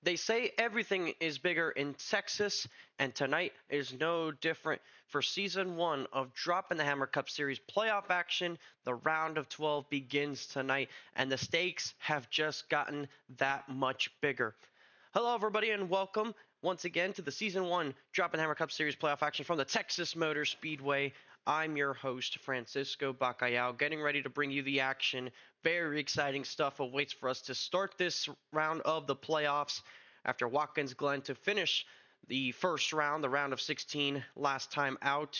They say everything is bigger in Texas, and tonight is no different. For season one of Droppin' the Hammah Cup Series playoff action, the round of 12 begins tonight, and the stakes have just gotten that much bigger. Hello, everybody, and welcome once again to the season one Droppin' the Hammah Cup Series playoff action from the Texas Motor Speedway. I'm your host, Francisco Bacallao, getting ready to bring you the action. Very exciting stuff awaits for us to start this round of the playoffs after Watkins Glen to finish the first round, the round of 16 last time out,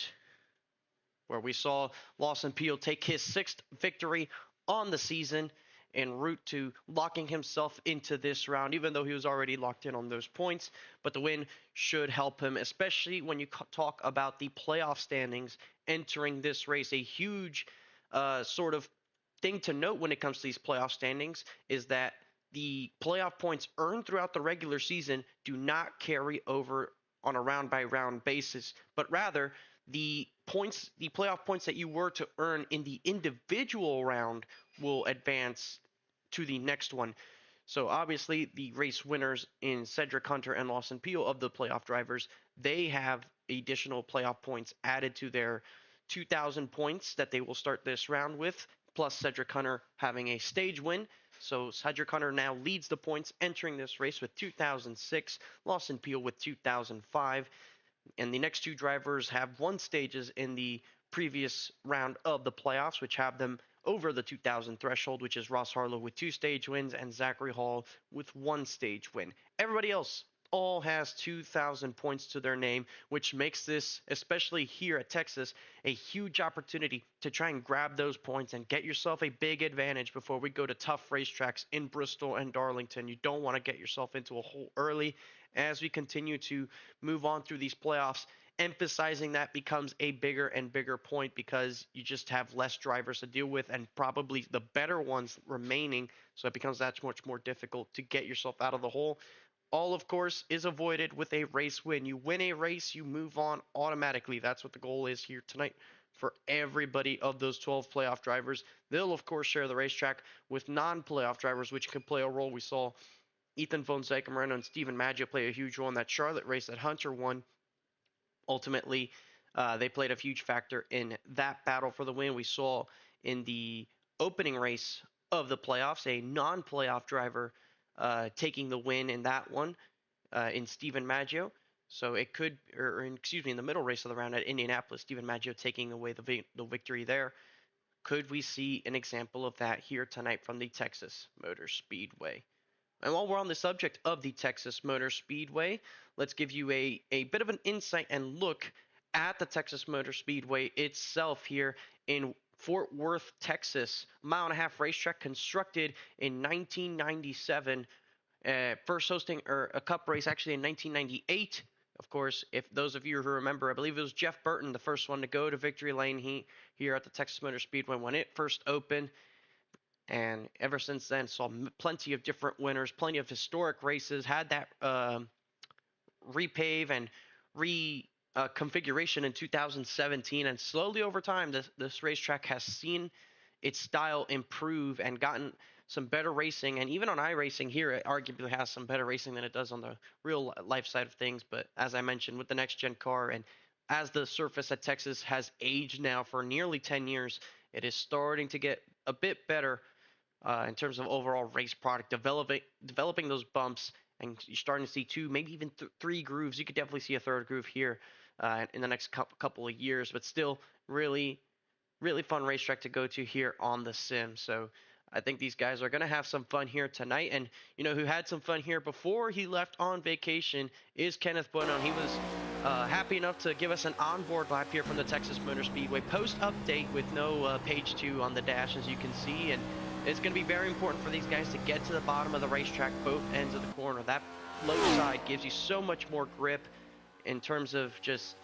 where we saw Lawson Peel take his sixth victory on the season en route to locking himself into this round, even though he was already locked in on those points. But the win should help him, especially when you talk about the playoff standings entering this race. A huge sort of thing to note when it comes to these playoff standings is that the playoff points earned throughout the regular season do not carry over on a round by round basis, but rather the playoff points that you were to earn in the individual round will advance to the next one. So obviously the race winners in Cedric Hunter and Lawson Peel of the playoff drivers, they have additional playoff points added to their 2,000 points that they will start this round with, plus Cedric Hunter having a stage win. So Cedric Hunter now leads the points entering this race with 2,006, Lawson Peel with 2,005. And the next two drivers have won stages in the previous round of the playoffs, which have them over the 2,000 threshold, which is Ross Harlow with 2 stage wins and Zachary Hall with 1 stage win. Everybody else all has 2,000 points to their name, which makes this, especially here at Texas, a huge opportunity to try and grab those points and get yourself a big advantage before we go to tough racetracks in Bristol and Darlington. You don't want to get yourself into a hole early as we continue to move on through these playoffs. Emphasizing that becomes a bigger and bigger point because you just have less drivers to deal with and probably the better ones remaining. So it becomes that much more difficult to get yourself out of the hole. All, of course, is avoided with a race win. You win a race, you move on automatically. That's what the goal is here tonight for everybody of those 12 playoff drivers. They'll, of course, share the racetrack with non-playoff drivers, which can play a role. We saw Ethan Fonseca Moreno and Steven Maggio play a huge role in that Charlotte race that Hunter won. Ultimately, they played a huge factor in that battle for the win. We saw in the opening race of the playoffs a non-playoff driver taking the win in that one in Steven Maggio. So it could, in the middle race of the round at Indianapolis, Steven Maggio taking away the victory there. Could we see an example of that here tonight from the Texas Motor Speedway? And while we're on the subject of the Texas Motor Speedway, let's give you a bit of an insight and look at the Texas Motor Speedway itself here in Fort Worth, Texas. Mile-and-a-half racetrack constructed in 1997. First hosting a cup race actually in 1998. Of course, if those of you who remember, I believe it was Jeff Burton, the first one to go to victory lane here at the Texas Motor Speedway when it first opened. And ever since then, saw plenty of different winners, plenty of historic races, had that repave and reconfiguration in 2017. And slowly over time, this racetrack has seen its style improve and gotten some better racing. And even on iRacing here, it arguably has some better racing than it does on the real life side of things. But as I mentioned, with the next-gen car and as the surface at Texas has aged now for nearly 10 years, it is starting to get a bit better in terms of overall race product, developing those bumps, and you're starting to see 2, maybe even 3 grooves. You could definitely see a 3rd groove here in the next couple of years, but still really, really fun racetrack to go to here on the sim. So I think these guys are going to have some fun here tonight. And, who had some fun here before he left on vacation is Kenneth Bueno. And he was happy enough to give us an onboard lap here from the Texas Motor Speedway post-update with no page 2 on the dash, as you can see. And it's going to be very important for these guys to get to the bottom of the racetrack, both ends of the corner. That low side gives you so much more grip in terms of just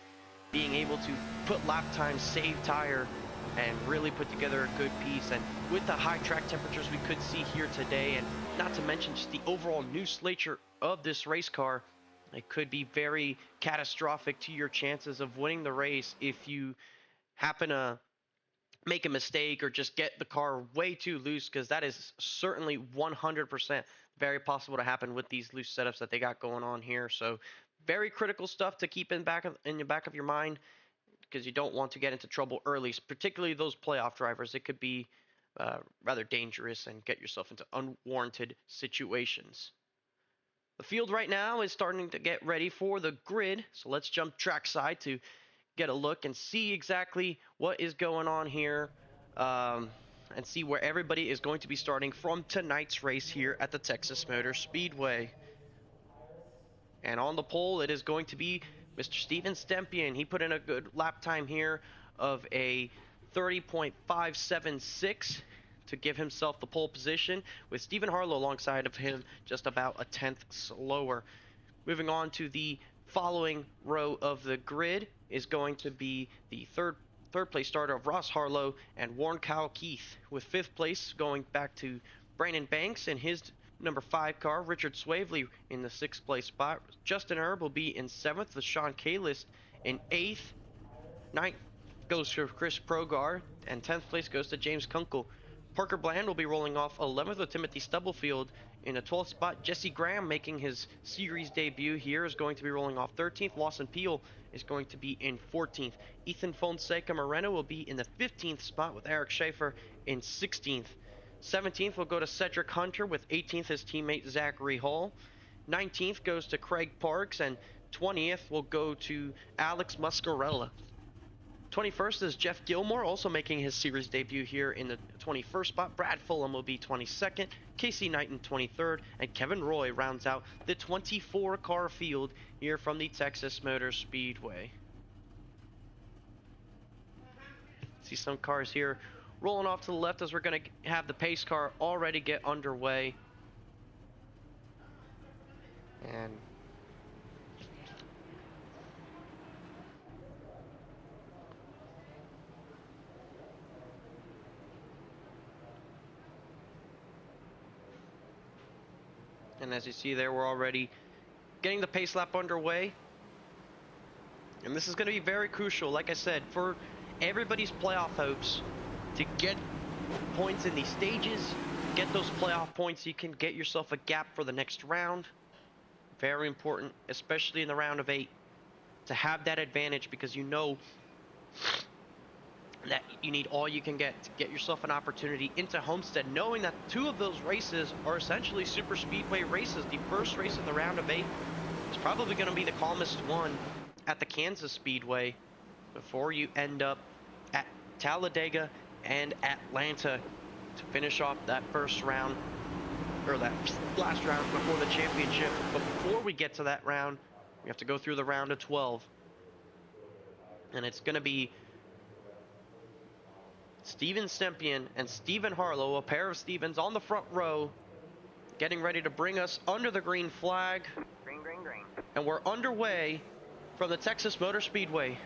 being able to put lap time, save tire, and really put together a good piece. And with the high track temperatures we could see here today, and not to mention just the overall nomenclature of this race car, it could be very catastrophic to your chances of winning the race if you happen to make a mistake or just get the car way too loose, because that is certainly 100% Very possible to happen with these loose setups that they got going on here. So very critical stuff to keep in the back of your mind, because you don't want to get into trouble early, particularly those playoff drivers. It could be rather dangerous and get yourself into unwarranted situations. The field right now is starting to get ready for the grid, so let's jump trackside to get a look and see exactly what is going on here, and see where everybody is going to be starting from tonight's race here at the Texas Motor Speedway. And on the pole, it is going to be Mr. Steven Stempien. He put in a good lap time here of a 30.576 to give himself the pole position, with Stephen Harlow alongside of him just about a tenth slower. Moving on to the following row of the grid is going to be the third place starter of Ross Harlow and Warren Kyle Keith, with fifth place going back to Brandon Banks and his number 5 car. Richard Swavely in the 6th place spot. Justin Erb will be in 7th, with Sean Kalist in 8th. 9th goes to Chris Progar, and 10th place goes to James Kunkel. Parker Bland will be rolling off 11th, with Timothy Stubblefield in the 12th spot. Jesse Graham, making his series debut here, is going to be rolling off 13th. Lawson Peel is going to be in 14th. Ethan Fonseca Moreno will be in the 15th spot, with Eric Schaefer in 16th. 17th will go to Cedric Hunter, with 18th his teammate Zachary Hall. 19th goes to Craig Parks, and 20th will go to Alex Muscarella. 21st is Jeff Gilmore, also making his series debut here in the 21st spot. Brad Fulham will be 22nd, Casey Knighton 23rd, and Kevin Roy rounds out the 24-car field here from the Texas Motor Speedway. See some cars here rolling off to the left as we're going to have the pace car already get underway. And as you see there, we're already getting the pace lap underway. And this is going to be very crucial, like I said, for everybody's playoff hopes to get points in these stages, get those playoff points so you can get yourself a gap for the next round. Very important, especially in the round of 8, to have that advantage, because you know that you need all you can get to get yourself an opportunity into Homestead, knowing that 2 of those races are essentially super speedway races. The first race in the round of 8 is probably going to be the calmest one at the Kansas Speedway before you end up at Talladega and Atlanta to finish off that first round, or that last round before the championship. But before we get to that round, we have to go through the round of 12. And it's going to be Steven Stempien and Stephen Harlow, a pair of Stevens on the front row, getting ready to bring us under the green flag. Green, green, green. And we're underway from the Texas Motor Speedway.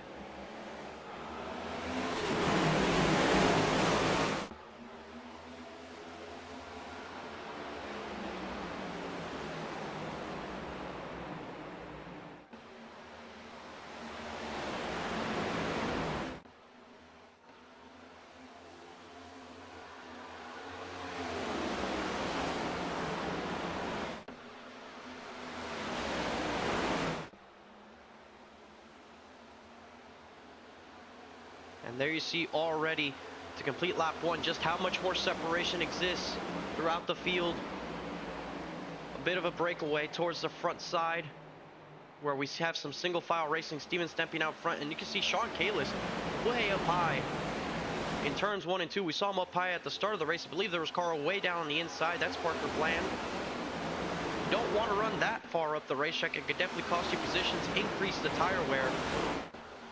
And there you see already, to complete lap 1, just how much more separation exists throughout the field. A bit of a breakaway towards the front side, where we have some single file racing. Steven Stempien out front, and you can see Sean Kalist way up high in turns 1 and 2. We saw him up high at the start of the race. I believe there was Carl way down on the inside. That's Parker Bland. You don't want to run that far up the racetrack. It could definitely cost you positions, increase the tire wear.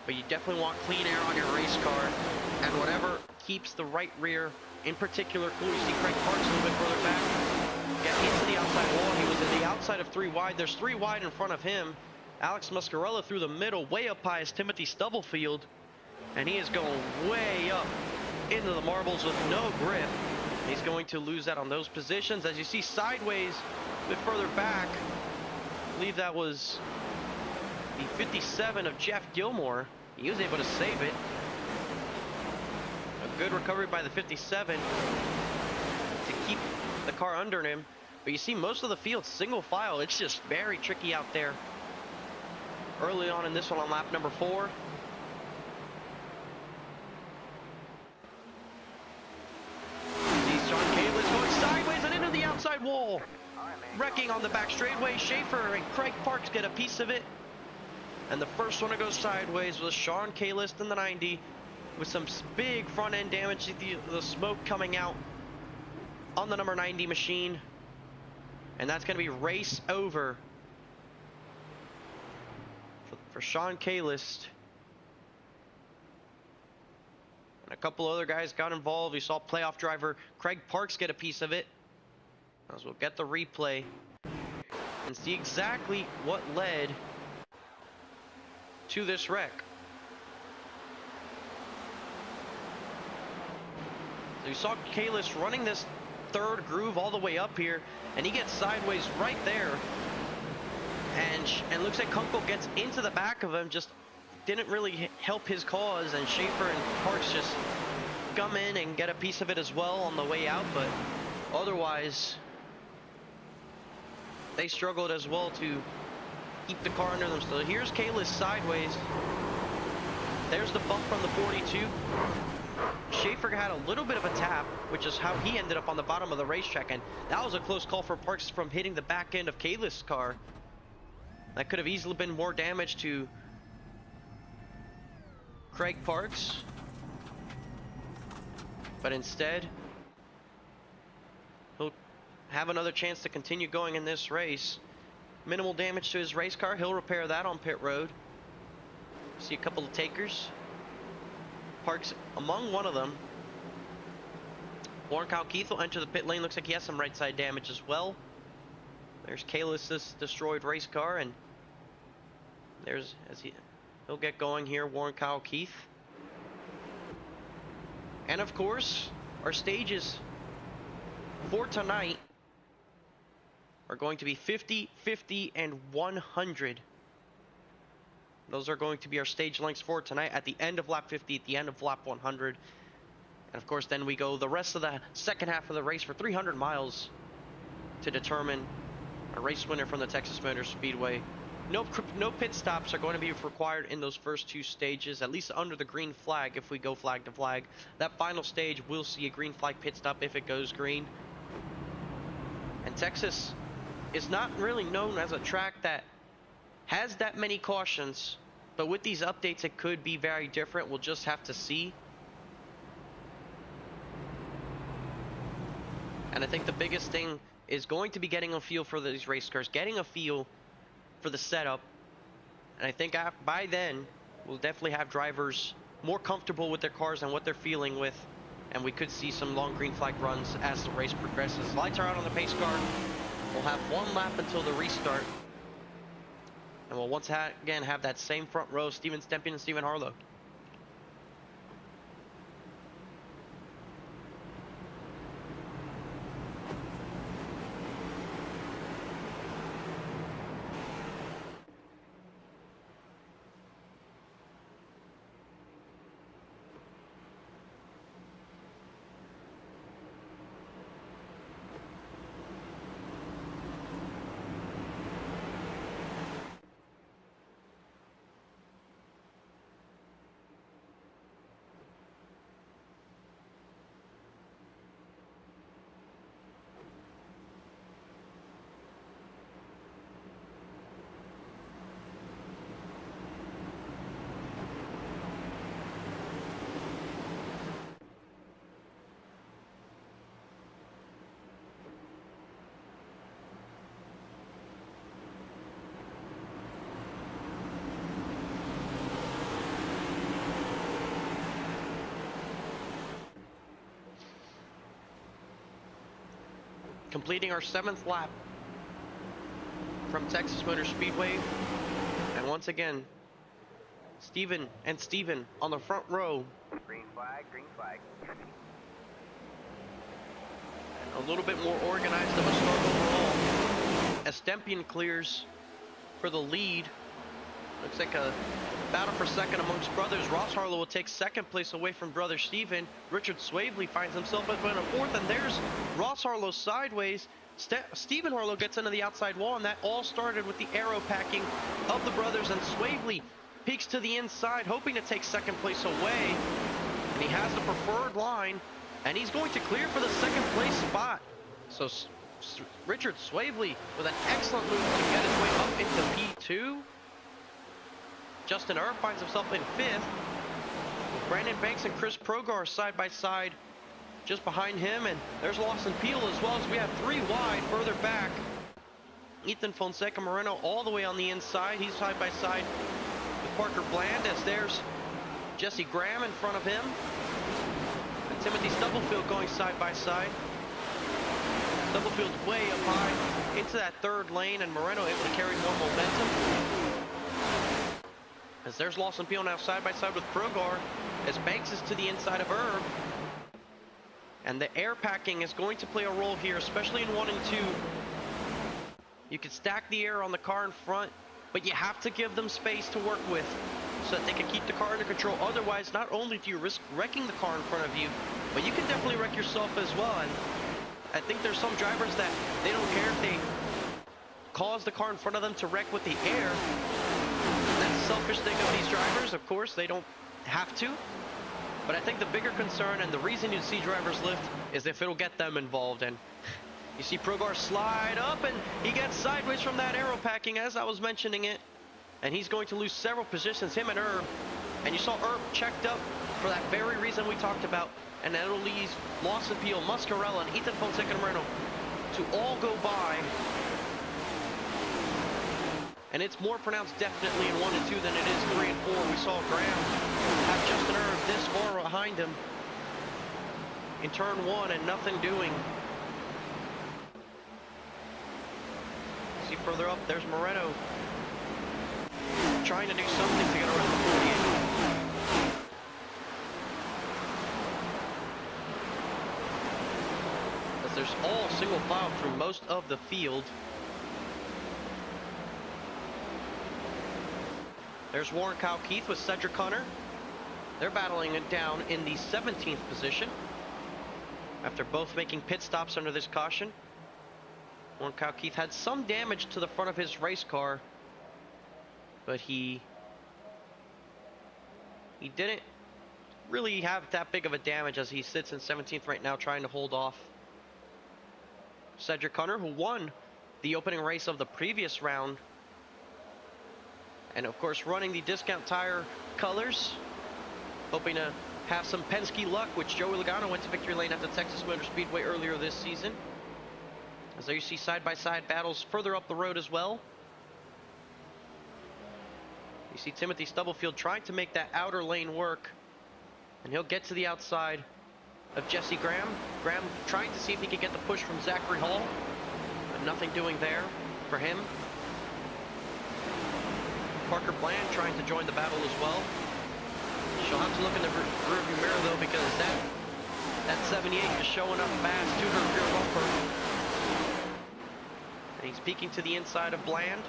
But you definitely want clean air on your race car, and whatever keeps the right rear in particular cool. You see Craig Parks a little bit further back, get into the outside wall. He was in the outside of 3 wide. There's 3 wide in front of him. Alex Muscarella through the middle, way up high is Timothy Stubblefield, and he is going way up into the marbles with no grip. He's going to lose that on those positions. As you see sideways a bit further back, I believe that was the 57 of Jeff Gilmore. He was able to save it. A good recovery by the 57 to keep the car under him. But you see most of the field single file. It's just very tricky out there. Early on in this one on lap number 4. See Sean Kalis going sideways and into the outside wall. Wrecking on the back straightaway. Schaefer and Craig Parks get a piece of it. And the first one to go sideways was Sean Kalis in the 90 with some big front end damage. The smoke coming out on the number 90 machine. And that's going to be race over for Sean Kalis. And a couple other guys got involved. We saw playoff driver Craig Parks get a piece of it. As we'll get the replay and see exactly what led to this wreck. So you saw Kalis running this third groove all the way up here, and he gets sideways right there. And looks like Kunkel gets into the back of him, just didn't really help his cause, and Schaefer and Parks just come in and get a piece of it as well on the way out, but otherwise they struggled as well to keep the car under them. So here's Kalis sideways. There's the bump from the 42. Schaefer had a little bit of a tap, which is how he ended up on the bottom of the racetrack, and that was a close call for Parks from hitting the back end of Kalis' car. That could have easily been more damage to Craig Parks, but instead he'll have another chance to continue going in this race. Minimal damage to his race car. He'll repair that on pit road. See a couple of takers. Parks among one of them. Warren Kyle Keith will enter the pit lane. Looks like he has some right side damage as well. There's Kalis' destroyed race car, and there's he'll get going here, Warren Kyle Keith. And of course, our stages for tonight are going to be 50, 50, and 100. Those are going to be our stage lengths for tonight at the end of lap 50, at the end of lap 100. And of course, then we go the rest of the second half of the race for 300 miles to determine a race winner from the Texas Motor Speedway. No pit stops are going to be required in those first two stages, at least under the green flag if we go flag to flag. That final stage will see a green flag pit stop if it goes green. And Texas is not really known as a track that has that many cautions, but with these updates it could be very different. We'll just have to see. And I think the biggest thing is going to be getting a feel for these race cars, getting a feel for the setup. And I think by then we'll definitely have drivers more comfortable with their cars and what they're feeling with, and we could see some long green flag runs as the race progresses. Lights are out on the pace car. We'll have one lap until the restart, and we'll once again have that same front row, Steven Stempien and Stephen Harlow. Completing our 7th lap from Texas Motor Speedway. And once again, Steven on the front row. Green flag, green flag. A little bit more organized of a start overall, as Stempien clears for the lead. Looks like a battle for second amongst brothers. Ross Harlow will take second place away from brother Steven. Richard Swavely finds himself up in a fourth, and there's Ross Harlow sideways. Stephen Harlow gets into the outside wall, and that all started with the aero packing of the brothers, and Swavely peeks to the inside, hoping to take second place away, and he has the preferred line, and he's going to clear for the second place spot. So Richard Swavely with an excellent move to get his way up into P2. Justin Erb finds himself in 5th, with Brandon Banks and Chris Progar side by side just behind him, and there's Lawson Peel as well, as we have 3 wide further back. Ethan Fonseca Moreno all the way on the inside. He's side by side with Parker Bland, as there's Jesse Graham in front of him, and Timothy Stubblefield going side by side. Stubblefield's way up high into that 3rd lane, and Moreno able to carry more momentum. As there's Lawson Peel now side by side with Progar, as Banks is to the inside of Erb. And the air packing is going to play a role here, especially in 1 and 2. You can stack the air on the car in front, but you have to give them space to work with so that they can keep the car under control. Otherwise, not only do you risk wrecking the car in front of you, but you can definitely wreck yourself as well. And I think there's some drivers that they don't care if they cause the car in front of them to wreck with the air. That's a selfish thing of these drivers. Of course, they don't have to. But I think the bigger concern, and the reason you see drivers lift, is if it'll get them involved. And you see Progar slide up, and he gets sideways from that aero packing, as I was mentioning it. And he's going to lose several positions, him and Erb. And you saw Erb checked up for that very reason we talked about. And that'll leave Lawson Peel, Muscarella, and Ethan Fonseca Moreno to all go by. And it's more pronounced definitely in 1 and 2 than it is 3 and 4. We saw Graham have Justin Erb this far behind him in turn 1 and nothing doing. See further up, there's Moreno trying to do something to get around the 48. As there's all single file through most of the field. There's Warren Kyle Keith with Cedric Hunter. They're battling it down in the 17th position after both making pit stops under this caution. Warren Kyle Keith had some damage to the front of his race car, but he didn't really have that big of a damage, as he sits in 17th right now trying to hold off Cedric Hunter, who won the opening race of the previous round. And of course, running the Discount Tire colors, hoping to have some Penske luck, which Joey Logano went to victory lane at the Texas Motor Speedway earlier this season. As there you see side-by-side battles further up the road as well. You see Timothy Stubblefield trying to make that outer lane work, and he'll get to the outside of Jesse Graham. Graham trying to see if he can get the push from Zachary Hall, but nothing doing there for him. Parker Bland trying to join the battle as well. She'll have to look in the rearview mirror though, because that 78 is showing up fast to her rear bumper. And he's peeking to the inside of Bland.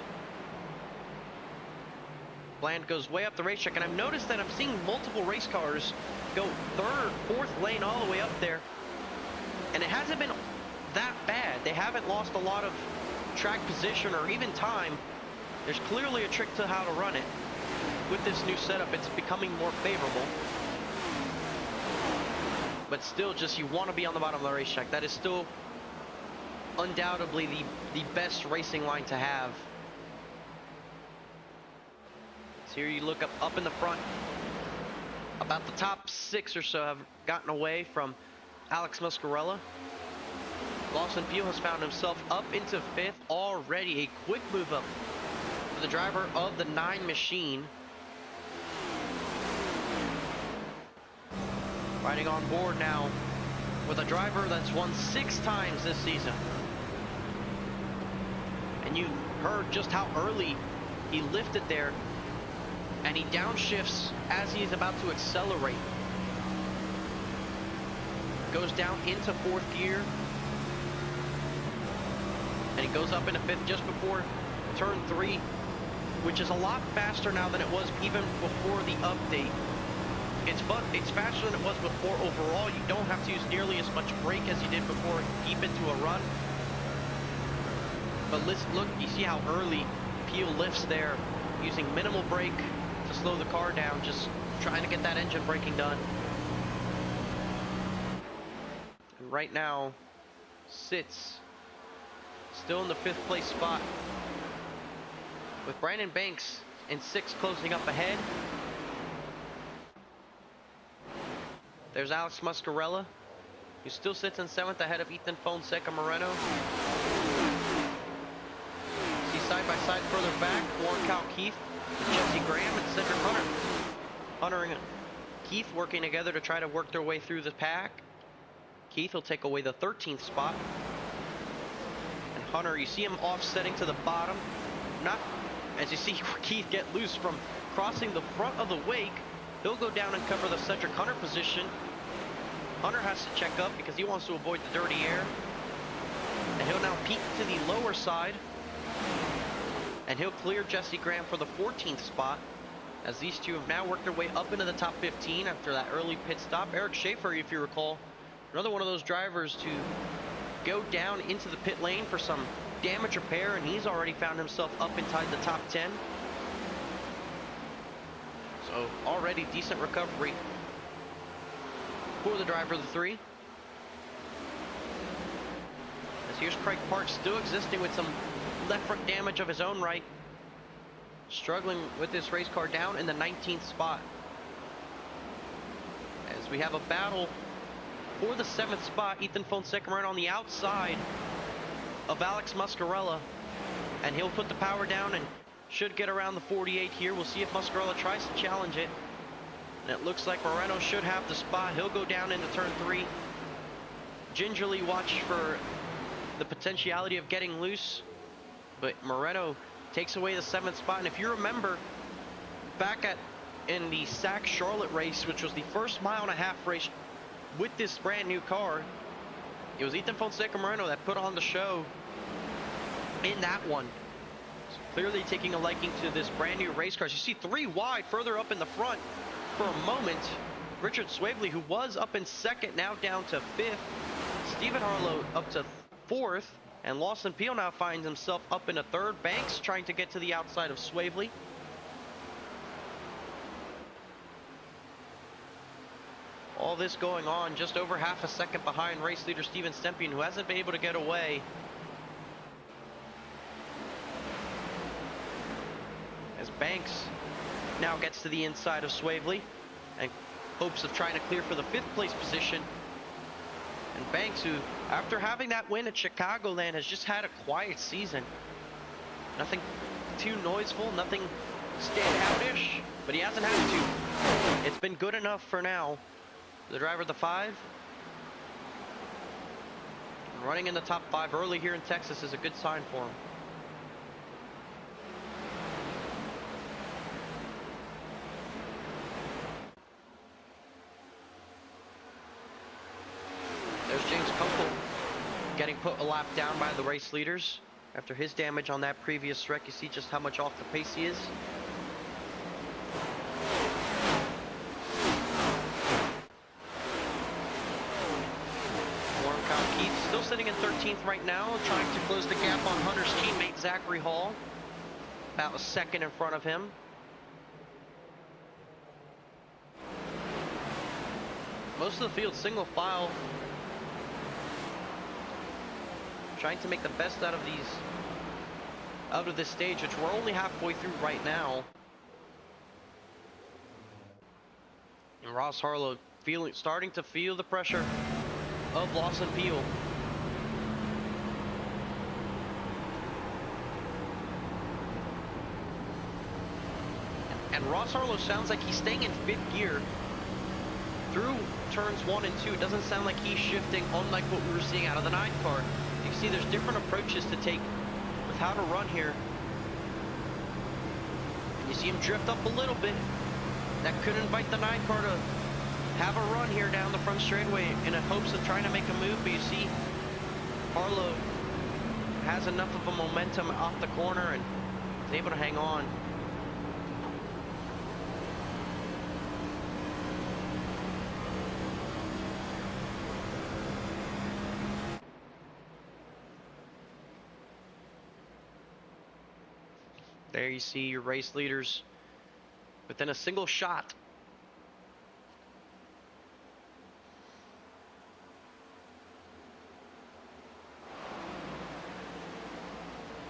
Bland goes way up the racetrack, and I've noticed that I'm seeing multiple race cars go 3rd, 4th lane all the way up there. And it hasn't been that bad. They haven't lost a lot of track position or even time. There's clearly a trick to how to run it. With this new setup, it's becoming more favorable. But still, just you want to be on the bottom of the racetrack. That is still undoubtedly the best racing line to have. So here you look up in the front. About the top 6 or so have gotten away from Alex Muscarella. Lawson Peel has found himself up into 5th already. A quick move up for the driver of the 9 machine. Riding on board now with a driver that's won 6 times this season. And you heard just how early he lifted there, and he downshifts as he's about to accelerate. Goes down into 4th gear, and he goes up into 5th just before turn 3, which is a lot faster now than it was even before the update. It's faster than it was before overall. You don't have to use nearly as much brake as you did before deep into a run. But look, you see how early Peel lifts there, using minimal brake to slow the car down, just trying to get that engine braking done. And right now, sits still in the 5th place spot, with Brandon Banks in 6th closing up ahead. There's Alex Muscarella, who still sits in 7th ahead of Ethan Fonseca Moreno. See side by side further back, Warren Cal Keith, Jesse Graham, and Cedric Hunter. Hunter and Keith working together to try to work their way through the pack. Keith will take away the 13th spot. And Hunter, you see him offsetting to the bottom. Not, as you see Keith get loose from crossing the front of the wake, he'll go down and cover the Cedric Hunter position. Hunter has to check up because he wants to avoid the dirty air. And he'll now peek to the lower side. And he'll clear Jesse Graham for the 14th spot, as these two have now worked their way up into the top 15 after that early pit stop. Eric Schaefer, if you recall, another one of those drivers to go down into the pit lane for some damage repair, and he's already found himself up inside the top 10. So already decent recovery for the driver of the 3. As here's Craig Parks still existing with some left front damage of his own right, struggling with this race car down in the 19th spot. As we have a battle for the 7th spot, Ethan Fonseca on the outside of Alex Muscarella, and he'll put the power down and should get around the 48 here. We'll see if Muscarella tries to challenge it, and it looks like Moreno should have the spot. He'll go down into turn 3. Gingerly watch for the potentiality of getting loose, but Moreno takes away the 7th spot. And if you remember back in the SAC Charlotte race, which was the first 1.5 mile race with this brand new car, it was Ethan Fonseca Moreno that put on the show in that one. So clearly taking a liking to this brand new race car. As you see 3 wide further up in the front for a moment. Richard Swavely, who was up in 2nd, now down to 5th. Stephen Harlow up to 4th. And Lawson Peel now finds himself up in a 3rd. Banks trying to get to the outside of Swavely. All this going on just over half a second behind race leader Steven Stempion, who hasn't been able to get away. As Banks now gets to the inside of Swavely and hopes of trying to clear for the 5th place position. And Banks, who after having that win at Chicagoland, has just had a quiet season. Nothing too noiseful, nothing standout-ish, but he hasn't had to. It's been good enough for now. The driver of the 5, running in the top 5 early here in Texas is a good sign for him. There's James Kunkel getting put a lap down by the race leaders after his damage on that previous wreck. You see just how much off the pace he is. Still sitting in 13th right now, trying to close the gap on Hunter's teammate Zachary Hall. About a 2nd in front of him. Most of the field single file, trying to make the best out of this stage, which we're only halfway through right now. And Ross Harlow starting to feel the pressure of Lawson Peel. And Ross Harlow sounds like he's staying in 5th gear through turns 1 and 2. It doesn't sound like he's shifting, unlike what we were seeing out of the 9 car. You can see there's different approaches to take with how to run here. And you see him drift up a little bit. That could invite the 9 car to have a run here down the front straightaway in hopes of trying to make a move. But you see Harlow has enough of a momentum off the corner and is able to hang on. There you see your race leaders within a single shot.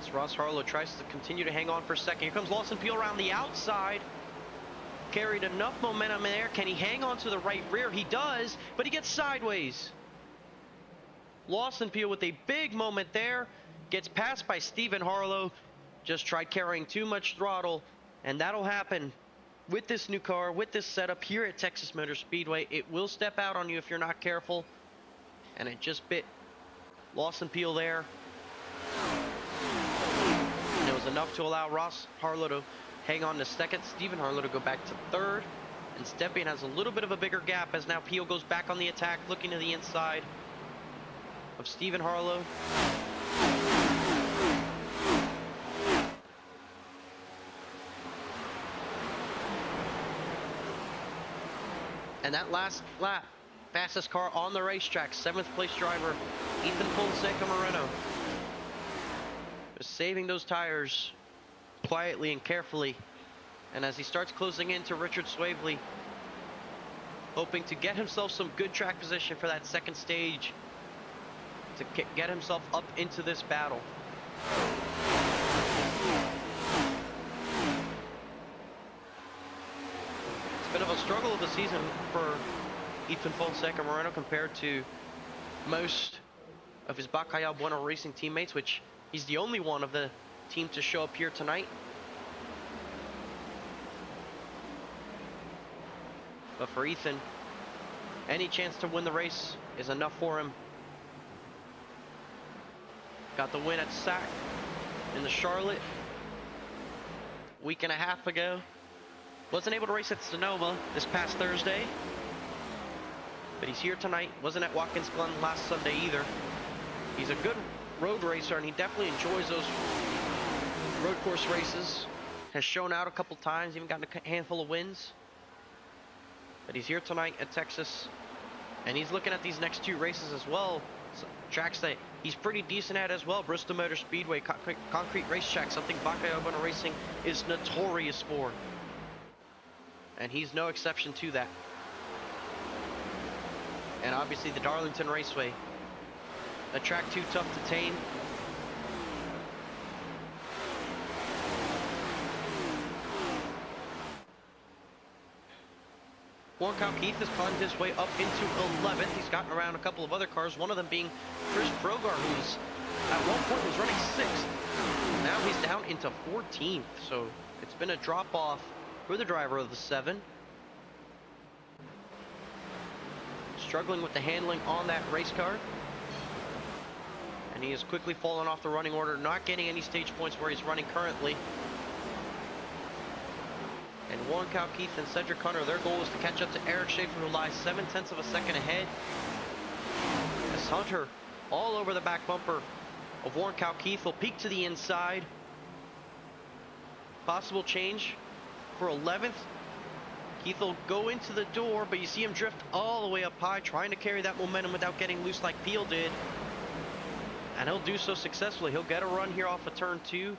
As Ross Harlow tries to continue to hang on for a second. Here comes Lawson Peel around the outside. Carried enough momentum in there. Can he hang on to the right rear? He does, but he gets sideways. Lawson Peel with a big moment there. Gets passed by Stephen Harlow. Just tried carrying too much throttle, and that'll happen with this new car, with this setup here at Texas Motor Speedway. It will step out on you if you're not careful, and it just bit Lawson Peel there. And it was enough to allow Ross Harlow to hang on to second, Stephen Harlow to go back to third, and Stepien has a little bit of a bigger gap as now Peel goes back on the attack, looking to the inside of Stephen Harlow. And that last lap, fastest car on the racetrack, 7th place driver, Ethan Fonseca Moreno, is saving those tires quietly and carefully. And as he starts closing into Richard Swavely, hoping to get himself some good track position for that second stage, to get himself up into this battle. Bit of a struggle of the season for Ethan Fonseca Moreno compared to most of his KBueno Racing teammates, which he's the only one of the team to show up here tonight. But for Ethan, any chance to win the race is enough for him. Got the win at SAC in the Charlotte week and a half ago. Wasn't able to race at Sonoma this past Thursday, but he's here tonight. Wasn't at Watkins Glen last Sunday either. He's a good road racer, and he definitely enjoys those road course races. Has shown out a couple times, even gotten a handful of wins. But he's here tonight at Texas, and he's looking at these next two races as well. So tracks that he's pretty decent at as well. Bristol Motor Speedway, concrete racetrack, something KBueno Racing is notorious for. And he's no exception to that. And obviously the Darlington Raceway, a track too tough to tame. Warren Keith has climbed his way up into 11th. He's gotten around a couple of other cars, one of them being Chris Progar, who's at one point was running 6th. Now he's down into 14th, so it's been a drop off for the driver of the 7. Struggling with the handling on that race car. And he has quickly fallen off the running order, not getting any stage points where he's running currently. And Warren Keith and Cedric Hunter, their goal is to catch up to Eric Schaefer, who lies 0.7 of a second ahead. As Hunter, all over the back bumper of Warren Keith, will peek to the inside. Possible change for 11th. Keith will go into the door, but you see him drift all the way up high, trying to carry that momentum without getting loose like Peel did. And he'll do so successfully. He'll get a run here off of turn 2,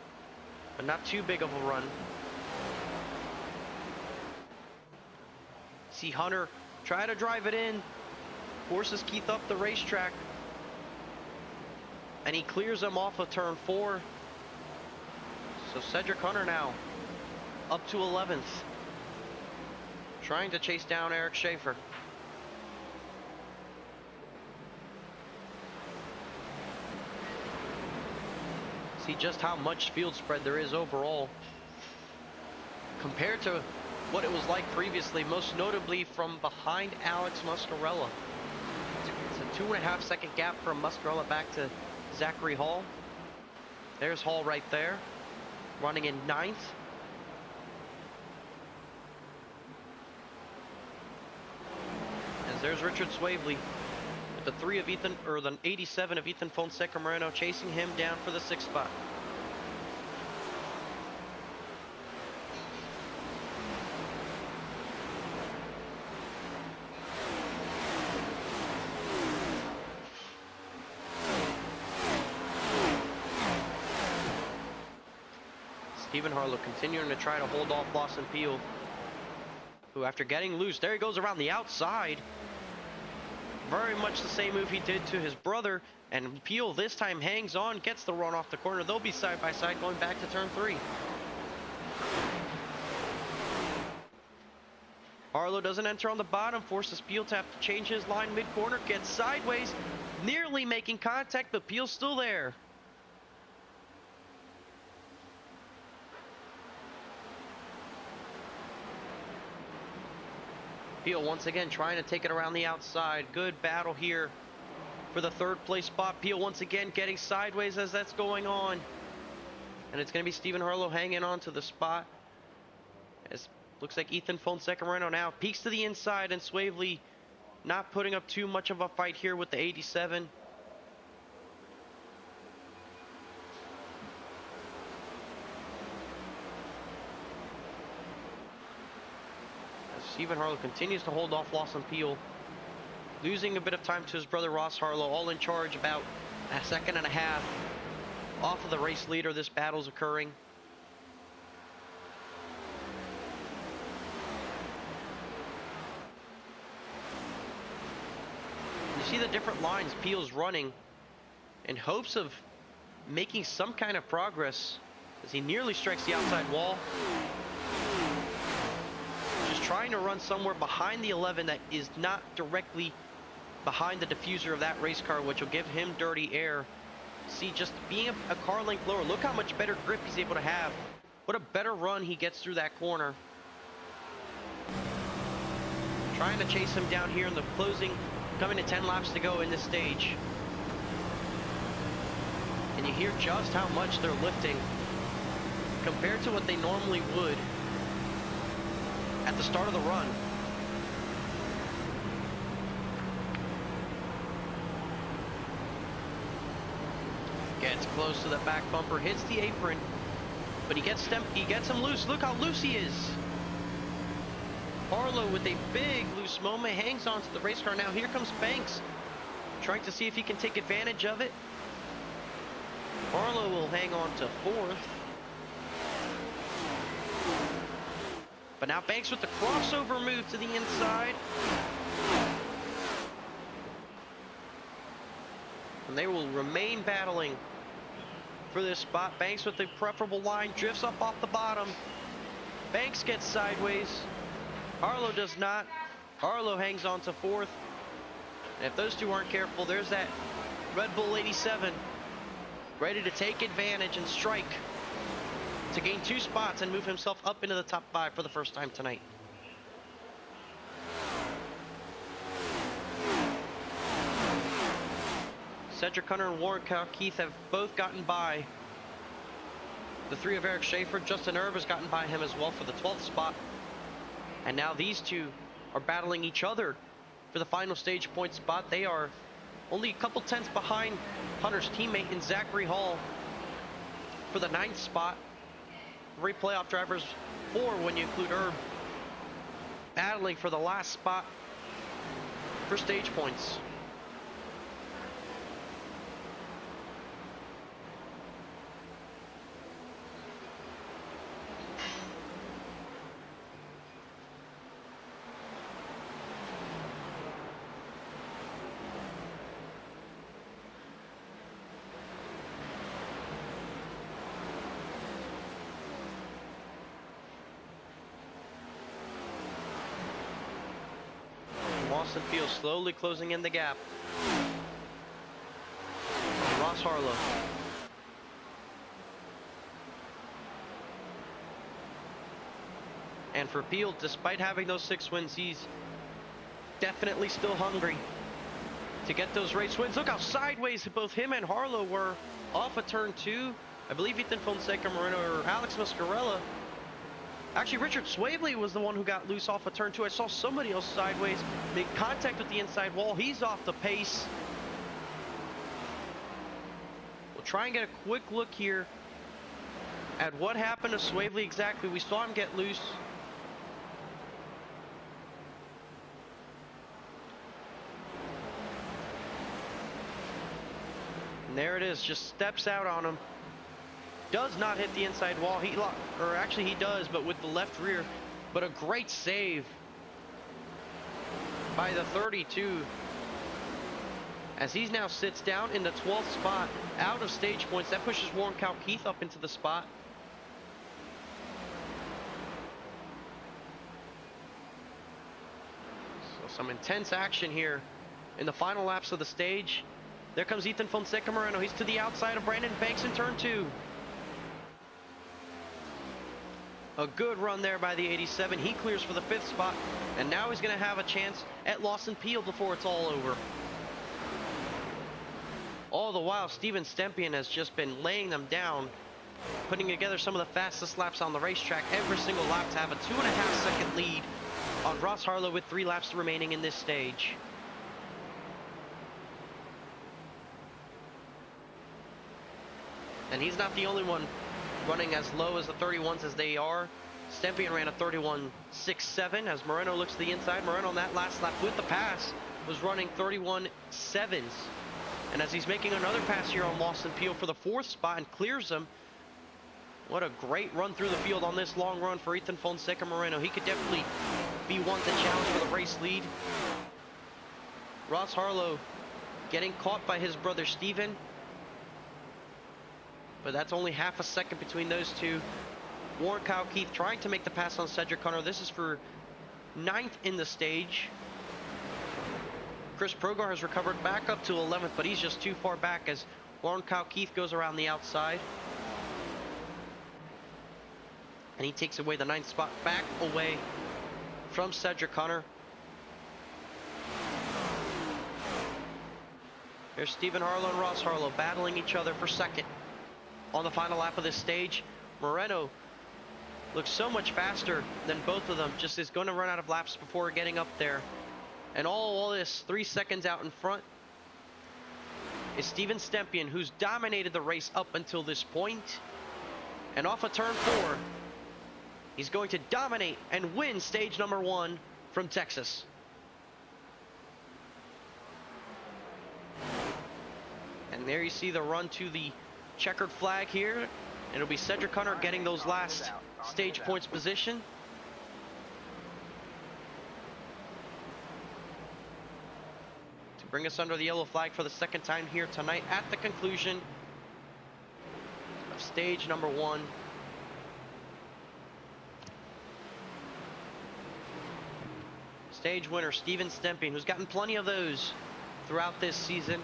but not too big of a run. See Hunter try to drive it in, forces Keith up the racetrack, and he clears him off of turn 4. So Cedric Hunter now up to 11th, trying to chase down Eric Schaefer. See just how much field spread there is overall compared to what it was like previously, most notably from behind Alex Muscarella. It's a 2.5 second gap from Muscarella back to Zachary Hall. There's Hall right there, running in 9th. As there's Richard Swavely with the 3 of Ethan, or the 87 of Ethan Fonseca Moreno, chasing him down for the 6th spot. Stephen Harlow continuing to try to hold off Lawson Peel, who after getting loose, there he goes around the outside. Very much the same move he did to his brother, and Peel this time hangs on, gets the run off the corner. They'll be side by side going back to turn 3. Harlow doesn't enter on the bottom, forces Peel to have to change his line mid-corner, gets sideways, nearly making contact, but Peel's still there. Peel once again trying to take it around the outside. Good battle here for the 3rd place spot. Peel once again getting sideways as that's going on. And it's going to be Stephen Harlow hanging on to the spot. As looks like Ethan Fonseca now peeks to the inside, and Swavely not putting up too much of a fight here with the 87. Stephen Harlow continues to hold off Lawson Peel, losing a bit of time to his brother Ross Harlow, all in charge about a second and a half off of the race leader. This battle's occurring. You see the different lines Peel's running in hopes of making some kind of progress as he nearly strikes the outside wall. Trying to run somewhere behind the 11 that is not directly behind the diffuser of that race car, which will give him dirty air. See, just being a car length lower, look how much better grip he's able to have. What a better run he gets through that corner. Trying to chase him down here in the closing, coming to 10 laps to go in this stage. And you hear just how much they're lifting compared to what they normally would at the start of the run. Gets close to the back bumper, hits the apron, but he gets him loose. Look how loose he is. Harlow with a big loose moment, hangs on to the race car. Now here comes Banks, trying to see if he can take advantage of it. Harlow will hang on to 4th. But now Banks with the crossover move to the inside. And they will remain battling for this spot. Banks with the preferable line, drifts up off the bottom. Banks gets sideways. Harlow does not. Harlow hangs on to 4th. And if those two aren't careful, there's that Red Bull 87 ready to take advantage and strike to gain 2 spots and move himself up into the top 5 for the first time tonight. Cedric Hunter and Warren Keith have both gotten by the 3 of Eric Schaefer. Justin Erb has gotten by him as well for the 12th spot. And now these two are battling each other for the final stage point spot. They are only a couple tenths behind Hunter's teammate in Zachary Hall for the 9th spot. 3 playoff drivers, 4 when you include Erb, battling for the last spot for stage points. Lawson Peel slowly closing in the gap. Ross Harlow. And for Peel, despite having those 6 wins, he's definitely still hungry to get those race wins. Look how sideways both him and Harlow were off of turn 2. I believe Ethan Fonseca Moreno or Alex Mascarella. Actually, Richard Swavely was the one who got loose off of turn 2. I saw somebody else sideways make contact with the inside wall. He's off the pace. We'll try and get a quick look here at what happened to Swavely exactly. We saw him get loose. And there it is, just steps out on him. does not hit the inside wall. Or actually he does, but with the left rear. But a great save by the 32. As he now sits down in the 12th spot, out of stage points. That pushes Warren Keith up into the spot. So some intense action here in the final laps of the stage. There comes Ethan Fonseca Moreno. He's to the outside of Brandon Banks in turn 2. A good run there by the 87. He clears for the 5th spot, and now he's going to have a chance at Lawson Peel before it's all over. All the while, Steven Stempien has just been laying them down, putting together some of the fastest laps on the racetrack every single lap to have a 2.5-second lead on Ross Harlow with 3 laps remaining in this stage. And he's not the only one running as low as the 31s as they are. Stempien ran a 31.67 as Moreno looks to the inside. Moreno on that last lap with the pass was running 31.7s. And as he's making another pass here on Lawson Peel for the 4th spot and clears him. What a great run through the field on this long run for Ethan Fonseca Moreno. He could definitely be one to challenge for the race lead. Ross Harlow getting caught by his brother Steven. But that's only half a second between those two. Warren Keith trying to make the pass on Cedric Hunter. This is for 9th in the stage. Chris Progar has recovered back up to 11th, but he's just too far back as Warren Keith goes around the outside. And he takes away the 9th spot back away from Cedric Hunter. There's Stephen Harlow and Ross Harlow battling each other for 2nd on the final lap of this stage. Moreno looks so much faster than both of them, just is going to run out of laps before getting up there. And all this 3 seconds out in front is Steven Stempien, who's dominated the race up until this point. And off of turn 4, he's going to dominate and win stage number 1 from Texas. And there you see the run to the checkered flag here. And it'll be Cedric Hunter getting those last stage points position. To bring us under the yellow flag for the 2nd time here tonight at the conclusion of stage number 1. Stage winner Steven Stempien, who's gotten plenty of those throughout this season,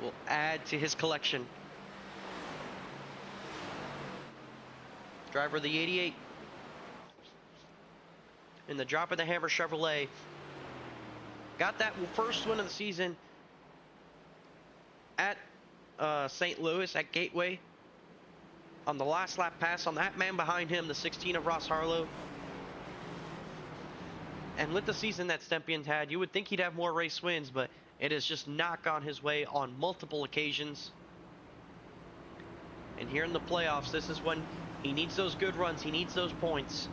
will add to his collection. Driver of the 88 in the Droppin the Hammah Chevrolet. Got that first win of the season at St. Louis at Gateway on the last lap pass on that man behind him, the 16 of Ross Harlow. And with the season that Stempien's had, you would think he'd have more race wins, but it has just not gone his way on multiple occasions. And here in the playoffs, this is when he needs those good runs. He needs those points.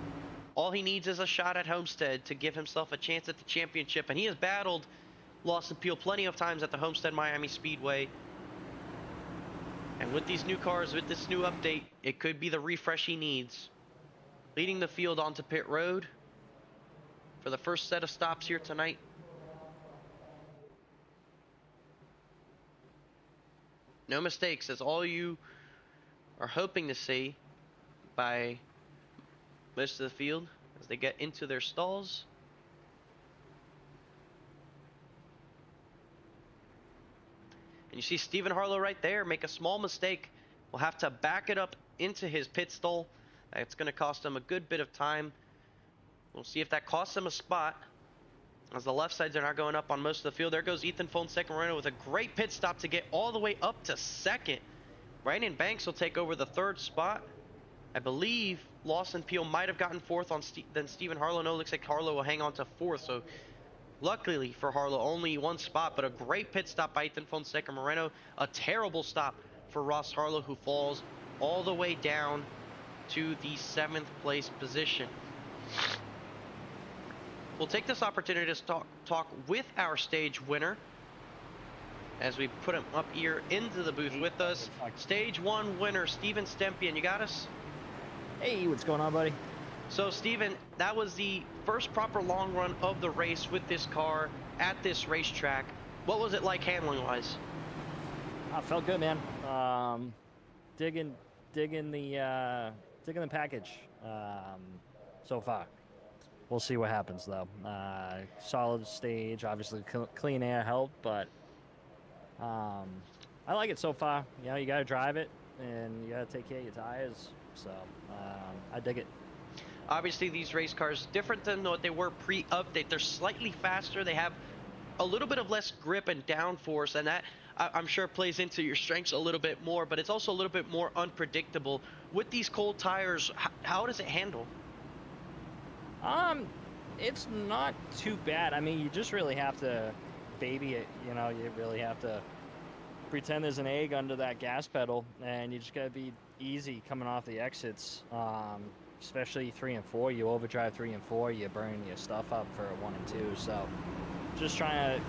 All he needs is a shot at Homestead to give himself a chance at the championship. And he has battled Lawson Peel plenty of times at the Homestead Miami Speedway. And with these new cars, with this new update, it could be the refresh he needs. Leading the field onto pit road for the first set of stops here tonight. No mistakes, as all you are hoping to see by most of the field as they get into their stalls. And you see Stephen Harlow right there make a small mistake. Will have to back it up into his pit stall. That's going to cost him a good bit of time. We'll see if that costs him a spot, as the left sides are not going up on most of the field. There goes Ethan Fonseca Moreno with a great pit stop to get all the way up to 2nd. Brandon Banks will take over the 3rd spot. I believe Lawson Peel might have gotten 4th on then Stephen Harlow. No, looks like Harlow will hang on to 4th. So luckily for Harlow, only 1 spot, but a great pit stop by Ethan Fonseca Moreno. A terrible stop for Ross Harlow, who falls all the way down to the 7th place position. We'll take this opportunity to talk with our stage winner as we put him up here into the booth with us. Stage 1 winner, Steven Stempian. You got us? Hey, what's going on, buddy? So, Steven, that was the first proper long run of the race with this car at this racetrack. What was it like handling-wise? Felt good, man. Digging the package so far. We'll see what happens, though. Solid stage, obviously clean air helped, but I like it so far. You know, you got to drive it, and you got to take care of your tires. So I dig it. Obviously, these race cars, different than what they were pre-update. They're slightly faster. They have a little bit of less grip and downforce, and that I'm sure plays into your strengths a little bit more, but it's also a little bit more unpredictable. With these cold tires, how does it handle? It's not too bad. I mean, you just really have to baby it. You know, you really have to pretend there's an egg under that gas pedal, and you just gotta be easy coming off the exits. Especially 3 and 4, you overdrive 3 and 4, you burn your stuff up for 1 and 2. So just trying to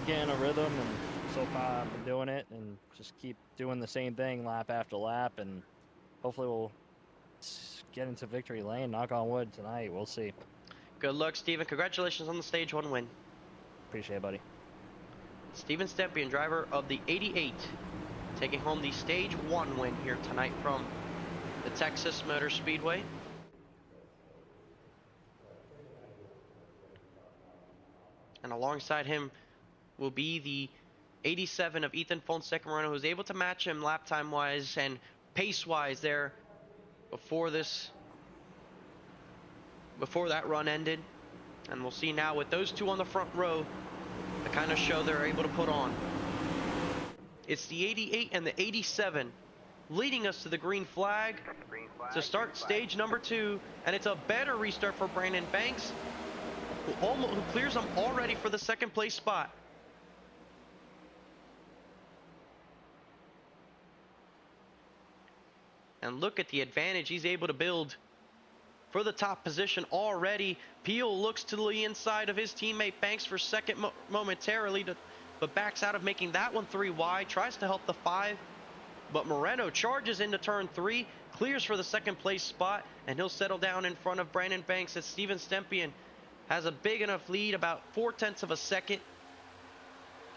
get in a rhythm, and so far I've been doing it, and just keep doing the same thing lap after lap, and hopefully we'll get into victory lane. Knock on wood tonight. We'll see. Good luck, Steven. Congratulations on the stage 1 win. Appreciate it, buddy. Steven Stempian, driver of the 88, taking home the stage 1 win here tonight from the Texas Motor Speedway. And alongside him will be the 87 of Ethan Fonseca Moreno, who was able to match him lap time wise and pace wise there before that run ended. And we'll see now with those two on the front row the kind of show they're able to put on. It's the 88 and the 87 leading us to the green flag to start stage number 2, and it's a better restart for Brandon Banks, who clears them already for the second place spot. And look at the advantage he's able to build for the top position already. Peel looks to the inside of his teammate Banks for second momentarily, but backs out of making that one 3 wide, tries to help the 5, but Moreno charges into turn 3, clears for the second place spot, and he'll settle down in front of Brandon Banks as Steven Stempian has a big enough lead, about 0.4 of a second.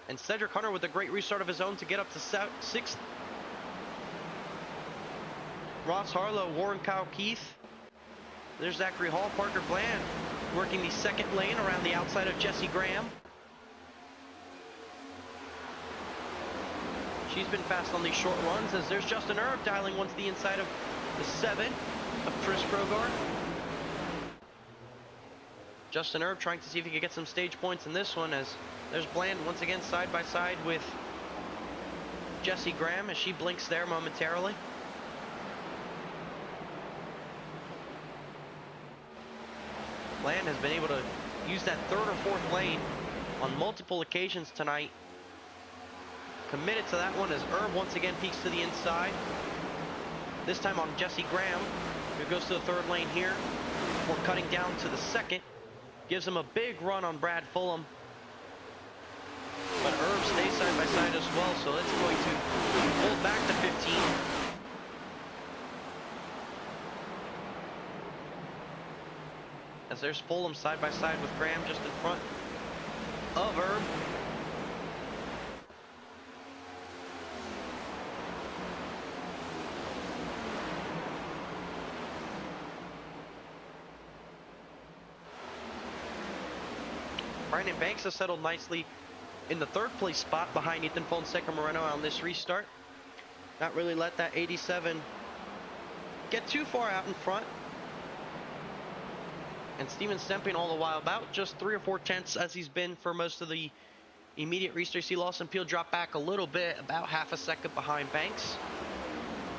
And Cedric Hunter with a great restart of his own to get up to 6th. Ross Harlow, Warren Kyle Keith. There's Zachary Hall, Parker Bland working the second lane around the outside of Jesse Graham. She's been fast on these short runs, as there's Justin Erb dialing one to the inside of the 7 of Chris Krogard. Justin Erb trying to see if he can get some stage points in this one, as there's Bland once again side by side with Jesse Graham as she blinks there momentarily. Bland has been able to use that 3rd or 4th lane on multiple occasions tonight. Committed to that one as Erb once again peeks to the inside. This time on Jesse Graham, who goes to the 3rd lane here, before cutting down to the 2nd. Gives him a big run on Brad Fulham. But Erb stays side by side as well, so it's going to pull back to 15. As there's Fulham side by side with Graham just in front of Erb. Brandon Banks has settled nicely in the 3rd place spot behind Ethan Fonseca Moreno on this restart. Not really let that 87 get too far out in front. And Steven Stempian all the while about just 3 or 4 tenths as he's been for most of the immediate restarts. See Lawson Peel drop back a little bit, about half a second behind Banks.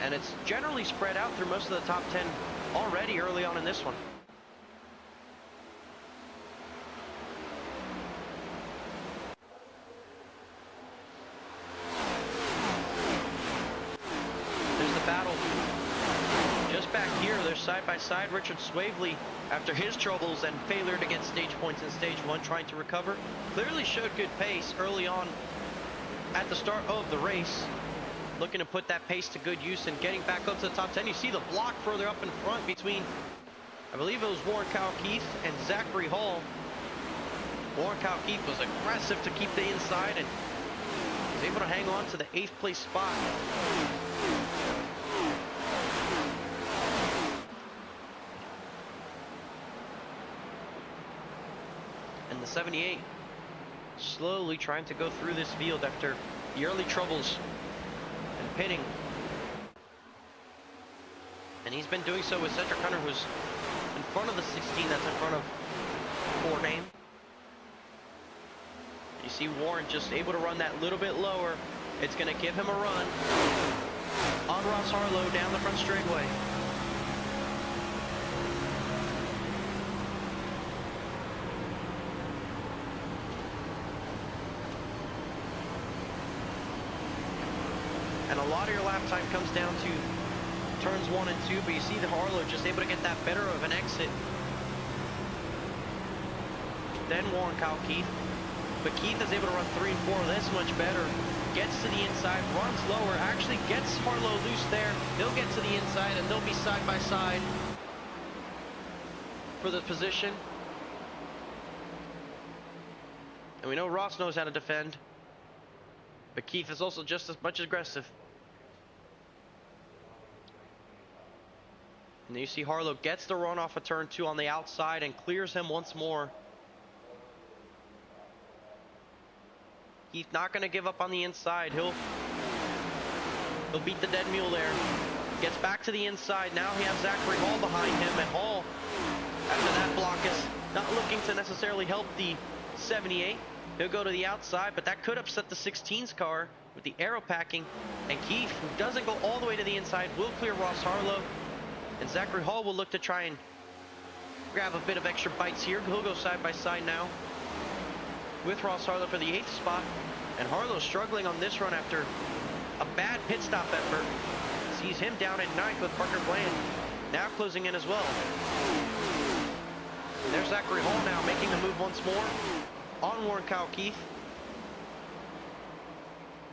And it's generally spread out through most of the top 10 already early on in this one. Side by side, Richard Swavely, after his troubles and failure to get stage points in stage 1, trying to recover, clearly showed good pace early on at the start of the race, looking to put that pace to good use and getting back up to the top 10. You see the block further up in front between, I believe it was Warren Keith and Zachary Hall. Warren Keith was aggressive to keep the inside and was able to hang on to the 8th place spot. And the 78 slowly trying to go through this field after the early troubles and pitting. And he's been doing so with Cedric Hunter, who's in front of the 16 that's in front of Four Name. You see Warren just able to run that little bit lower. It's going to give him a run on Ross Harlow down the front straightaway. And a lot of your lap time comes down to turns 1 and 2, but you see the Harlow just able to get that better of an exit than Warren Keith. But Keith is able to run 3 and 4 this much better. Gets to the inside, runs lower, actually gets Harlow loose there. He'll get to the inside and they'll be side by side for the position. And we know Ross knows how to defend, but Keith is also just as much aggressive. And you see Harlow gets the run off of turn 2 on the outside and clears him once more. He's not going to give up on the inside. He'll beat the dead mule there. Gets back to the inside. Now he has Zachary Hall behind him, and Hall, after that block, is not looking to necessarily help the 78. He'll go to the outside, but that could upset the 16's car with the aero packing. And Keith, who doesn't go all the way to the inside, will clear Ross Harlow. And Zachary Hall will look to try and grab a bit of extra bites here. He'll go side by side now with Ross Harlow for the 8th spot. And Harlow struggling on this run after a bad pit stop effort. Sees him down at 9th with Parker Bland now closing in as well. And there's Zachary Hall now making the move once more on Warren Keith.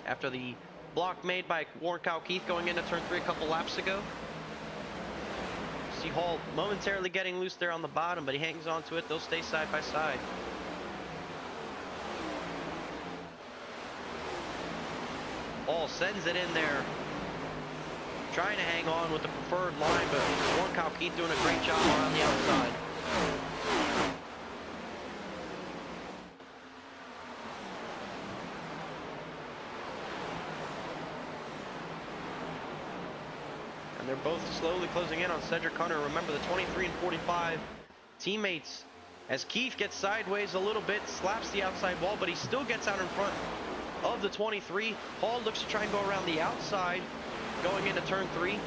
After the block made by Warren Keith going into turn 3 a couple laps ago. See Hall momentarily getting loose there on the bottom, but he hangs on to it. They'll stay side by side. Hall sends it in there, trying to hang on with the preferred line, but Warren Keith doing a great job around the outside. And they're both slowly closing in on Cedric Hunter. Remember the 23 and 45 teammates, as Keith gets sideways a little bit, slaps the outside wall, but he still gets out in front of the 23. Hall looks to try and go around the outside going into turn 3.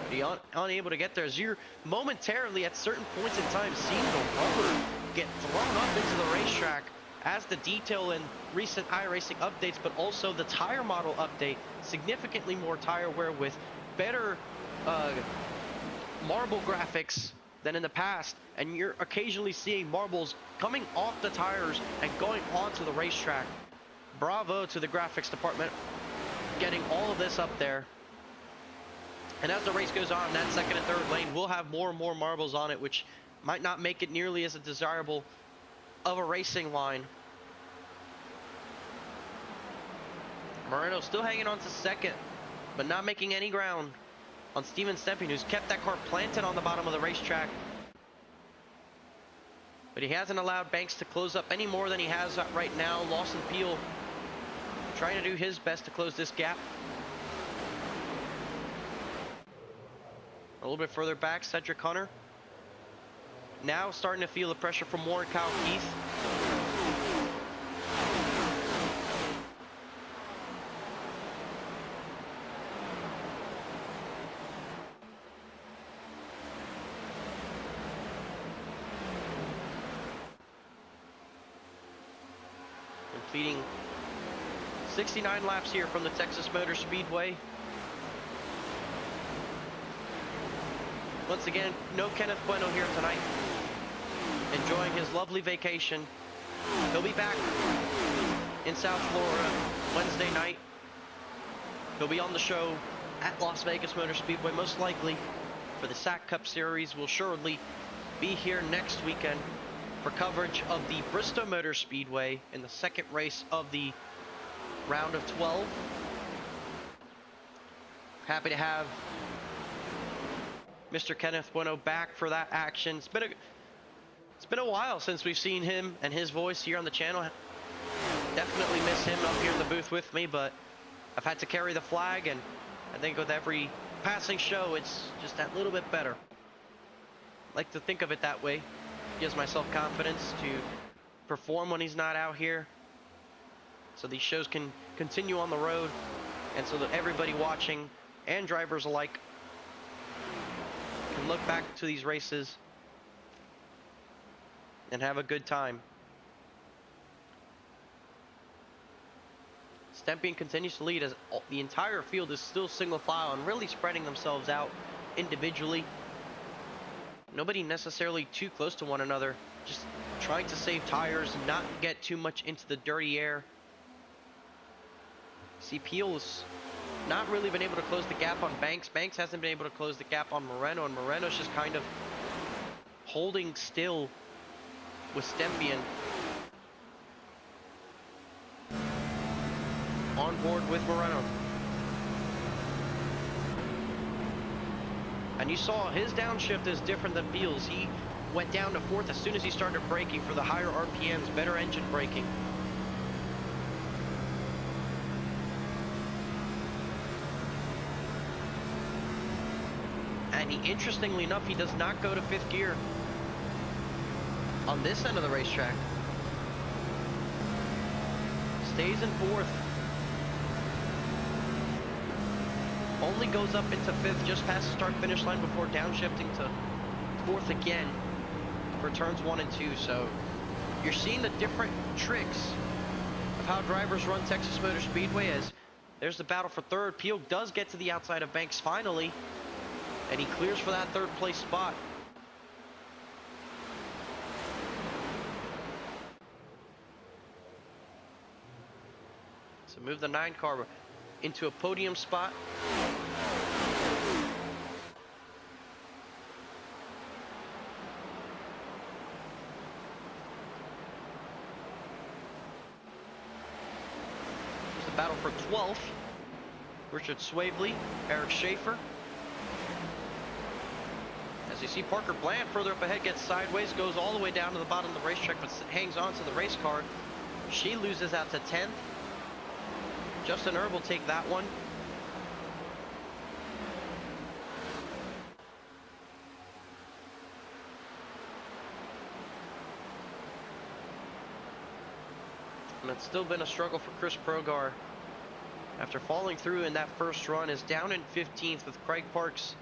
But he's unable to get there, as you're momentarily at certain points in time seeing the rubber get thrown up into the racetrack as the detail in recent iRacing updates, but also the tire model update. Significantly more tire wear with better marble graphics than in the past, and you're occasionally seeing marbles coming off the tires and going onto the racetrack. Bravo to the graphics department, getting all of this up there. And as the race goes on, that 2nd and 3rd lane will have more and more marbles on it, which might not make it nearly as desirable of a racing line. Moreno still hanging on to 2nd, but not making any ground on Steven Stemping, who's kept that car planted on the bottom of the racetrack. But he hasn't allowed Banks to close up any more than he has right now. Lawson Peel trying to do his best to close this gap. A little bit further back, Cedric Hunter now starting to feel the pressure from Warren Keith. Completing 69 laps here from the Texas Motor Speedway. Once again, no Kenneth Bueno here tonight, enjoying his lovely vacation. He'll be back in South Florida Wednesday night. He'll be on the show at Las Vegas Motor Speedway, most likely for the SAC Cup Series. We'll surely be here next weekend for coverage of the Bristol Motor Speedway in the second race of the round of 12. Happy to have Mr. Kenneth Bueno back for that action. It's been a while since we've seen him and his voice here on the channel. Definitely miss him up here in the booth with me, but I've had to carry the flag, and I think with every passing show, it's just that little bit better. I like to think of it that way. Gives myself confidence to perform when he's not out here, so these shows can continue on the road, and so that everybody watching and drivers alike can look back to these races and have a good time. Stempien continues to lead as the entire field is still single file and really spreading themselves out individually. Nobody necessarily too close to one another, just trying to save tires and not get too much into the dirty air. See, Peel's not really been able to close the gap on Banks. Banks hasn't been able to close the gap on Moreno, and Moreno's just kind of holding still with Stempien on board with Moreno. And you saw his downshift is different than Beal's. He went down to fourth as soon as he started braking for the higher RPMs, better engine braking. And interestingly enough, he does not go to fifth gear on this end of the racetrack. Stays in fourth. Only goes up into fifth just past the start finish line before downshifting to fourth again for turns 1 and 2. So you're seeing the different tricks of how drivers run Texas Motor Speedway, as there's the battle for third. Peel does get to the outside of Banks finally, and he clears for that third place spot. So move the 9 car into a podium spot. There's the battle for 12th. Richard Swavely, Eric Schaefer. As you see, Parker Bland further up ahead gets sideways, goes all the way down to the bottom of the racetrack, but hangs on to the race car. She loses out to 10th. Justin Erb will take that one. And it's still been a struggle for Chris Progar. After falling through in that first run, is down in 15th with Craig Parks,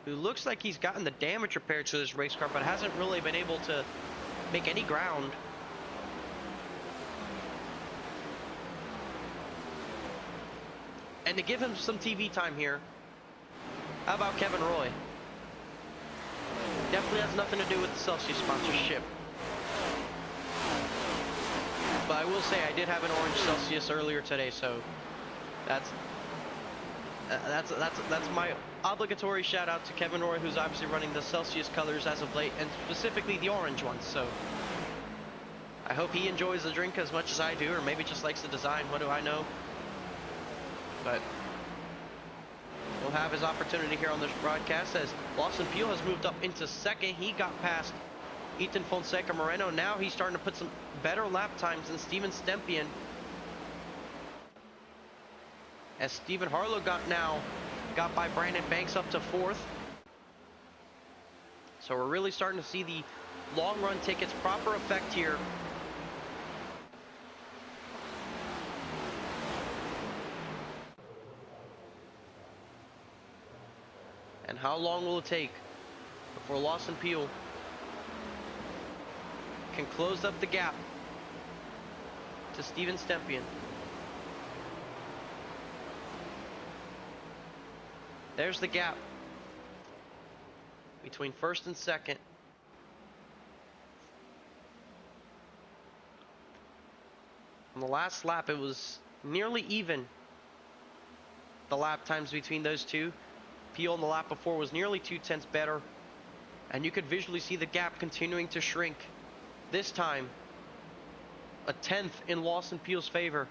who looks like he's gotten the damage repaired to this race car, but hasn't really been able to make any ground. And to give him some TV time here, how about Kevin Roy? Definitely has nothing to do with the Celsius sponsorship. But I will say I did have an orange Celsius earlier today, so that's my obligatory shout out to Kevin Roy, who's obviously running the Celsius colors as of late, and specifically the orange ones. So I hope he enjoys the drink as much as I do, or maybe just likes the design. What do I know? But he'll have his opportunity here on this broadcast, as Lawson Peel has moved up into second. He got past Ethan Fonseca Moreno. Now he's starting to put some better lap times than Steven Stempien, as Stephen Harlow got by Brandon Banks up to fourth. So we're really starting to see the long run take its proper effect here. And how long will it take before Lawson Peel can close up the gap to Steven Stempien? There's the gap between first and second. On the last lap, it was nearly even. The lap times between those two. Peel on the lap before was nearly 0.2 better. And you could visually see the gap continuing to shrink. This time, a 10th in Lawson Peel's favor.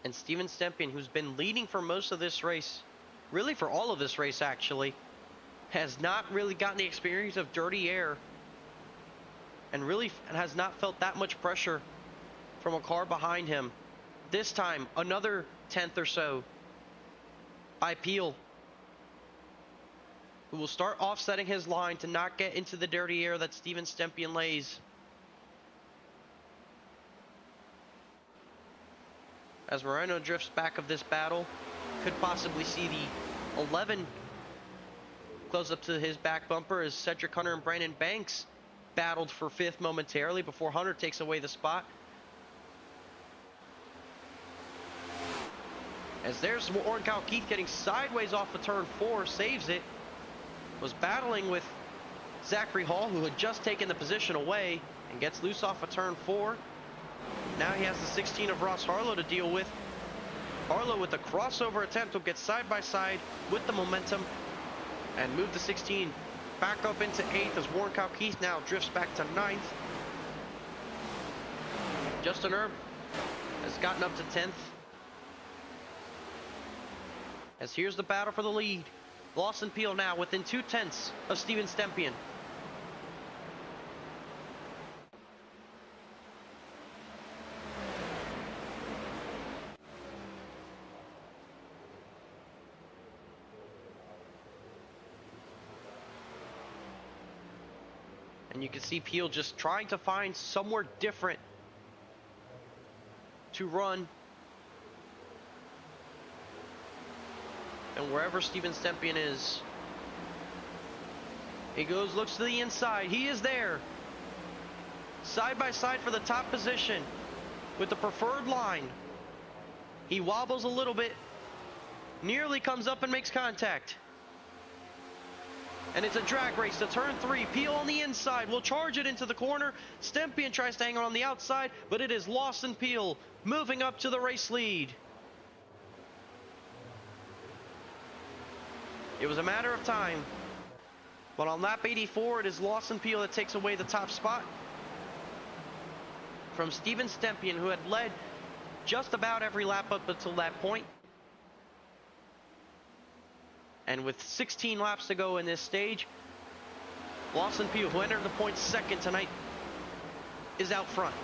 And Steven Stempien, who's been leading for most of this race, really for all of this race actually, has not really gotten the experience of dirty air and really has not felt that much pressure from a car behind him. This time, another 10th or so by Peel, who will start offsetting his line to not get into the dirty air that Steven Stempien lays. As Moreno drifts back of this battle, could possibly see the 11 close up to his back bumper as Cedric Hunter and Brandon Banks battled for 5th momentarily before Hunter takes away the spot. As there's Warren Kyle Keith getting sideways off of turn 4, saves it. Was battling with Zachary Hall, who had just taken the position away, and gets loose off of turn 4. Now he has the 16 of Ross Harlow to deal with. Harlow with a crossover attempt will get side by side with the momentum and move the 16 back up into 8th as Warren Kyle Keith now drifts back to 9th. Justin Erb has gotten up to 10th. As here's the battle for the lead. Lawson Peel now within 0.2 of Steven Stempien. And you can see Peel just trying to find somewhere different to run. And wherever Steven Stempien is, he goes, looks to the inside. He is there. Side by side for the top position with the preferred line. He wobbles a little bit, nearly comes up and makes contact. And it's a drag race to turn 3. Peel on the inside will charge it into the corner. Stempien tries to hang on the outside, but it is Lawson Peel moving up to the race lead. It was a matter of time. But on lap 84, it is Lawson Peel that takes away the top spot from Steven Stempien, who had led just about every lap up until that point. And with 16 laps to go in this stage, Lawson Peel, who entered the points second tonight, is out front.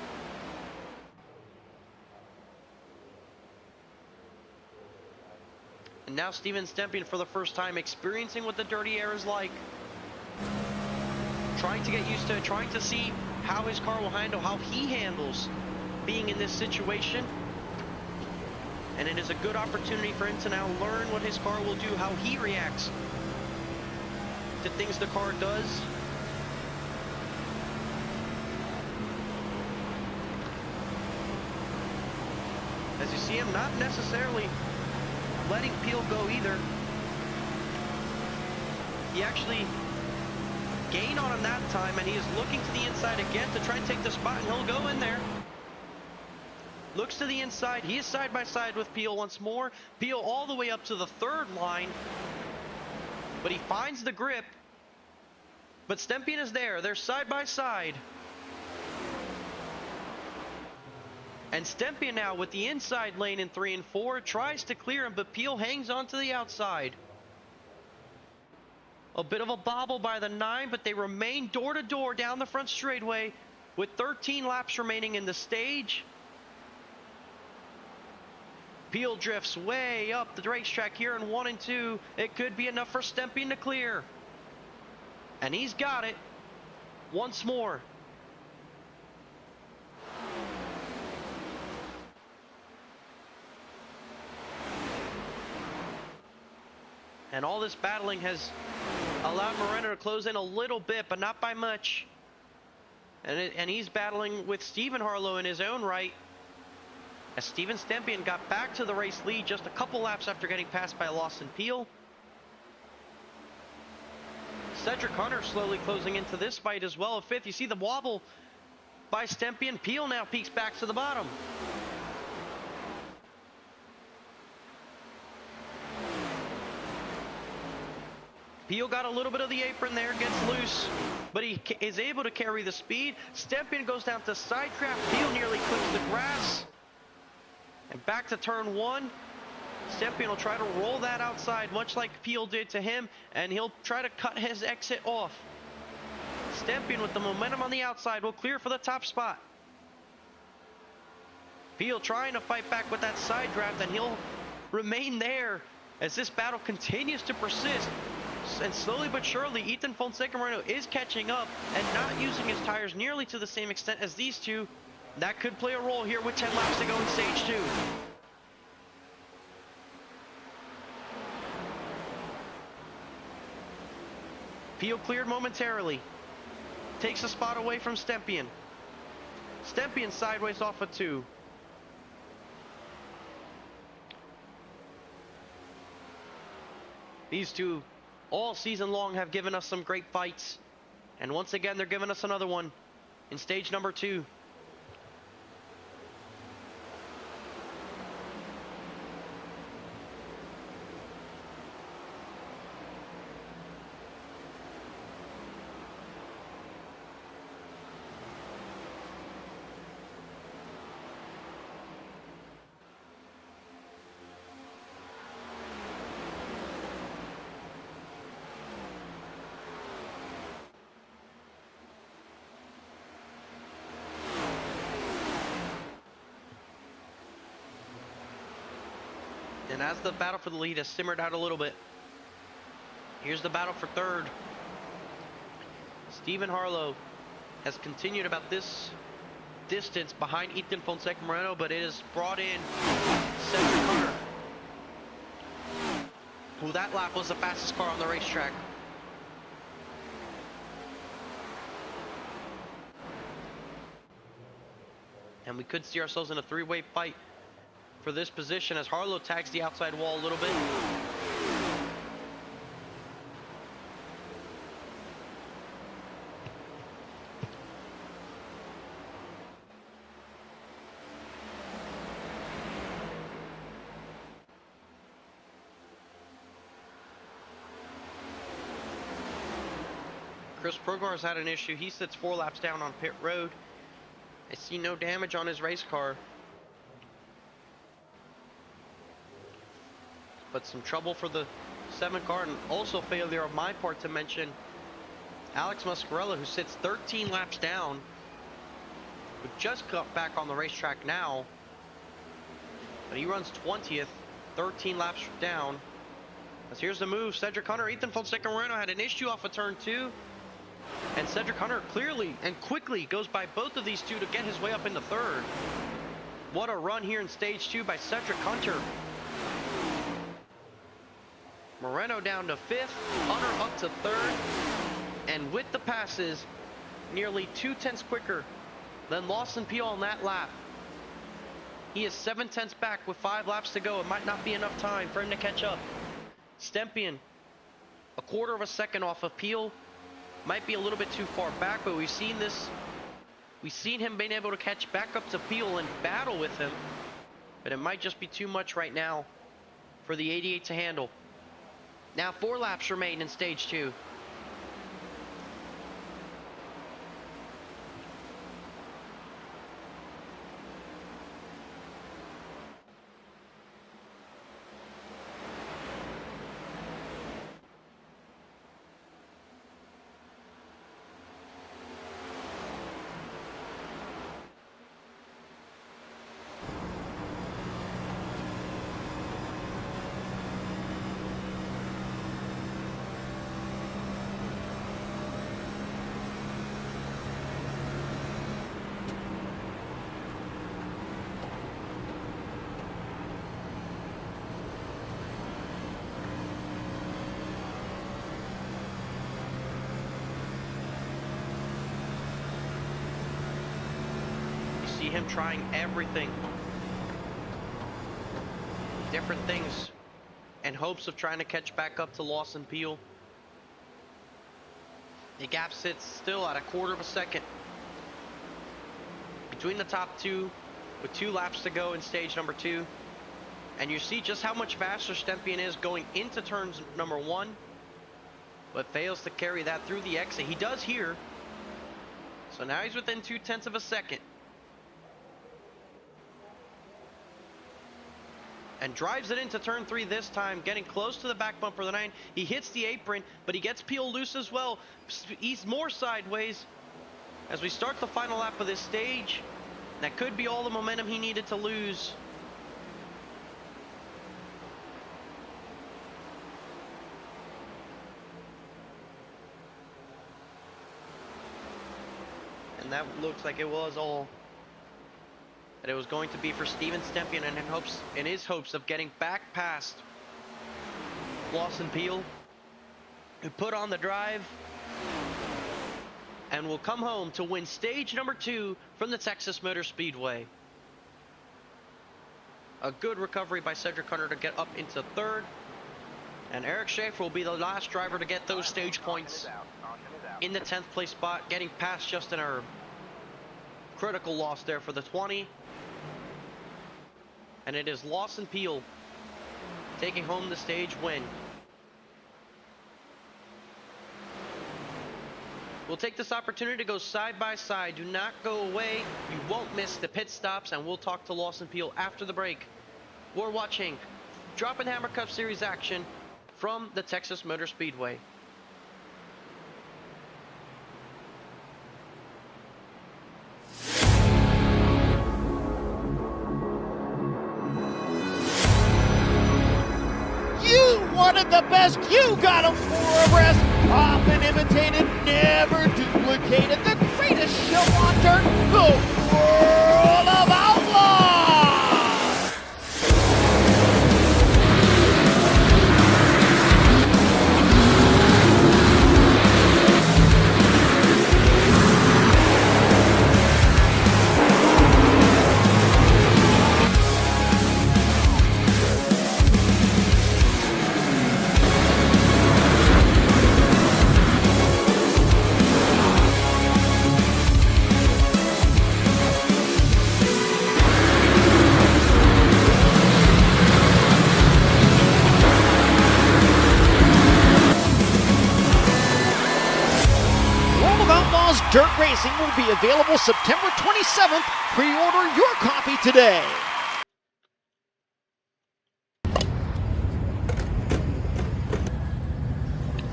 And now Steven Stempien, for the first time, experiencing what the dirty air is like. Trying to get used to it, trying to see how his car will handle, how he handles being in this situation. And it is a good opportunity for him to now learn what his car will do, how he reacts to things the car does. As you see him not necessarily letting Peel go either. He actually gained on him that time, and he is looking to the inside again to try and take the spot, and he'll go in there. Looks to the inside. He is side by side with Peel once more. Peel all the way up to the third line. But he finds the grip. But Stempien is there. They're side by side. And Stempien now with the inside lane in 3 and 4 tries to clear him, but Peel hangs on to the outside. A bit of a bobble by the 9, but they remain door to door down the front straightaway with 13 laps remaining in the stage. Peel drifts way up the racetrack here in 1 and 2. It could be enough for Stempien to clear. And he's got it once more. And all this battling has allowed Moreno to close in a little bit, but not by much. And he's battling with Stephen Harlow in his own right. as Steven Stempien got back to the race lead just a couple laps after getting passed by Lawson Peel. Cedric Hunter slowly closing into this fight as well. 5th, you see the wobble by Stempien. Peel now peeks back to the bottom. Peel got a little bit of the apron there, gets loose, but he is able to carry the speed. Stempien goes down to side draft. Peel nearly clips the grass. And back to turn 1. Stempien will try to roll that outside, much like Peel did to him, and he'll try to cut his exit off. Stempien with the momentum on the outside will clear for the top spot. Peel trying to fight back with that side draft, and he'll remain there as this battle continues to persist. And slowly but surely, Ethan Fonseca Moreno is catching up and not using his tires nearly to the same extent as these two. That could play a role here with 10 laps to go in stage 2. Peel cleared momentarily. Takes a spot away from Stempien. Stempien sideways off of 2. These two all season long have given us some great fights. And once again, they're giving us another one in stage number 2. And as the battle for the lead has simmered out a little bit, here's the battle for 3rd. Stephen Harlow has continued about this distance behind Ethan Fonseca Moreno, but it has brought in Cedric Hunter, who that lap was the fastest car on the racetrack. And we could see ourselves in a 3-way fight for this position as Harlow tags the outside wall a little bit. Chris Progar's had an issue. He sits 4 laps down on pit road. I see no damage on his race car, but some trouble for the 7 car, and also failure of my part to mention Alex Muscarella, who sits 13 laps down, who just got back on the racetrack now, but he runs 20th, 13 laps down. As here's the move, Cedric Hunter. Ethan Fonseca Moreno had an issue off of turn 2, and Cedric Hunter clearly and quickly goes by both of these two to get his way up into 3rd. What a run here in stage 2 by Cedric Hunter. Moreno down to 5th, Hunter up to 3rd, and with the passes, nearly 2/10 quicker than Lawson Peel on that lap. He is 7/10 back with 5 laps to go. It might not be enough time for him to catch up. Stempien, a 1/4 of a second off of Peel. Might be a little bit too far back, but we've seen this. We've seen him being able to catch back up to Peel and battle with him, but it might just be too much right now for the 88 to handle. Now 4 laps remain in stage 2. Him trying everything different things in hopes of trying to catch back up to Lawson Peel. The gap sits still at 1/4 of a second between the top two with 2 laps to go in stage number 2. And you see just how much faster Stempien is going into turns number 1, but fails to carry that through the exit. He does here. So now he's within 0.2 of a second. And drives it into turn 3 this time, getting close to the back bumper of the 9. He hits the apron, but he gets Peel loose as well. He's more sideways as we start the final lap of this stage. That could be all the momentum he needed to lose. And that looks like it was all that it was going to be for Steven Stempien, and in his hopes of getting back past Lawson Peel, who put on the drive and will come home to win stage number 2 from the Texas Motor Speedway. A good recovery by Cedric Hunter to get up into 3rd, and Eric Schaefer will be the last driver to get those stage points in the 10th place spot, getting past Justin Erb. Critical loss there for the 20. And it is Lawson Peel taking home the stage win. We'll take this opportunity to go side by side. Do not go away. You won't miss the pit stops, and we'll talk to Lawson Peel after the break. We're watching Droppin' Hammah Cup Series action from the Texas Motor Speedway. Wanted the best, you got him for a breast. Often imitated, never duplicated. The greatest show on dirt, the World of Outlaws. Dirt Racing will be available September 27th. Pre-order your copy today.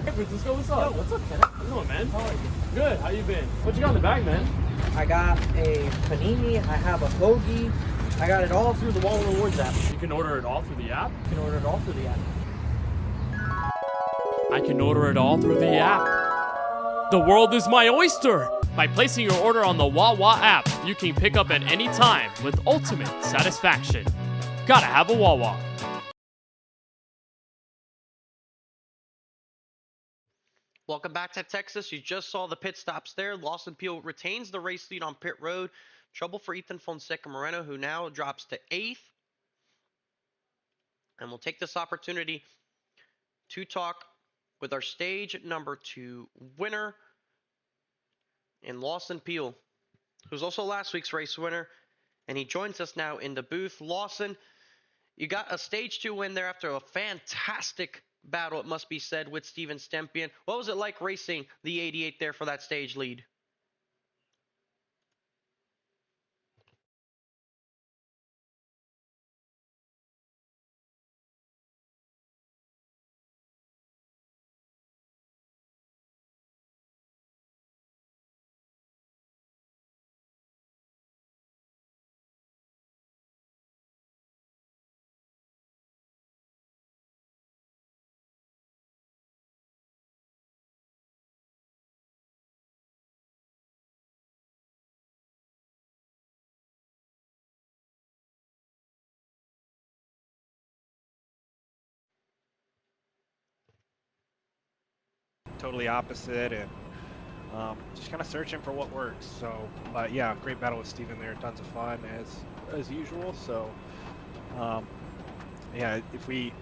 Hey Francisco, what's up? Yo, what's up, Kenneth? How's it going, man? How are you? Good, how you been? What you got in the bag, man? I got a panini, I have a hoagie, I got it all through the Wallen Rewards app. You can order it all through the app? You can order it all through the app. I can order it all through the app. The world is my oyster! By placing your order on the Wawa app, you can pick up at any time with ultimate satisfaction. Gotta have a Wawa. Welcome back to Texas. You just saw the pit stops there. Lawson Peel retains the race lead on pit road. Trouble for Ethan Fonseca Moreno, who now drops to 8th. And we'll take this opportunity to talk with our stage number 2 winner in Lawson Peel, who's also last week's race winner, and he joins us now in the booth. Lawson, you got a stage 2 win there after a fantastic battle, it must be said, with Steven Stempien. What was it like racing the 88 there for that stage lead? Totally opposite, and just kind of searching for what works. So, but yeah, great battle with Steven there, tons of fun as usual. So, yeah, if we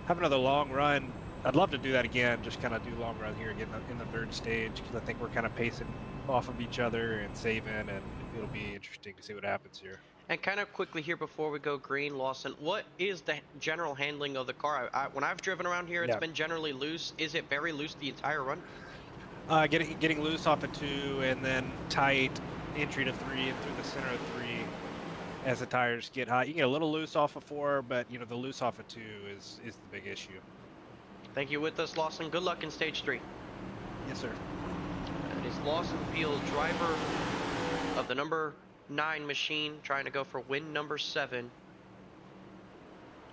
have another long run, I'd love to do that again. Just kind of do long run here again in the third stage, because I think we're kind of pacing off of each other and saving, and it'll be interesting to see what happens here. And kind of quickly here before we go green, Lawson, what is the general handling of the car? When I've driven around here, it's been generally loose. Is it very loose the entire run? Getting loose off of 2 and then tight entry to 3 and through the center of 3 as the tires get hot. You get a little loose off of 4, but you know, the loose off of 2 is the big issue. Thank you with us, Lawson. Good luck in stage 3. Yes, sir. It is Lawson Field, driver of the number 9 machine, trying to go for win number 7.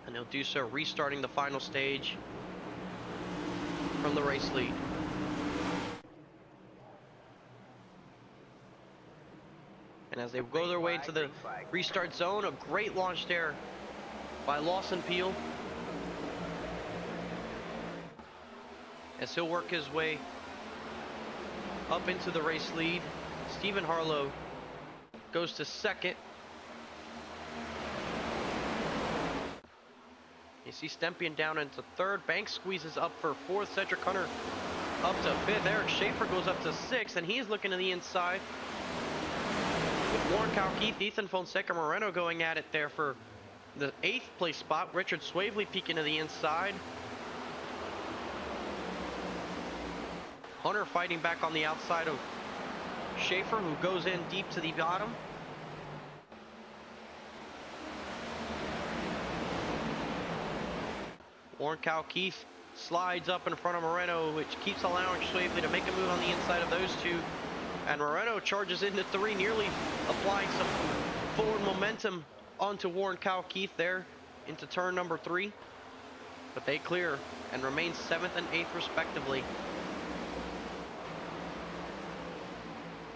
And he'll do so restarting the final stage from the race lead. And as they go their way into the restart zone, a great launch there by Lawson Peel, as he'll work his way up into the race lead. Stephen Harlow goes to second. You see Stempian down into third. Banks squeezes up for fourth. Cedric Hunter up to fifth. Eric Schaefer goes up to sixth, and he's looking to the inside with Warren Keith, Ethan Fonseca Moreno going at it there for the 8th place spot. Richard Swavely peeking to the inside. Hunter fighting back on the outside of Schaefer, who goes in deep to the bottom. Warren Keith slides up in front of Moreno, which keeps allowing Swavely to make a move on the inside of those two. And Moreno charges into 3, nearly applying some forward momentum onto Warren Keith there into turn number 3. But they clear and remain 7th and 8th respectively.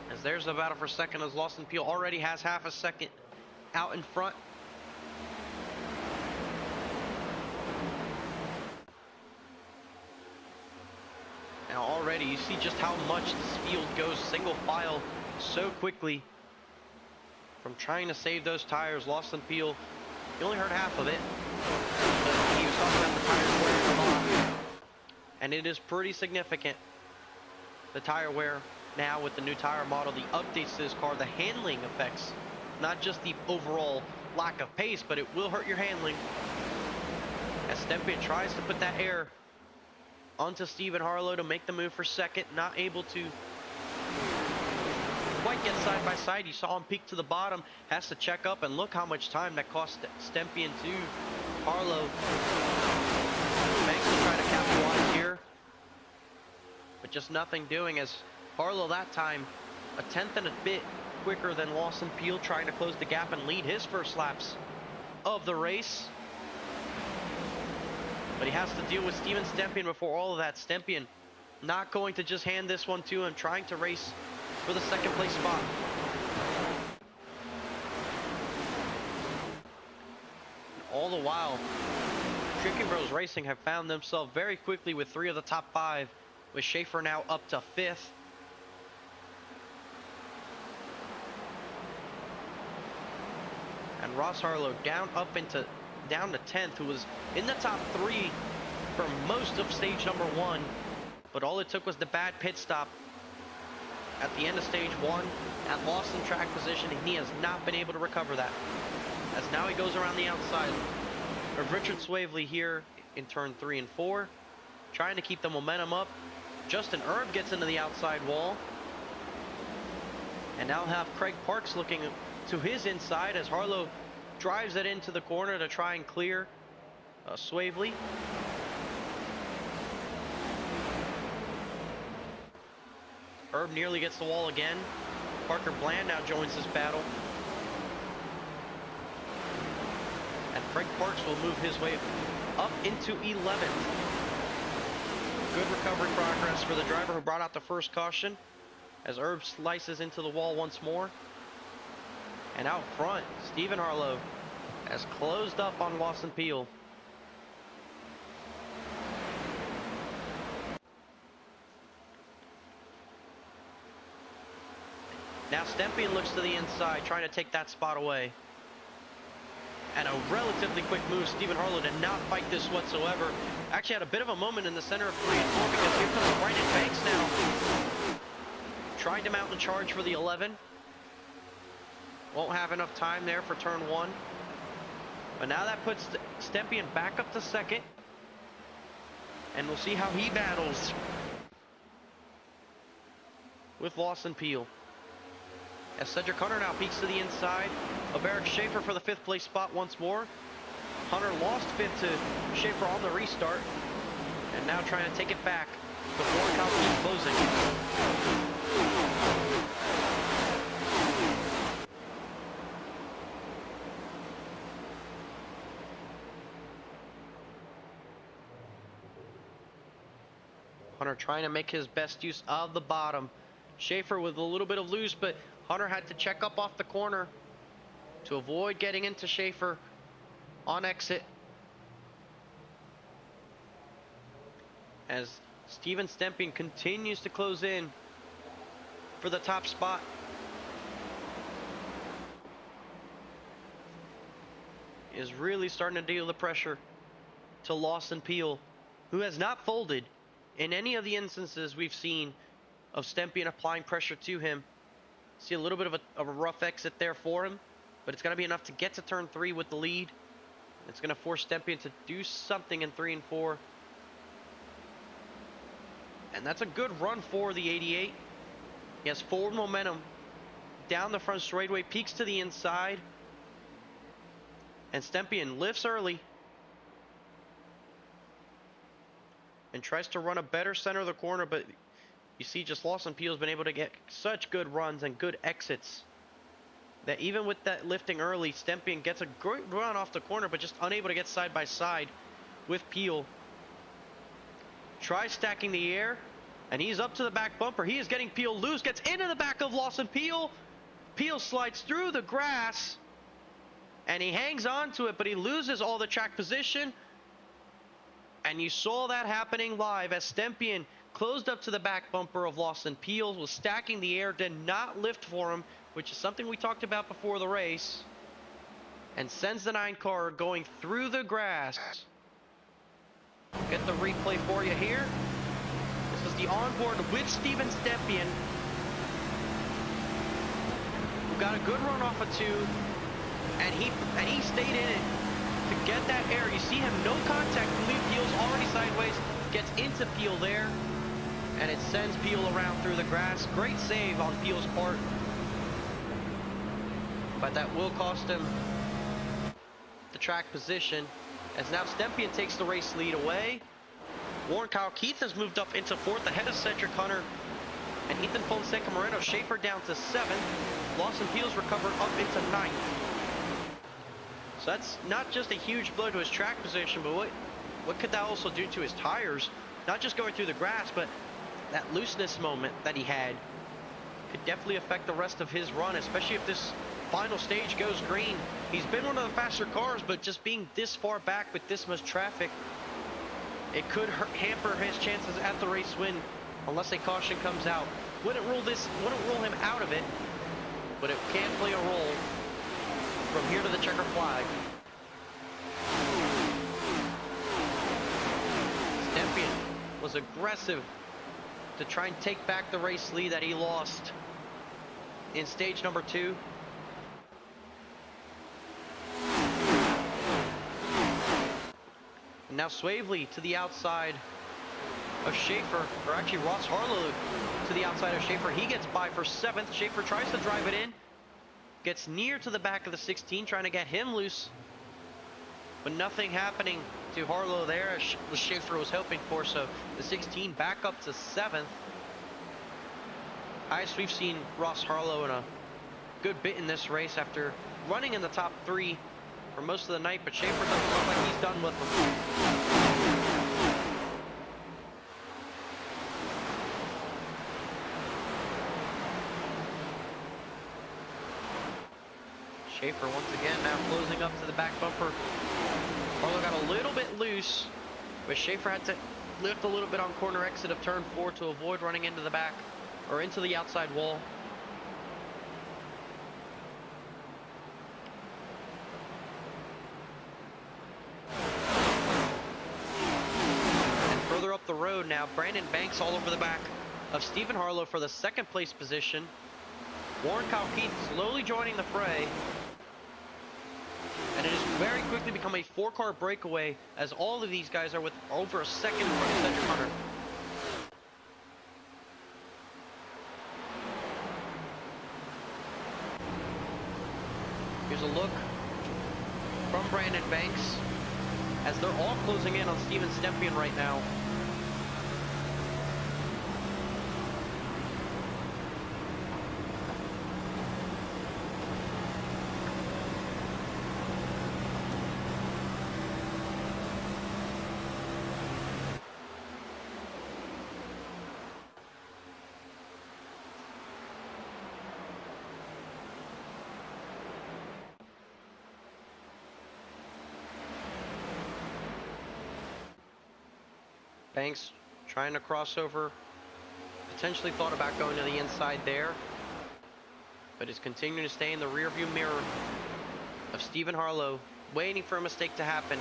As there's the battle for second, as Lawson Peel already has half a second out in front. Now already you see just how much this field goes single file so quickly. From trying to save those tires, Lawson Peel, you only heard half of it. But he was talking about the tires wearing off. And it is pretty significant. The tire wear now with the new tire model, the updates to this car, the handling effects. Not just the overall lack of pace, but it will hurt your handling. As Stempian tries to put that air onto Stephen Harlow to make the move for second, not able to quite get side by side. You saw him peak to the bottom, has to check up, and look how much time that cost Stempian to Harlow. Banks will try to capitalize here, but just nothing doing, as Harlow that time a 10th and a bit quicker than Lawson Peel, trying to close the gap and lead his first laps of the race. But he has to deal with Steven Stempian before all of that. Stempian not going to just hand this one to him, trying to race for the second place spot. And all the while, Tricking Bros Racing have found themselves very quickly with 3 of the top 5, with Schaefer now up to 5th. And Ross Harlow down to 10th, who was in the top 3 for most of stage number 1, but all it took was the bad pit stop at the end of stage 1 and lost in track position, and he has not been able to recover that, as now he goes around the outside of Richard Swavely here in turn 3 and 4, trying to keep the momentum up. Justin Erb gets into the outside wall, and now have Craig Parks looking to his inside as Harlow drives it into the corner to try and clear Swavely. Erb nearly gets the wall again. Parker Bland now joins this battle. And Craig Parks will move his way up into 11th. Good recovery progress for the driver who brought out the first caution, as Erb slices into the wall once more. And out front, Stephen Harlow has closed up on Lawson Peel. Now Stempian looks to the inside, trying to take that spot away. And a relatively quick move. Stephen Harlow did not fight this whatsoever. Actually had a bit of a moment in the center of 3 and 4 because here comes Brandon Banks now. Trying to mount and charge for the 11. Won't have enough time there for turn 1. But now that puts Stempien back up to second. And we'll see how he battles with Lawson Peel. As Cedric Hunter now peeks to the inside of Eric Schaefer for the 5th place spot once more. Hunter lost 5th to Schaefer on the restart. And now trying to take it back before Kalki closing. Hunter trying to make his best use of the bottom. Schaefer with a little bit of loose, but Hunter had to check up off the corner to avoid getting into Schaefer on exit. As Steven Stempien continues to close in for the top spot. Is really starting to deal the pressure to Lawson Peel, who has not folded in any of the instances we've seen of Stempien applying pressure to him. See a little bit of a rough exit there for him, but it's going to be enough to get to turn 3 with the lead. It's going to force Stempien to do something in 3 and 4. And that's a good run for the 88. He has forward momentum down the front straightaway, peaks to the inside. And Stempien lifts early and tries to run a better center of the corner, but you see just Lawson Peel's been able to get such good runs and good exits that even with that lifting early, Stempien gets a great run off the corner, but just unable to get side by side with Peel. Tries stacking the air, and he's up to the back bumper. He is getting Peel loose, gets into the back of Lawson Peel. Peel slides through the grass, and he hangs on to it, but he loses all the track position. And you saw that happening live as Stempien closed up to the back bumper of Lawson Peel, was stacking the air, did not lift for him, which is something we talked about before the race, and sends the 9 car going through the grass. Get the replay for you here. This is the onboard with Steven Stempien, who got a good run off of 2, and he stayed in it to get that air. You see him, no contact. Peel's already sideways, gets into Peel there, and it sends Peel around through the grass. Great save on Peel's part, but that will cost him the track position, as now Stempien takes the race lead away. Warren Kyle Keith has moved up into 4th ahead of Cedric Hunter and Ethan Fonseca Moreno. Schaefer down to 7th. Lawson Peel's recovered up into 9th. So that's not just a huge blow to his track position, but what could that also do to his tires? Not just going through the grass, but that looseness moment that he had could definitely affect the rest of his run, especially if this final stage goes green. He's been one of the faster cars, but just being this far back with this much traffic, it could hamper his chances at the race win unless a caution comes out. Wouldn't rule him out of it, but it can play a role from here to the checker flag. Stempien was aggressive to try and take back the race lead that he lost in stage number 2. And now Swavely to the outside of Schaefer, or actually Ross Harlow to the outside of Schaefer. He gets by for 7th. Schaefer tries to drive it in, gets near to the back of the 16, trying to get him loose, but nothing happening to Harlow there as Schaefer was hoping for. So the 16 back up to 7th. Highest we've seen Ross Harlow in a good bit in this race after running in the top 3 for most of the night, but Schaefer doesn't look like he's done with them. Schaefer once again now closing up to the back bumper. Harlow got a little bit loose, but Schaefer had to lift a little bit on corner exit of turn 4 to avoid running into the back or into the outside wall. road now. Brandon Banks all over the back of Stephen Harlow for the second place position. Warren Kalkeith slowly joining the fray. And it has very quickly become a 4-car breakaway as all of these guys are with over a second in front of Cedric Hunter. Here's a look from Brandon Banks as they're all closing in on Steven Stempien right now. Banks trying to cross over, potentially thought about going to the inside there, but is continuing to stay in the rearview mirror of Stephen Harlow, waiting for a mistake to happen.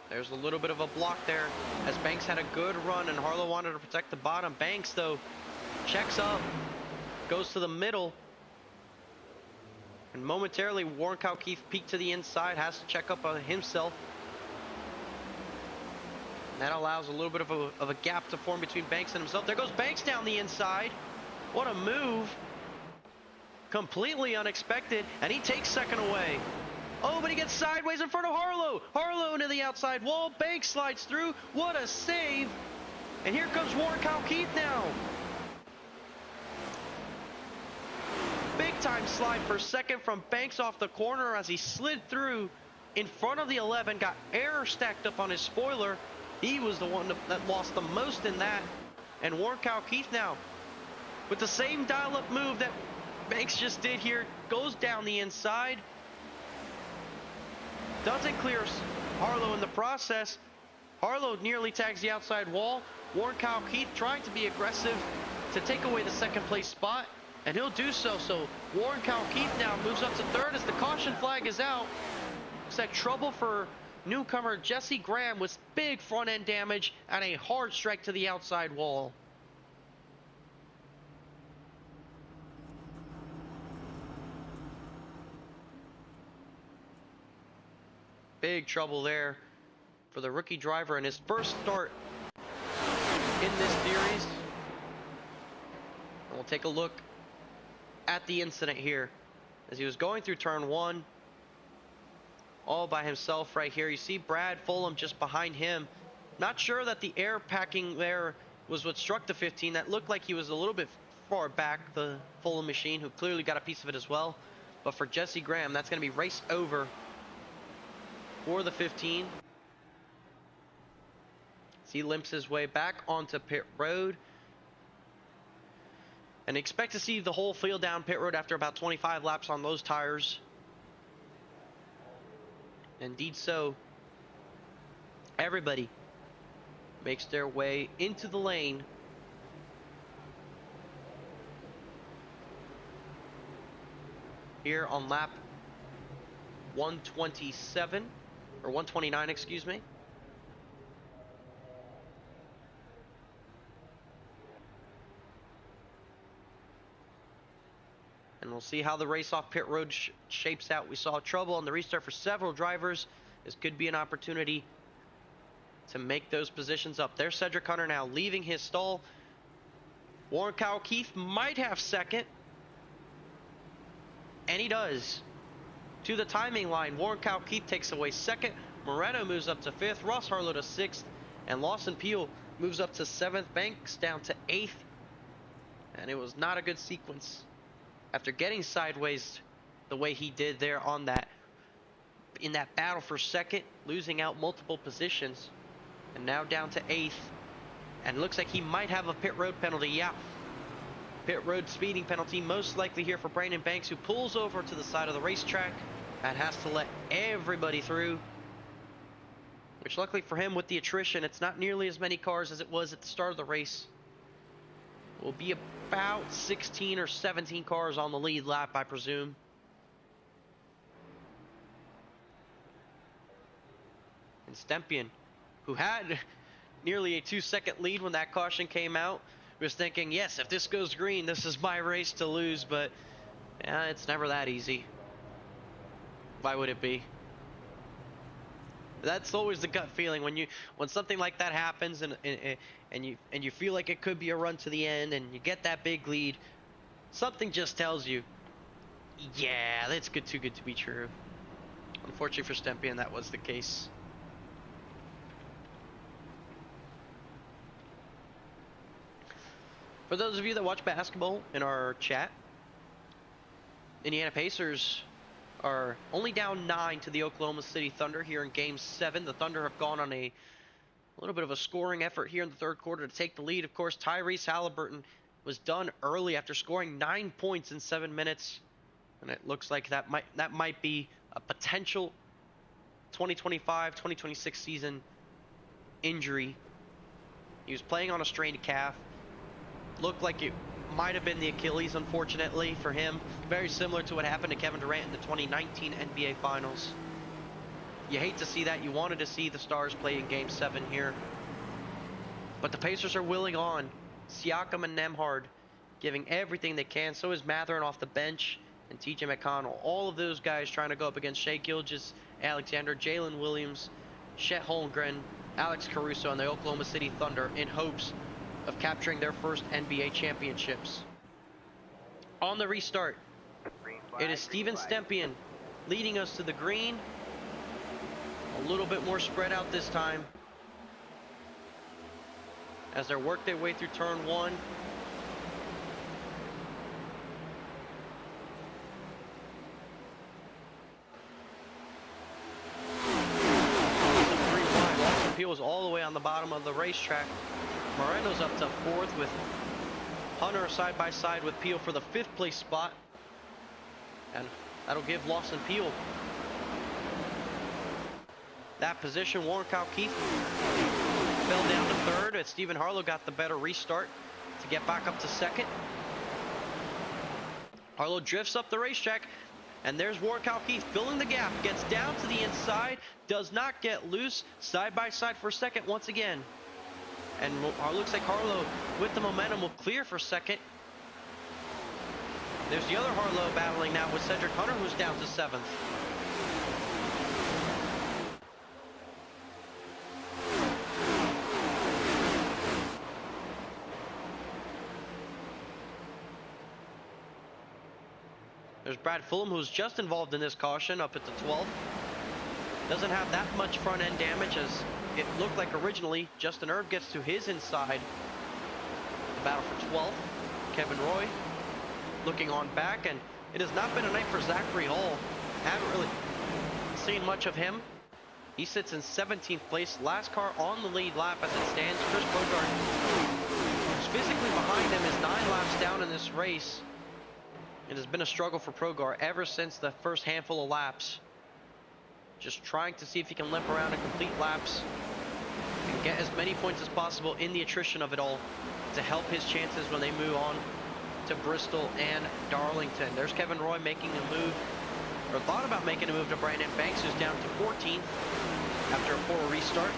There's a little bit of a block there as Banks had a good run and Harlow wanted to protect the bottom. Banks, though, checks up, goes to the middle, and momentarily Warren Kalkeith peeked to the inside, has to check up on himself. And that allows a little bit of a gap to form between Banks and himself. There goes Banks down the inside. What a move. Completely unexpected, and he takes second away. Oh, but he gets sideways in front of Harlow. Harlow into the outside wall. Banks slides through. What a save. And here comes Warren Kalkeith now. Big time slide for second from Banks off the corner as he slid through in front of the 11. Got air stacked up on his spoiler. He was the one that lost the most in that. And Warren Kalkeith now with the same dial-up move that Banks just did here. Goes down the inside. Doesn't clear Harlow in the process. Harlow nearly tags the outside wall. Warren Kalkeith trying to be aggressive to take away the second place spot, and he'll do so. So Warren Kalkeith now moves up to third as the caution flag is out. Looks like trouble for newcomer Jesse Graham with big front end damage and a hard strike to the outside wall. Big trouble there for the rookie driver in his first start in this series. And we'll take a look at the incident here as he was going through turn 1 all by himself right here. You see Brad Fulham just behind him. Not sure that the air packing there was what struck the 15. That looked like he was a little bit far back, the Fulham machine, who clearly got a piece of it as well. But for Jesse Graham, that's going to be race over for the 15. He limps his way back onto pit road. And expect to see the whole field down pit road after about 25 laps on those tires. Indeed so. Everybody makes their way into the lane. Here on lap 127. Or 129, excuse me. And we'll see how the race off pit road shapes out. We saw trouble on the restart for several drivers. This could be an opportunity to make those positions up. There's Cedric Hunter now leaving his stall. Warren Kalkeith might have second. And he does. To the timing line, Warren Kalkeith takes away second. Moreno moves up to 5th. Ross Harlow to 6th. And Lawson Peel moves up to 7th. Banks down to 8th. And it was not a good sequence. After getting sideways the way he did there on that, in that battle for second, losing out multiple positions. And now down to 8th. And looks like he might have a pit road penalty. Yeah. Pit road speeding penalty most likely here for Brandon Banks, who pulls over to the side of the racetrack. and has to let everybody through. Which luckily for him, with the attrition, it's not nearly as many cars as it was at the start of the race. Will be about 16 or 17 cars on the lead lap, I presume. And Stempien, who had nearly a 2-second lead when that caution came out, was thinking, yes, if this goes green, this is my race to lose, but yeah, it's never that easy. Why would it be? That's always the gut feeling when something like that happens and you feel like it could be a run to the end and you get that big lead. Something just tells you, yeah, that's too good to be true. Unfortunately for Stempien, that was the case. For those of you that watch basketball in our chat, Indiana Pacers are only down 9 to the Oklahoma City Thunder here in Game 7. The Thunder have gone on a little bit of a scoring effort here in the third quarter to take the lead. Of course, Tyrese Halliburton was done early after scoring 9 points in 7 minutes, and it looks like that might be a potential 2025-2026 season injury. He was playing on a strained calf. Looked like it might have been the Achilles, unfortunately for him. Very similar to what happened to Kevin Durant in the 2019 NBA Finals. You hate to see that. You wanted to see the Stars play in Game 7 here. But the Pacers are willing on. Siakam and Nembhard giving everything they can. So is Mathurin off the bench and TJ McConnell. All of those guys trying to go up against Shai Gilgeous, Alexander, Jalen Williams, Chet Holmgren, Alex Caruso, and the Oklahoma City Thunder in hopes of capturing their first NBA championships. On the restart, it is Steven Stempien leading us to the green. A little bit more spread out this time as they work their way through turn 1. Peel was all the way on the bottom of the racetrack. Moreno's up to 4th with Hunter side by side with Peel for the 5th place spot. And that'll give Lawson Peel that position. Warren Keith fell down to 3rd, and Stephen Harlow got the better restart to get back up to 2nd. Harlow drifts up the racetrack, and there's Warren Keith filling the gap, gets down to the inside, does not get loose, side by side for 2nd once again. And it looks like Harlow, with the momentum, will clear for 2nd. There's the other Harlow battling now with Cedric Hunter, who's down to 7th. There's Brad Fulham, who's just involved in this caution, up at the 12th. Doesn't have that much front-end damage as it looked like originally. Justin Erb gets to his inside. The battle for 12th. Kevin Roy looking on back, and it has not been a night for Zachary Hall. Haven't really seen much of him. He sits in 17th place. Last car on the lead lap as it stands. Chris Bogart, who's physically behind him, is 9 laps down in this race. It has been a struggle for Progar ever since the first handful of laps. Just trying to see if he can limp around and complete laps and get as many points as possible in the attrition of it all to help his chances when they move on to Bristol and Darlington. There's Kevin Roy making a move, or thought about making a move, to Brandon Banks, who's down to 14th after a poor restart.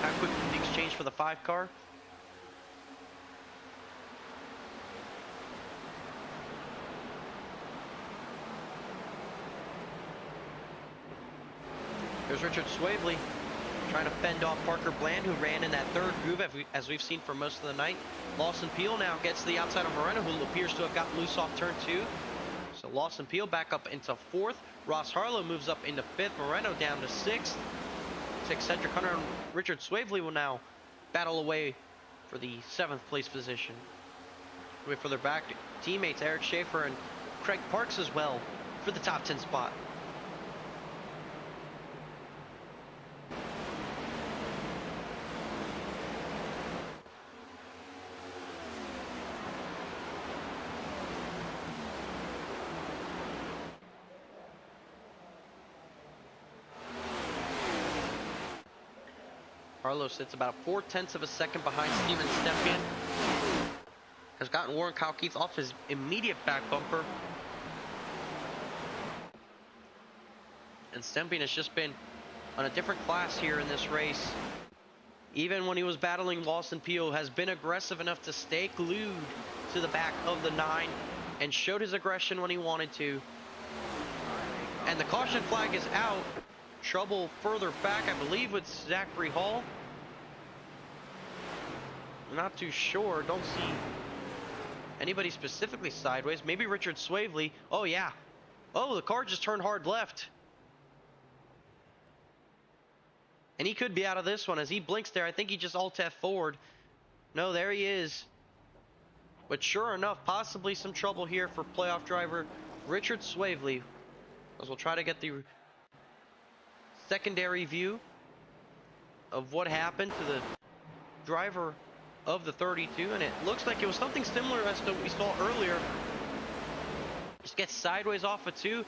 How quickly things change for the 5 car. There's Richard Swavely trying to fend off Parker Bland, who ran in that 3rd groove as we've seen for most of the night. Lawson Peel now gets to the outside of Moreno, who appears to have got loose off turn 2. So Lawson Peel back up into 4th. Ross Harlow moves up into 5th. Moreno down to 6th. Cedric Hunter and Richard Swavely will now battle away for the 7th place position. Wait for their back teammates Eric Schaefer and Craig Parks as well for the top 10 spot. Carlos sits about 4/10 of a second behind Steven Stepien. Has gotten Warren Kyle Keith off his immediate back bumper. And Stepien has just been on a different class here in this race. Even when he was battling Lawson Peel, has been aggressive enough to stay glued to the back of the 9 and showed his aggression when he wanted to. And the caution flag is out. Trouble further back, I believe, with Zachary Hall. I'm not too sure. Don't see anybody specifically sideways. Maybe Richard Swavely. Oh, yeah. Oh, the car just turned hard left. And he could be out of this one as he blinks there. I think he just alt F forward. No, there he is. But sure enough, possibly some trouble here for playoff driver Richard Swavely. As we'll try to get the secondary view of what happened to the driver of the 32. And it looks like it was something similar as to what we saw earlier. Just gets sideways off of 2.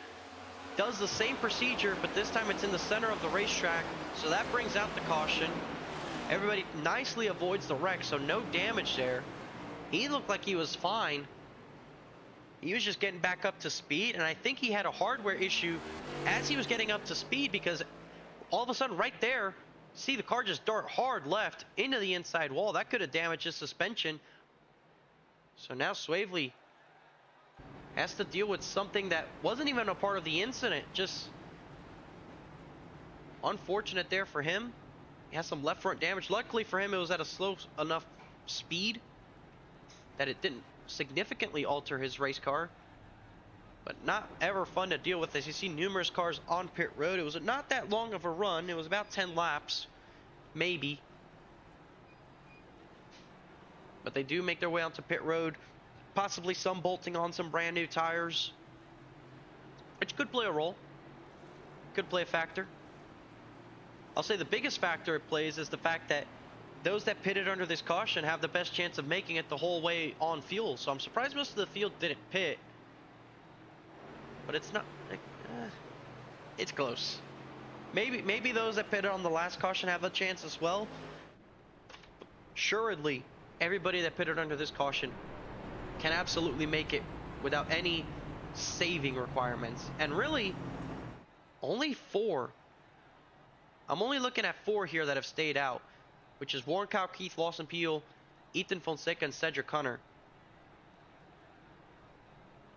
Does the same procedure, but this time it's in the center of the racetrack. So that brings out the caution. Everybody nicely avoids the wreck, so no damage there. He looked like he was fine. He was just getting back up to speed, and I think he had a hardware issue as he was getting up to speed, because all of a sudden right there, see the car just dart hard left into the inside wall. That could have damaged his suspension. So now Swavely has to deal with something that wasn't even a part of the incident. Just unfortunate there for him. He has some left front damage. Luckily for him, it was at a slow enough speed that it didn't significantly alter his race car. But not ever fun to deal with, as you see numerous cars on pit road. It was not that long of a run. It was about 10 laps, maybe. But they do make their way onto pit road. Possibly some bolting on some brand new tires, which could play a role. Could play a factor. I'll say the biggest factor it plays is the fact that those that pitted under this caution have the best chance of making it the whole way on fuel. So I'm surprised most of the field didn't pit. But it's not, it's close. Maybe those that pitted on the last caution have a chance as well. Assuredly, everybody that pitted under this caution can absolutely make it without any saving requirements. And really, only 4. I'm only looking at 4 here that have stayed out, which is Warren Kyle Keith, Lawson Peel, Ethan Fonseca, and Cedric Hunter.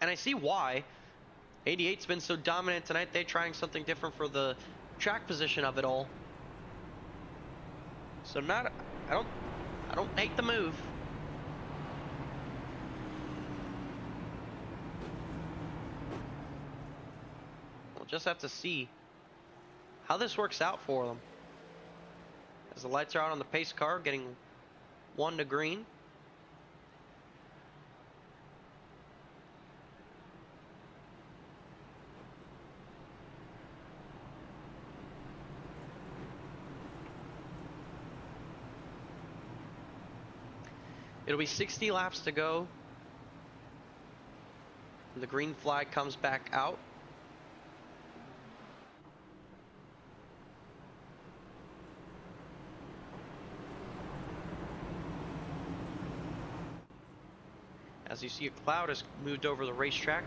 And I see why. 88's been so dominant tonight. They're trying something different for the track position of it all. So I don't hate the move. We'll just have to see how this works out for them. As the lights are out on the pace car, getting 1 to green. It'll be 60 laps to go. The green flag comes back out. As you see, a cloud has moved over the racetrack,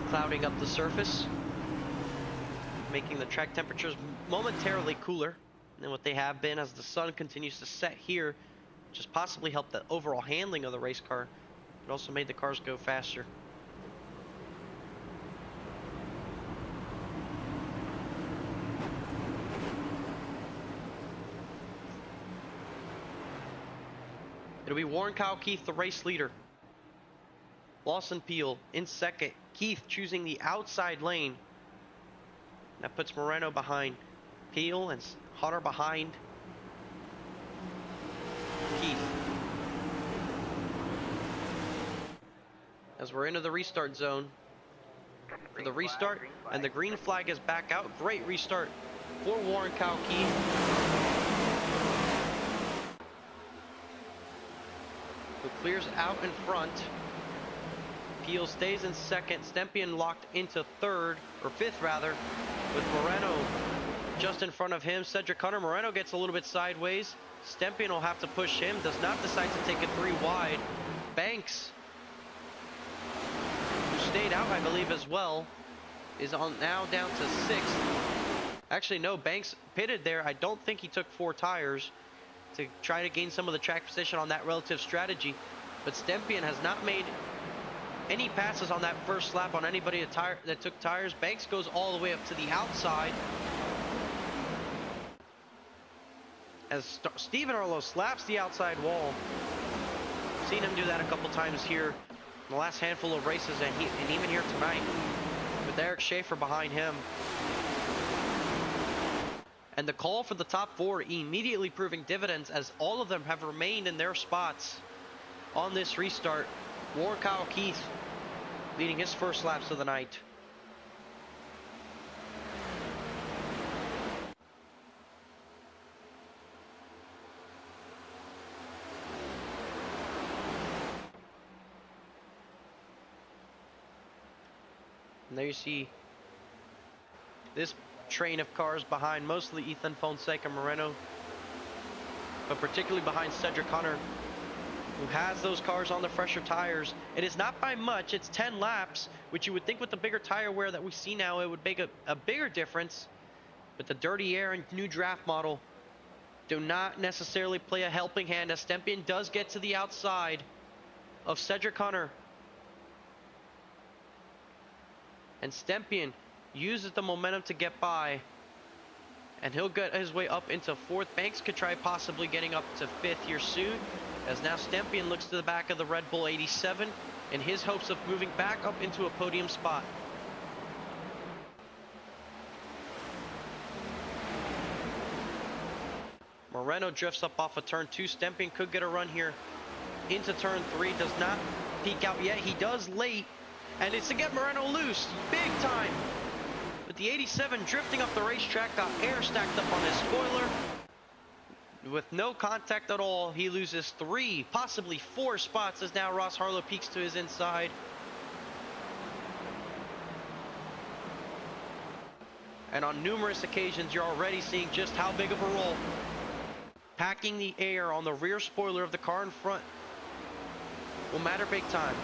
clouding up the surface, making the track temperatures momentarily cooler than what they have been as the sun continues to set here, which has possibly helped the overall handling of the race car. It also made the cars go faster. It'll be Warren Kyle Keith, the race leader. Lawson Peel in second. Keith choosing the outside lane. That puts Moreno behind Peel and Hunter behind Keith. As we're into the restart zone. For the restart, and the green flag is back out. Great restart for Warren Kyle Keith, who clears out in front. Peel stays in second. Stepien locked into third, or fifth rather, with Moreno just in front of him. Cedric Hunter. Moreno gets a little bit sideways. Stempien will have to push him. Does not decide to take it 3 wide. Banks, who stayed out, I believe, as well, is now down to 6th. Actually, no, Banks pitted there. I don't think he took 4 tires to try to gain some of the track position on that relative strategy. But Stempien has not made any passes on that first lap on anybody that took tires. Banks goes all the way up to the outside as Steven Arlo slaps the outside wall. Seen him do that a couple times here in the last handful of races, and even here tonight with Eric Schaefer behind him. And the call for the top 4 immediately proving dividends, as all of them have remained in their spots on this restart. Warren Kyle Keith leading his first laps of the night. And there you see this train of cars behind mostly Ethan Fonseca Moreno, but particularly behind Cedric Hunter, who has those cars on the fresher tires. It is not by much, it's 10 laps, which you would think with the bigger tire wear that we see now, it would make a bigger difference. But the dirty air and new draft model do not necessarily play a helping hand, as Stempien does get to the outside of Cedric Hunter. And Stempien uses the momentum to get by, and he'll get his way up into 4th. Banks could try possibly getting up to 5th here soon, as now Stempien looks to the back of the Red Bull 87 in his hopes of moving back up into a podium spot. Moreno drifts up off of turn 2. Stempien could get a run here into turn 3. Does not peek out yet. He does late, and it's to get Moreno loose big time. With the 87 drifting up the racetrack, got air stacked up on his spoiler. With no contact at all, he loses 3, possibly 4 spots, as now Ross Harlow peeks to his inside. And on numerous occasions, you're already seeing just how big of a role packing the air on the rear spoiler of the car in front will matter big time.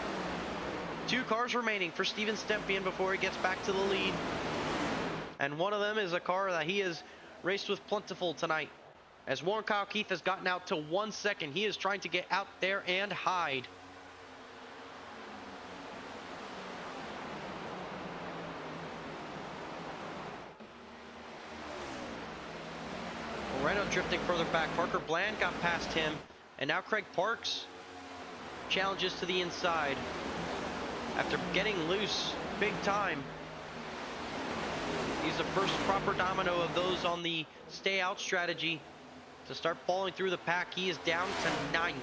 2 cars remaining for Steven Stempien before he gets back to the lead. And one of them is a car that he has raced with plentiful tonight, as Warren Kyle Keith has gotten out to 1 second. He is trying to get out there and hide. Moreno drifting further back. Parker Bland got past him, and now Craig Parks challenges to the inside after getting loose big time. He's the first proper domino of those on the stay out strategy to start falling through the pack. He is down to 9th.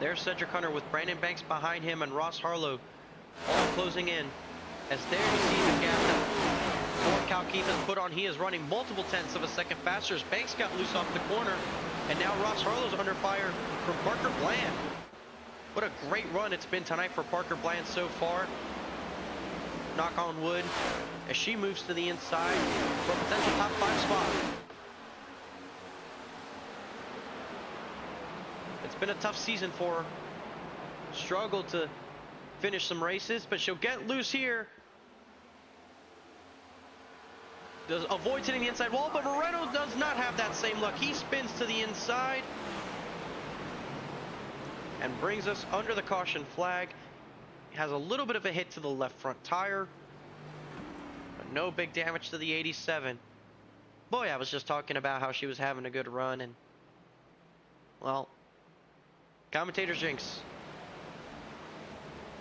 There's Cedric Hunter with Brandon Banks behind him and Ross Harlow all closing in. As there you see the gap that Warren Kyle Keith has put on. He is running multiple tenths of a second faster as Banks got loose off the corner. And now Ross Harlow's under fire from Parker Bland. What a great run it's been tonight for Parker Bland so far. Knock on wood as she moves to the inside for a potential top 5 spot. It's been a tough season for her. Struggled to finish some races, but she'll get loose here. Does avoid hitting the inside wall, but Moreno does not have that same luck. He spins to the inside and brings us under the caution flag. Has a little bit of a hit to the left front tire, but no big damage to the 87. Boy, I was just talking about how she was having a good run, and well, commentator jinx.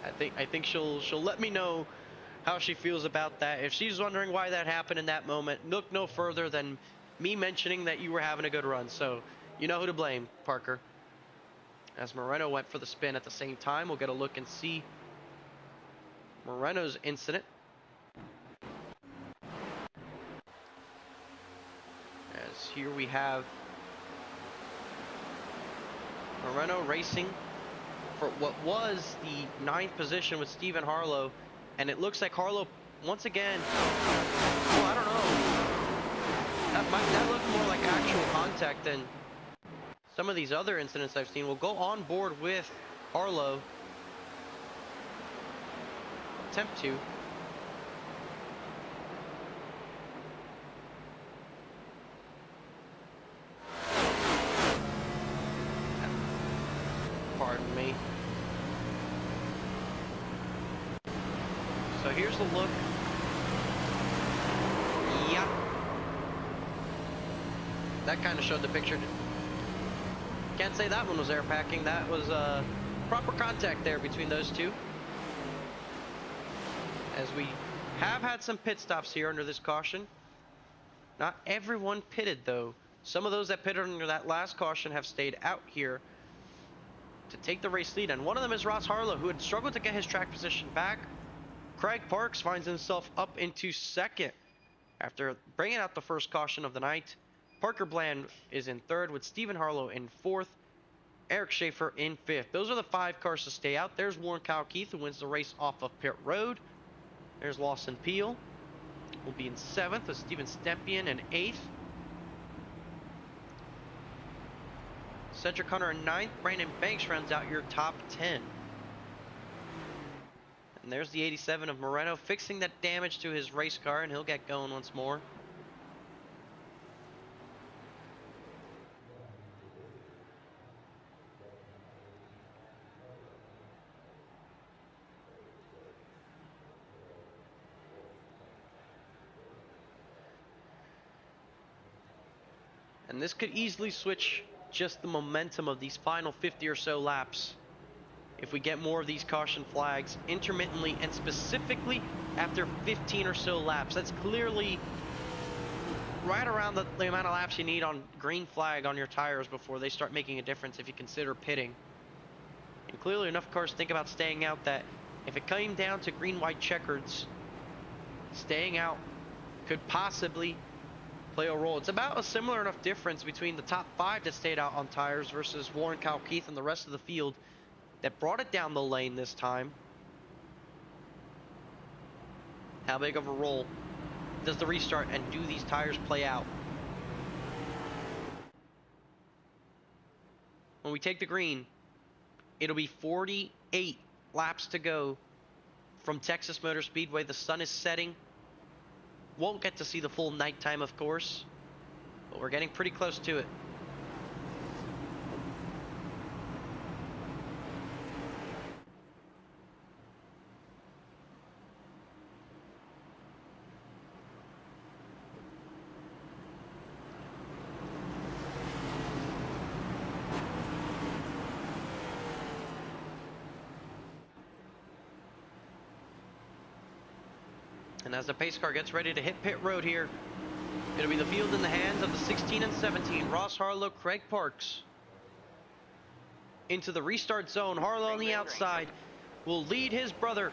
I think she'll let me know how she feels about that. If she's wondering why that happened in that moment, look no further than me mentioning that you were having a good run. So you know who to blame, Parker. As Moreno went for the spin at the same time, we'll get a look and see Moreno's incident. As here we have Moreno racing for what was the 9th position with Stephen Harlow. And it looks like Harlow, once again, well, I don't know. That looked more like actual contact than some of these other incidents I've seen. We'll go on board with Harlow. Attempt to. Pardon me. So here's the look. Yep. That kind of showed the picture. Can't say that one was air packing. That was proper contact there between those two. As we have had some pit stops here under this caution. Not everyone pitted though. Some of those that pitted under that last caution have stayed out here to take the race lead. And one of them is Ross Harlow, who had struggled to get his track position back. Craig Parks finds himself up into second after bringing out the first caution of the night. Parker Bland is in third with Stephen Harlow in fourth. Eric Schaefer in fifth. Those are the 5 cars to stay out. There's Warren Kyle Keith, who wins the race off of pit road. There's Lawson Peel. Will be in 7th with Steven Stepien in 8th. Cedric Hunter in 9th. Brandon Banks rounds out your top 10. And there's the 87 of Moreno fixing that damage to his race car, and he'll get going once more. And this could easily switch just the momentum of these final 50 or so laps if we get more of these caution flags intermittently and specifically after 15 or so laps. That's clearly right around the amount of laps you need on green flag on your tires before they start making a difference if you consider pitting. And clearly enough cars think about staying out that if it came down to green-white checkers, staying out could possibly play a role. It's about a similar enough difference between the top 5 that stayed out on tires versus Warren Kyle Keith and the rest of the field that brought it down the lane this time. How big of a role does the restart and do these tires play out? When we take the green, it'll be 48 laps to go from Texas Motor Speedway. The sun is setting. Won't get to see the full nighttime, of course, but we're getting pretty close to it. And as the pace car gets ready to hit pit road here, it'll be the field in the hands of the 16 and 17. Ross Harlow, Craig Parks. Into the restart zone. Harlow on the outside will lead his brother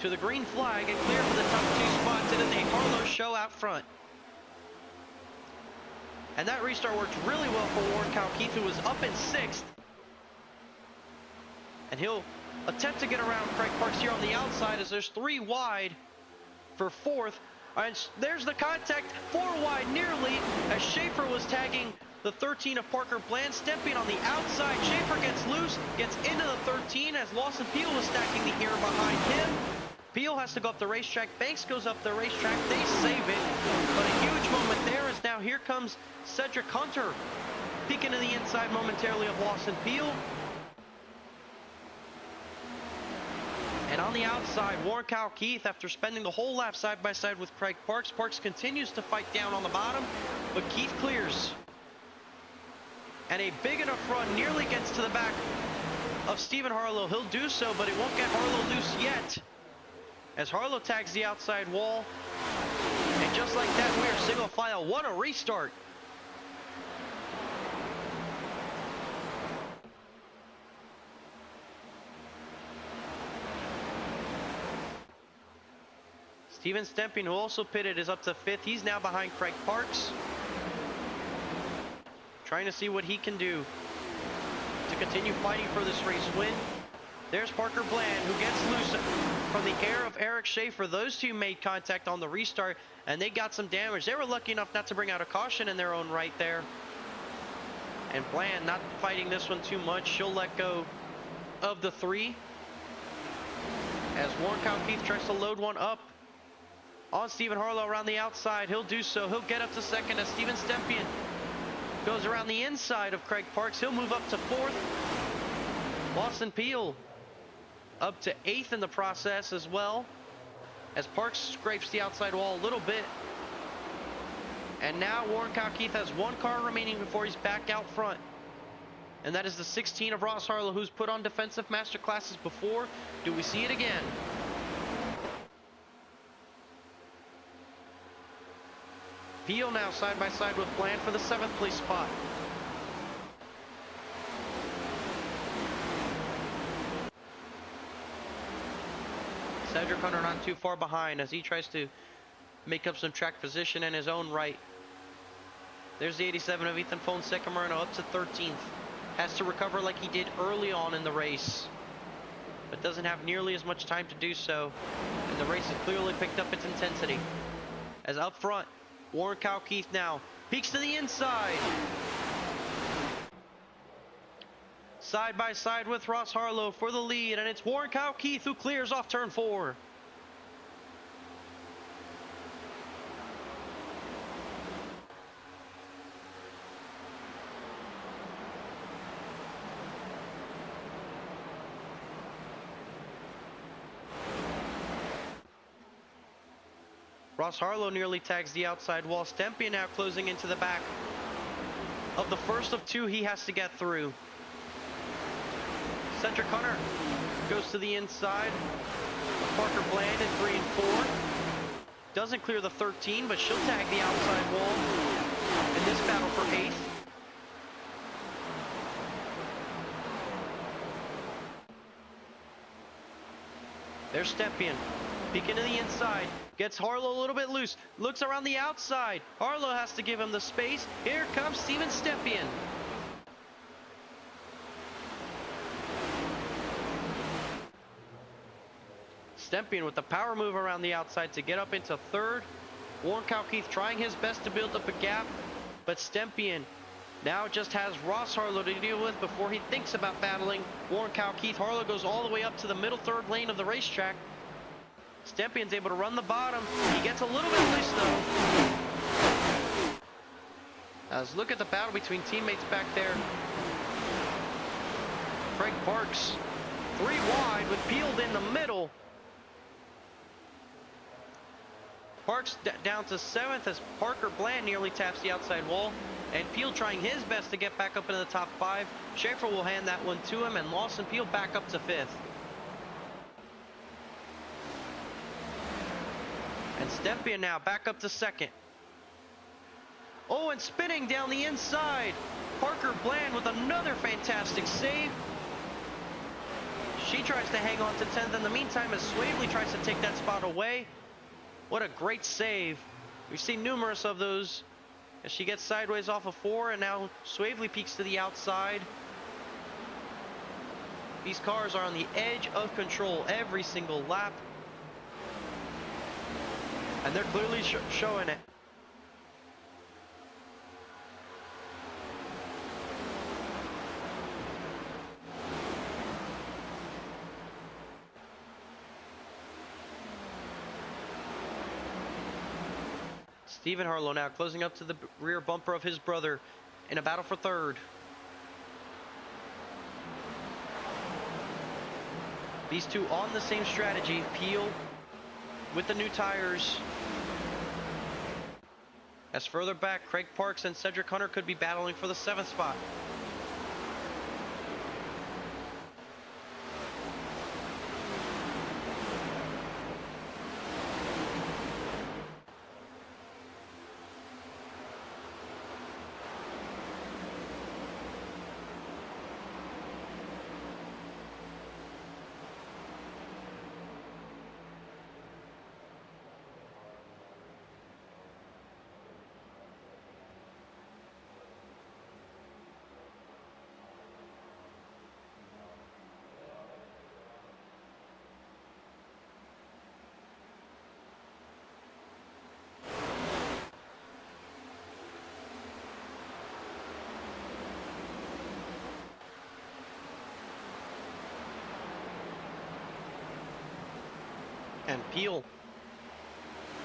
to the green flag and clear for the top 2 spots. It is a Harlow show out front. And that restart worked really well for Warren Kyle Keith, who was up in 6th. And he'll attempt to get around Craig Parks here on the outside as there's 3 wide for 4th. And there's the contact, 4 wide nearly, as Schaefer was tagging the 13 of Parker Bland. Stepien on the outside. Schaefer gets loose, gets into the 13 as Lawson Peel was stacking the air behind him. Peel has to go up the racetrack. Banks goes up the racetrack. They save it. But a huge moment there is now here comes Cedric Hunter peeking to the inside momentarily of Lawson Peel. And on the outside, Warren Kyle Keith, after spending the whole lap side by side with Craig Parks. Parks continues to fight down on the bottom, but Keith clears. And a big enough run nearly gets to the back of Stephen Harlow. He'll do so, but it won't get Harlow loose yet, as Harlow tags the outside wall. And just like that, we are single file. What a restart. Steven Stepien, who also pitted, is up to 5th. He's now behind Craig Parks, trying to see what he can do to continue fighting for this race win. There's Parker Bland, who gets loose from the air of Eric Schaefer. Those two made contact on the restart, and they got some damage. They were lucky enough not to bring out a caution in their own right there. And Bland not fighting this one too much. She'll let go of the 3. As Warren Keith tries to load one up on Stephen Harlow around the outside. He'll do so. He'll get up to second as Steven Stempian goes around the inside of Craig Parks. He'll move up to 4th. Lawson Peel up to 8th in the process as well, as Parks scrapes the outside wall a little bit. And now Warren Keith has 1 car remaining before he's back out front. And that is the 16 of Ross Harlow, who's put on defensive master classes before. Do we see it again? Peel now side by side with Bland for the 7th place spot. Cedric Hunter not too far behind as he tries to make up some track position in his own right. There's the 87 of Ethan Fonseca Moreno up to 13th. Has to recover like he did early on in the race, but doesn't have nearly as much time to do so. And the race has clearly picked up its intensity. As up front, Warren Keith now peeks to the inside. Side by side with Ross Harlow for the lead, and it's Warren Keith who clears off turn 4. Ross Harlow nearly tags the outside wall. Stempian now closing into the back of the first of 2 he has to get through. Cedric Hunter goes to the inside of Parker Bland in 3 and 4. Doesn't clear the 13, but she'll tag the outside wall in this battle for 8th. There's Stempian peeking to the inside. Gets Harlow a little bit loose. Looks around the outside. Harlow has to give him the space. Here comes Steven Stempian. Stempian with the power move around the outside to get up into 3rd. Warren Keith trying his best to build up a gap, but Stempian now just has Ross Harlow to deal with before he thinks about battling Warren Keith. Harlow goes all the way up to the middle 3rd lane of the racetrack. Stempian's able to run the bottom. He gets a little bit loose though. As look at the battle between teammates back there. Craig Parks 3 wide with Peeled in the middle. Parks down to 7th as Parker Bland nearly taps the outside wall. And Peel trying his best to get back up into the top 5. Schaefer will hand that one to him, and Lawson Peel back up to 5th. And Stempian now back up to 2nd. Oh, and spinning down the inside. Parker Bland with another fantastic save. She tries to hang on to 10th in the meantime as Swavely tries to take that spot away. What a great save. We've seen numerous of those as she gets sideways off of 4, and now Swavely peeks to the outside. These cars are on the edge of control every single lap. And they're clearly showing it. Stephen Harlow now closing up to the rear bumper of his brother in a battle for 3rd. These two on the same strategy. Peel with the new tires. As further back, Craig Parks and Cedric Hunter could be battling for the 7th spot. And Peel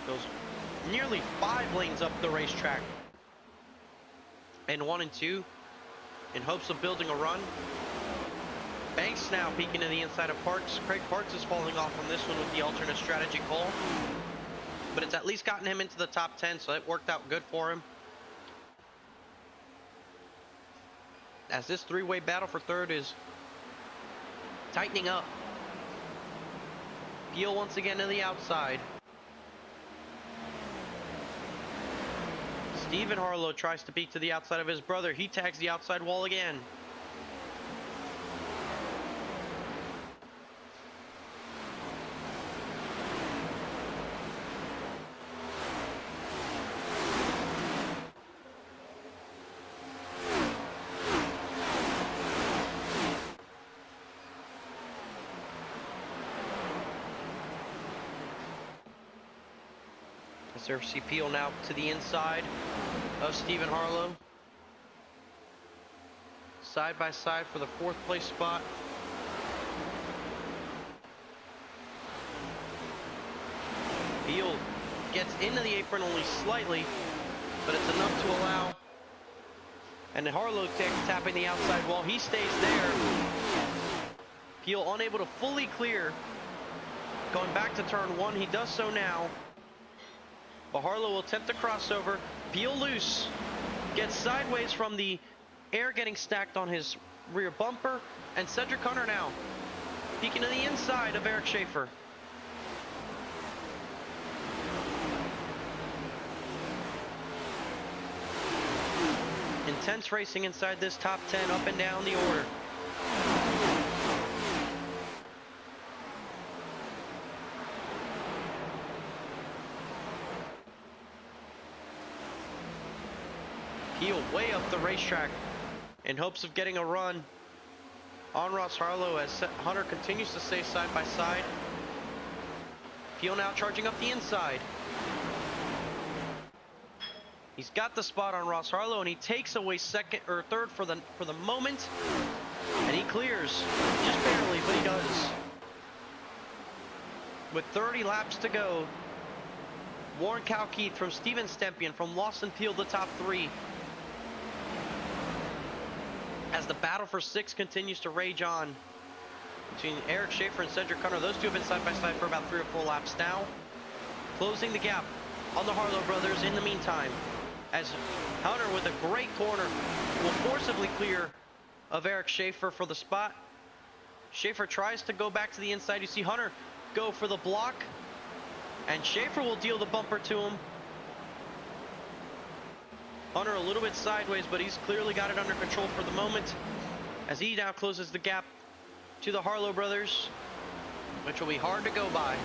goes nearly 5 lanes up the racetrack. And 1 and 2 in hopes of building a run. Banks now peeking to the inside of Parks. Craig Parks is falling off on this one with the alternate strategy call. But it's at least gotten him into the top 10, so it worked out good for him. As this 3-way battle for third is tightening up. Peel once again to the outside. Stephen Harlow tries to peek to the outside of his brother. He tags the outside wall again. There's Peel now to the inside of Stephen Harlow. Side by side for the 4th place spot. Peel gets into the apron only slightly, but it's enough to allow. And Harlow tapping the outside wall. He stays there. Peel unable to fully clear. Going back to turn 1, he does so now. But Harlow will attempt to crossover. Peel loose. Gets sideways from the air getting stacked on his rear bumper. And Cedric Hunter now peeking to the inside of Eric Schaefer. Intense racing inside this top 10, up and down the order. Peel way up the racetrack in hopes of getting a run on Ross Harlow as Hunter continues to stay side by side. Peel now charging up the inside. He's got the spot on Ross Harlow and he takes away second or third for the moment, and he clears just barely, but he does. With 30 laps to go, Warren Kalkeith from Steven Stempion from Lawson Peel the top 3. As the battle for 6 continues to rage on between Eric Schaefer and Cedric Hunter. Those two have been side by side for about 3 or 4 laps now. Closing the gap on the Harlow brothers in the meantime, as Hunter with a great corner will forcibly clear of Eric Schaefer for the spot. Schaefer tries to go back to the inside. You see Hunter go for the block, and Schaefer will deal the bumper to him. Hunter a little bit sideways, but he's clearly got it under control for the moment, as he now closes the gap to the Harlow brothers, which will be hard to go by.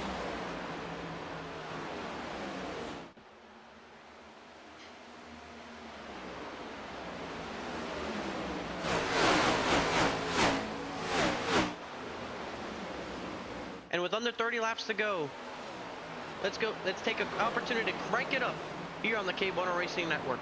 And with under 30 laps to go, let's take an opportunity to crank it up here on the KBueno Racing Network.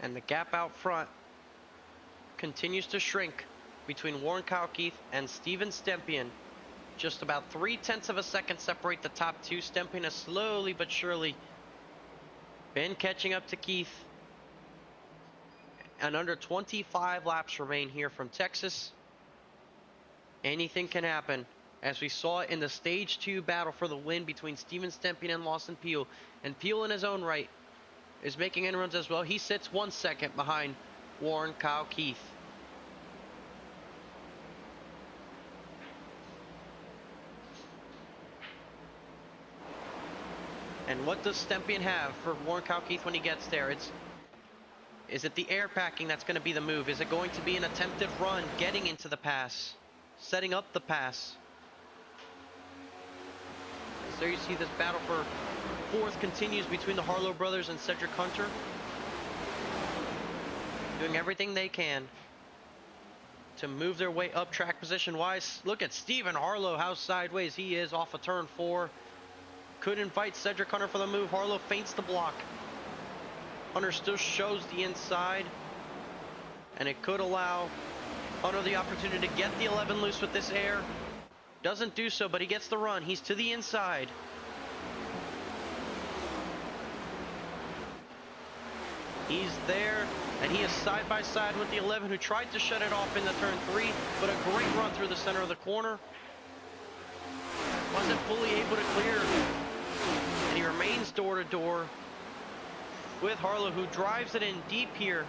And the gap out front continues to shrink between Warren Kyle Keith and Steven Stempien. Just about 0.3 of a second separate the top two. Stempien has slowly but surely been catching up to Keith. And under 25 laps remain here from Texas. Anything can happen, as we saw in the Stage 2 battle for the win between Steven Stempien and Lawson Peel. And Peel in his own right is making inroads as well. He sits 1 second behind Warren Kyle Keith. And what does Stempien have for Warren Kyle Keith when he gets there? Is it the air packing that's going to be the move? Is it going to be an attempted run, getting into the pass, setting up the pass? So there you see this battle for fourth continues between the Harlow brothers and Cedric Hunter. Doing everything they can to move their way up track position wise. Look at Stephen Harlow, how sideways he is off of turn 4. Couldn't fight Cedric Hunter for the move. Harlow feints the block. Hunter still shows the inside, and it could allow Hunter the opportunity to get the 11 loose with this air. Doesn't do so, but he gets the run. He's to the inside. He's there, and he is side by side with the 11 who tried to shut it off in the turn 3, but a great run through the center of the corner. Wasn't fully able to clear, and he remains door to door with Harlow, who drives it in deep here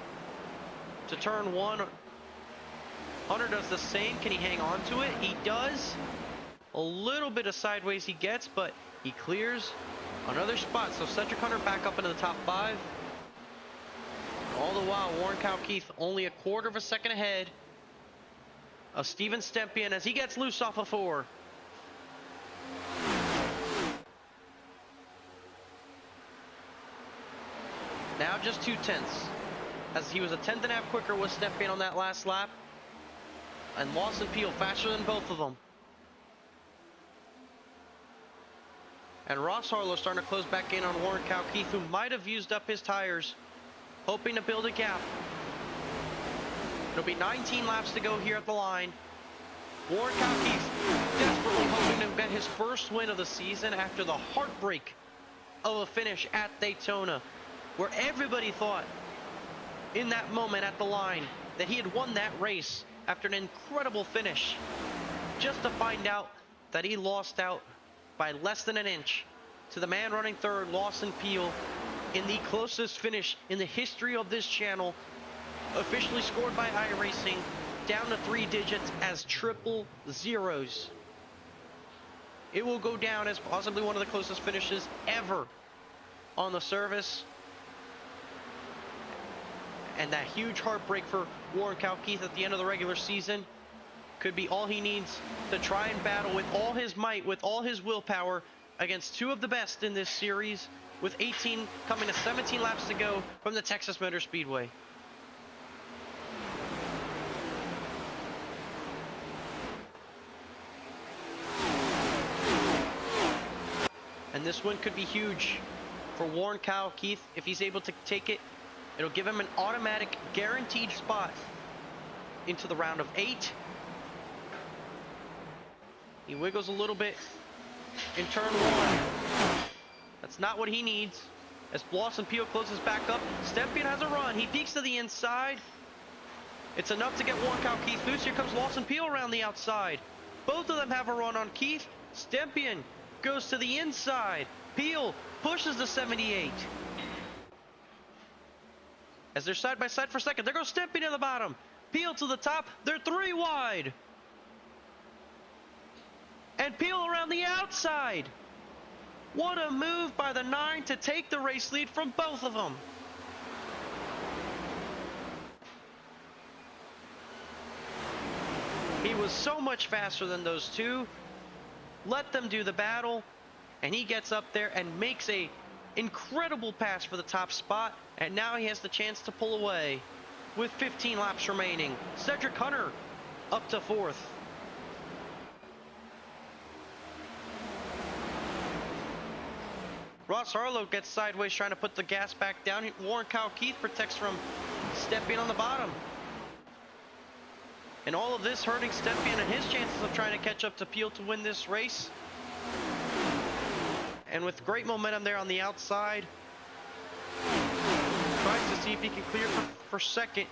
to turn 1. Hunter does the same. Can he hang on to it? He does. A little bit of sideways he gets, but he clears another spot. So Cedric Hunter back up into the top 5. All the while, Warren Kyle Keith only a quarter of a second ahead of Steven Stempien as he gets loose off of 4. Now just 0.2, as he was a 1/10 and a half quicker with Stempien on that last lap. And Lawson Peel faster than both of them. And Ross Harlow starting to close back in on Warren Kyle Keith, who might have used up his tires, hoping to build a gap. It'll be 19 laps to go here at the line. Warren Kyle Keith desperately hoping to get his first win of the season after the heartbreak of a finish at Daytona, where everybody thought in that moment at the line that he had won that race after an incredible finish, just to find out that he lost out by less than an inch to the man running third, Lawson Peel, in the closest finish in the history of this channel, officially scored by iRacing, down to 3 digits as 000. It will go down as possibly one of the closest finishes ever on the service. And that huge heartbreak for Warren Kyle Keith at the end of the regular season could be all he needs to try and battle with all his might, with all his willpower, against 2 of the best in this series, with 18 coming to 17 laps to go from the Texas Motor Speedway. And this win could be huge for Warren Kyle Keith if he's able to take it. It'll give him an automatic guaranteed spot into the round of 8. He wiggles a little bit in turn 1. That's not what he needs. As Lawson Peel closes back up, Stempien has a run. He peeks to the inside. It's enough to get Warren Kyle Keith loose. Here comes Lawson Peel around the outside. Both of them have a run on Keith. Stempien goes to the inside. Peel pushes the 78. As they're side by side for second, there goes Stempien to the bottom. Peel to the top. They're 3 wide. And Peel around the outside. What a move by the 9 to take the race lead from both of them. He was so much faster than those 2. Let them do the battle. And he gets up there and makes a incredible pass for the top spot. And now he has the chance to pull away with 15 laps remaining. Cedric Hunter up to 4th. Ross Harlow gets sideways trying to put the gas back down. Warren Kyle Keith protects from Stepien on the bottom. And all of this hurting Stepien and his chances of trying to catch up to Peel to win this race. And with great momentum there on the outside, tries to see if he can clear for second.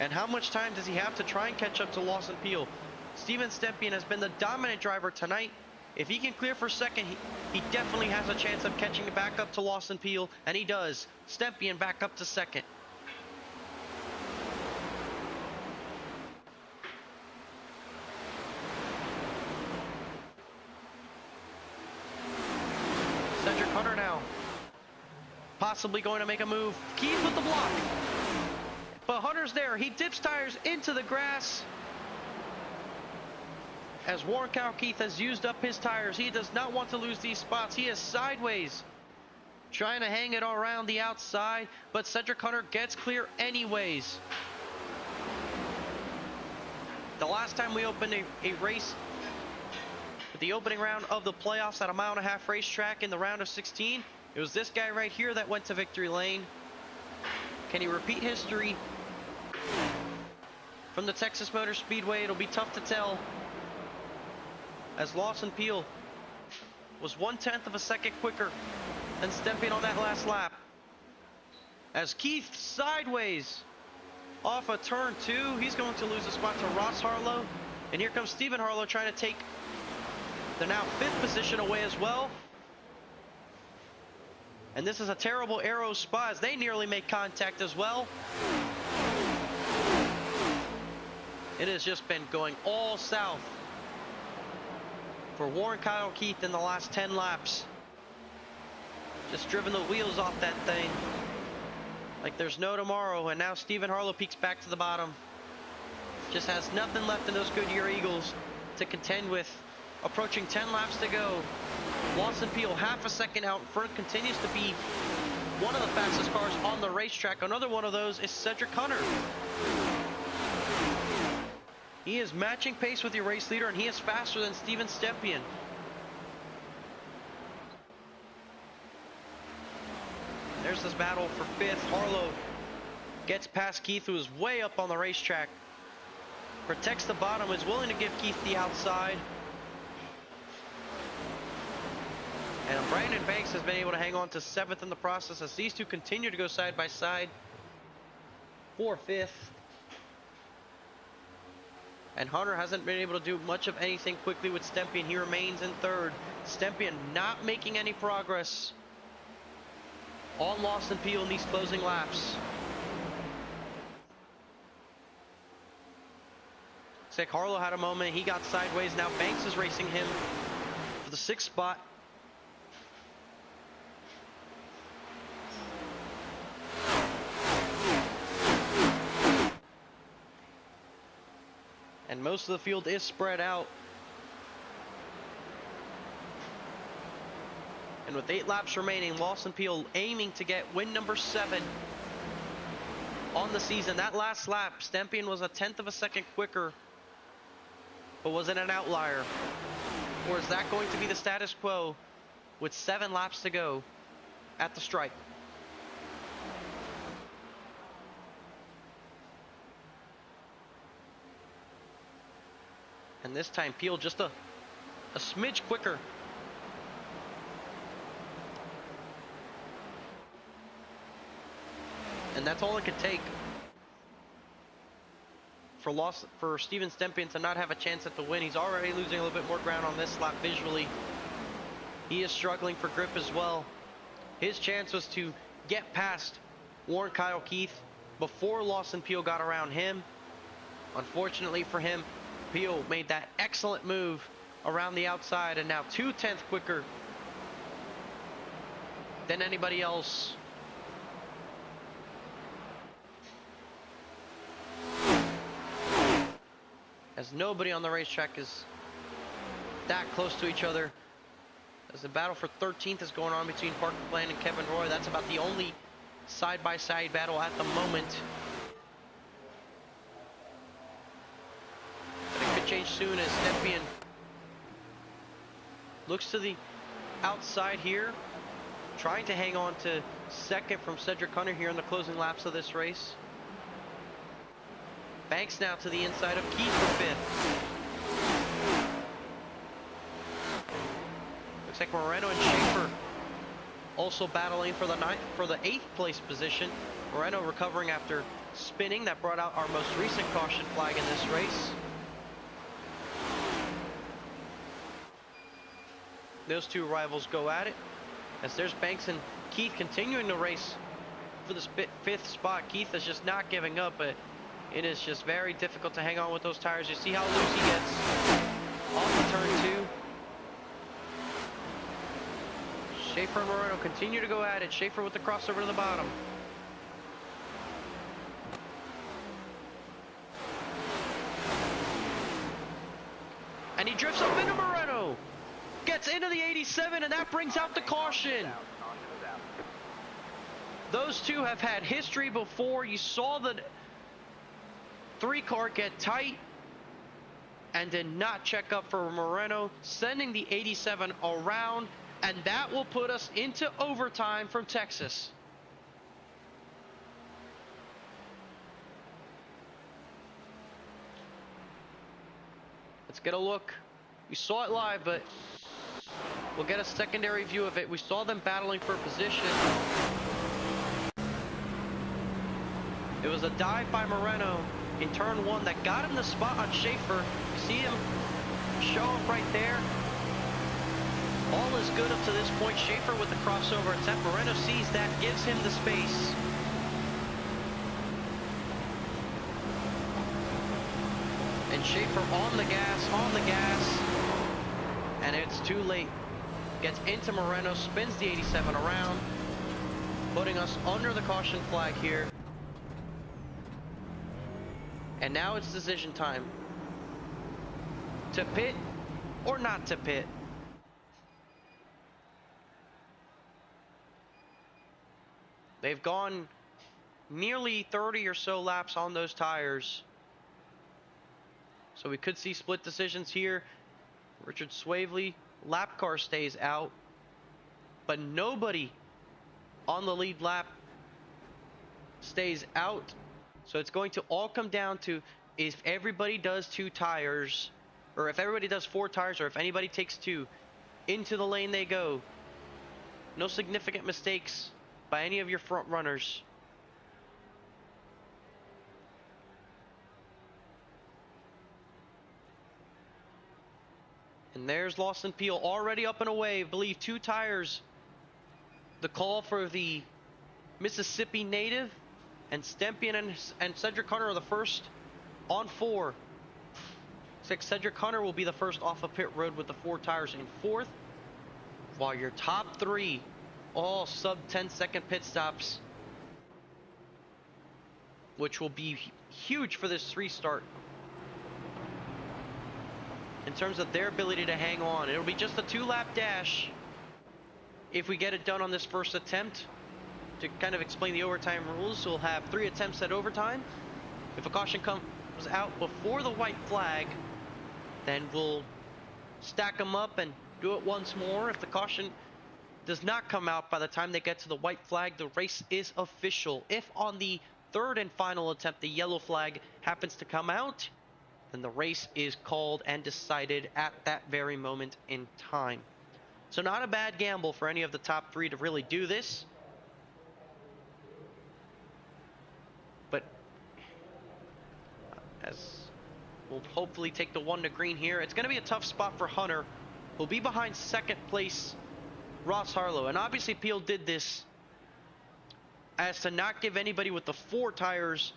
And how much time does he have to try and catch up to Lawson Peel? Steven Stepien has been the dominant driver tonight. If he can clear for second, he definitely has a chance of catching it back up to Lawson Peel, and he does. Stepien back up to second. Cedric Hunter now, possibly going to make a move. Keith with the block, but Hunter's there. He dips tires into the grass. As Warren Kyle Keith has used up his tires, he does not want to lose these spots. He is sideways, trying to hang it around the outside, but Cedric Hunter gets clear anyways. The last time we opened a race, the opening round of the playoffs at a 1.5 mile racetrack in the round of 16, it was this guy right here that went to victory lane. Can he repeat history from the Texas Motor Speedway? It'll be tough to tell, as Lawson Peel was 1/10 of a second quicker than Stepien on that last lap. As Keith sideways off of turn 2, he's going to lose a spot to Ross Harlow. And here comes Stephen Harlow trying to take the now 5th position away as well. And this is a terrible aero spot as they nearly make contact as well. It has just been going all south for Warren Kyle Keith in the last 10 laps. Just driven the wheels off that thing like there's no tomorrow. And now Stephen Harlow peaks back to the bottom. Just has nothing left in those Goodyear Eagles to contend with. Approaching 10 laps to go. Lawson Peel half a second out in front, continues to be one of the fastest cars on the racetrack. Another one of those is Cedric Hunter. He is matching pace with your race leader, and he is faster than Steven Stepien. There's this battle for 5th. Harlow gets past Keith, who is way up on the racetrack. Protects the bottom, is willing to give Keith the outside. And Brandon Banks has been able to hang on to 7th in the process as these two continue to go side by side for 5th. And Hunter hasn't been able to do much of anything quickly with Stepien. He remains in 3rd. Stepien not making any progress on Lawson Peel in these closing laps. Looks like Harlow had a moment. He got sideways. Now Banks is racing him for the 6th spot. And most of the field is spread out. And with 8 laps remaining, Lawson Peel aiming to get win number 7 on the season. That last lap, Stepien was 1/10 of a second quicker, but was it an outlier? Or is that going to be the status quo with 7 laps to go at the stripe? And this time Peel just a smidge quicker. And that's all it could take for Steven Stepien to not have a chance at the win. He's already losing a little bit more ground on this lap visually. He is struggling for grip as well. His chance was to get past Warren Kyle Keith before Lawson Peel got around him. Unfortunately for him, Peel made that excellent move around the outside and now 2/10 quicker than anybody else. As nobody on the racetrack is that close to each other. As the battle for 13th is going on between Parker Bland and Kevin Roy. That's about the only side-by-side battle at the moment. But it could change soon as Stepien looks to the outside here. trying to hang on to second from Cedric Hunter here in the closing laps of this race. Banks now to the inside of Keith for fifth. Looks like Moreno and Schaefer also battling for the eighth place position. Moreno recovering after spinning. That brought out our most recent caution flag in this race. Those two rivals go at it, as there's Banks and Keith continuing the race for the fifth spot. Keith is just not giving up, but it is just very difficult to hang on with those tires. You see how loose he gets off the turn 2. Schaefer and Moreno continue to go at it. Schaefer with the crossover to the bottom. And he drifts up into Moreno. Gets into the 87, and that brings out the caution. Those two have had history before. You saw the 3-car get tight and did not check up for Moreno, sending the 87 around, and that will put us into overtime from Texas. Let's get a look. We saw it live, but we'll get a secondary view of it. We saw them battling for position. It was a dive by Moreno in turn 1 that got him the spot on Schaefer. You see him show up right there. All is good up to this point. Schaefer with the crossover attempt. Moreno sees that, gives him the space. And Schaefer on the gas, and it's too late. Gets into Moreno, spins the 87 around, putting us under the caution flag here. And now it's decision time. To pit or not to pit. They've gone nearly 30 or so laps on those tires. So we could see split decisions here. Richard Swavely, lap car stays out, but nobody on the lead lap stays out. So it's going to all come down to if everybody does 2 tires, or if everybody does 4 tires, or if anybody takes 2, into the lane they go. No significant mistakes by any of your front runners. And there's Lawson Peel already up and away. I believe 2 tires. The call for the Mississippi native, and Stempian and Cedric Hunter are the first on 4. Cedric Hunter will be the first off of pit road with the 4 tires in 4th, while your top 3 all sub 10-second pit stops, which will be huge for this restart in terms of their ability to hang on. It'll be just a 2-lap dash if we get it done on this first attempt. To kind of explain the overtime rules, we'll have 3 attempts at overtime. If a caution comes out before the white flag, then we'll stack them up and do it once more. If the caution does not come out by the time they get to the white flag, the race is official. If on the 3rd and final attempt the yellow flag happens to come out, then the race is called and decided at that very moment in time. So not a bad gamble for any of the top 3 to really do this. But as we'll hopefully take the 1 to green here, it's going to be a tough spot for Hunter, who'll be behind 2nd place Ross Harlow. And obviously Peel did this as to not give anybody with the 4 tires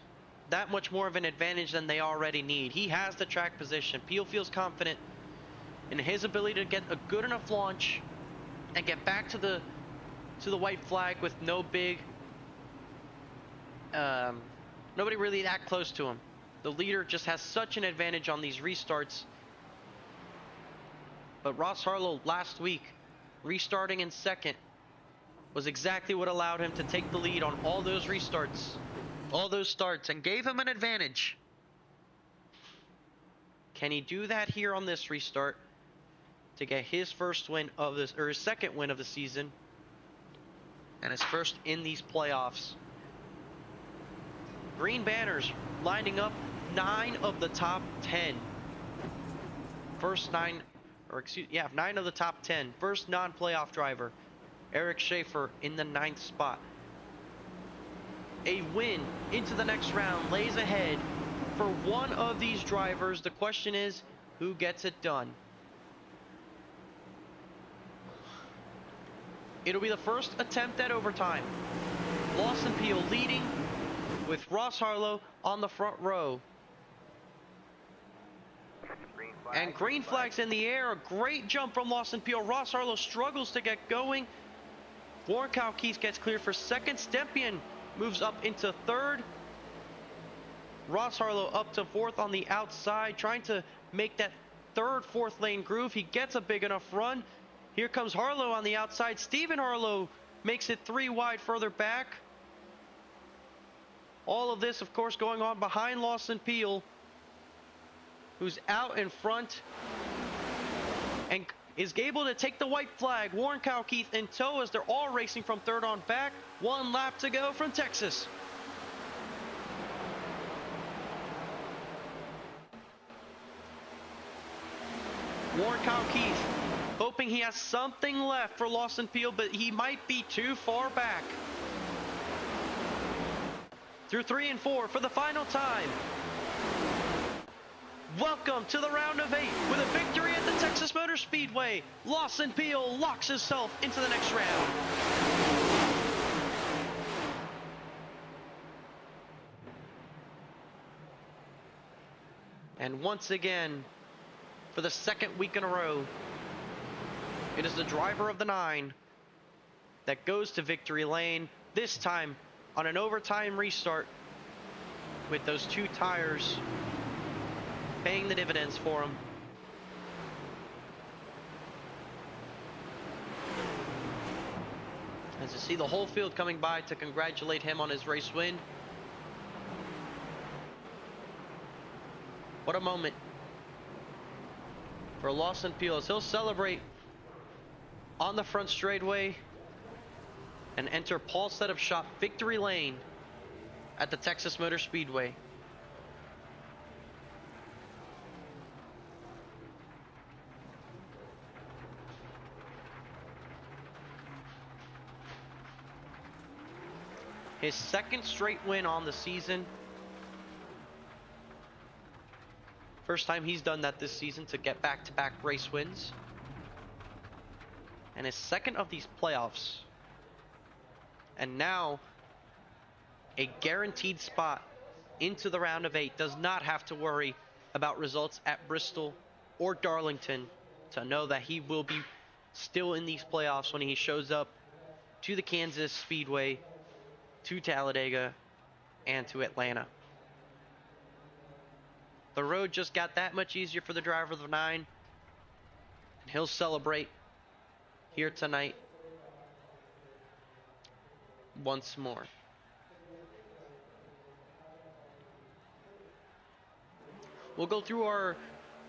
that much more of an advantage than they already need. He has the track position. Peel feels confident in his ability to get a good enough launch and get back to the white flag with no big nobody really that close to him. The leader just has such an advantage on these restarts. But Ross Harlow last week, restarting in 2nd, was exactly what allowed him to take the lead on all those restarts, all those starts, and gave him an advantage. Can he do that here on this restart to get his first win of this, or his 2nd win of the season? and his first in these playoffs. Green banners lining up 9 of the top 10. First 9, or excuse, yeah, 9 of the top 10. First non-playoff driver, Eric Schaefer in the 9th spot. A win into the next round lays ahead for one of these drivers. The question is, who gets it done? It'll be the first attempt at overtime. Lawson Peel leading with Ross Harlow on the front row. Green flag. And green flags in the air. A great jump from Lawson Peel. Ross Harlow struggles to get going. Warren Keith gets clear for second. Stempian moves up into third. Ross Harlow up to fourth on the outside, trying to make that third, fourth lane groove. He gets a big enough run. Here comes Harlow on the outside. Stephen Harlow makes it 3 wide further back. All of this, of course, going on behind Lawson Peel, who's out in front and is able to take the white flag. Warren Keith in tow as they're all racing from third on back. 1 lap to go from Texas. Warren Keith hoping he has something left for Lawson Peel, but he might be too far back. Through 3 and 4 for the final time. Welcome to the round of 8 with a victory at the Texas Motor Speedway. Lawson Peel locks himself into the next round. And once again, for the second week in a row, it is the driver of the 9 that goes to victory lane, this time on an overtime restart with those 2 tires paying the dividends for him. As you see the whole field coming by to congratulate him on his race win. What a moment for Lawson Peel as he'll celebrate on the front straightaway and enter Paul Setup Shop victory lane at the Texas Motor Speedway. His second straight win on the season. First time he's done that this season to get back-to-back race wins. And his second of these playoffs. And now a guaranteed spot into the round of 8. Does not have to worry about results at Bristol or Darlington to know that he will be still in these playoffs when he shows up to the Kansas Speedway, to Talladega, and to Atlanta. The road just got that much easier for the driver of the 9, and he'll celebrate here tonight once more. We'll go through our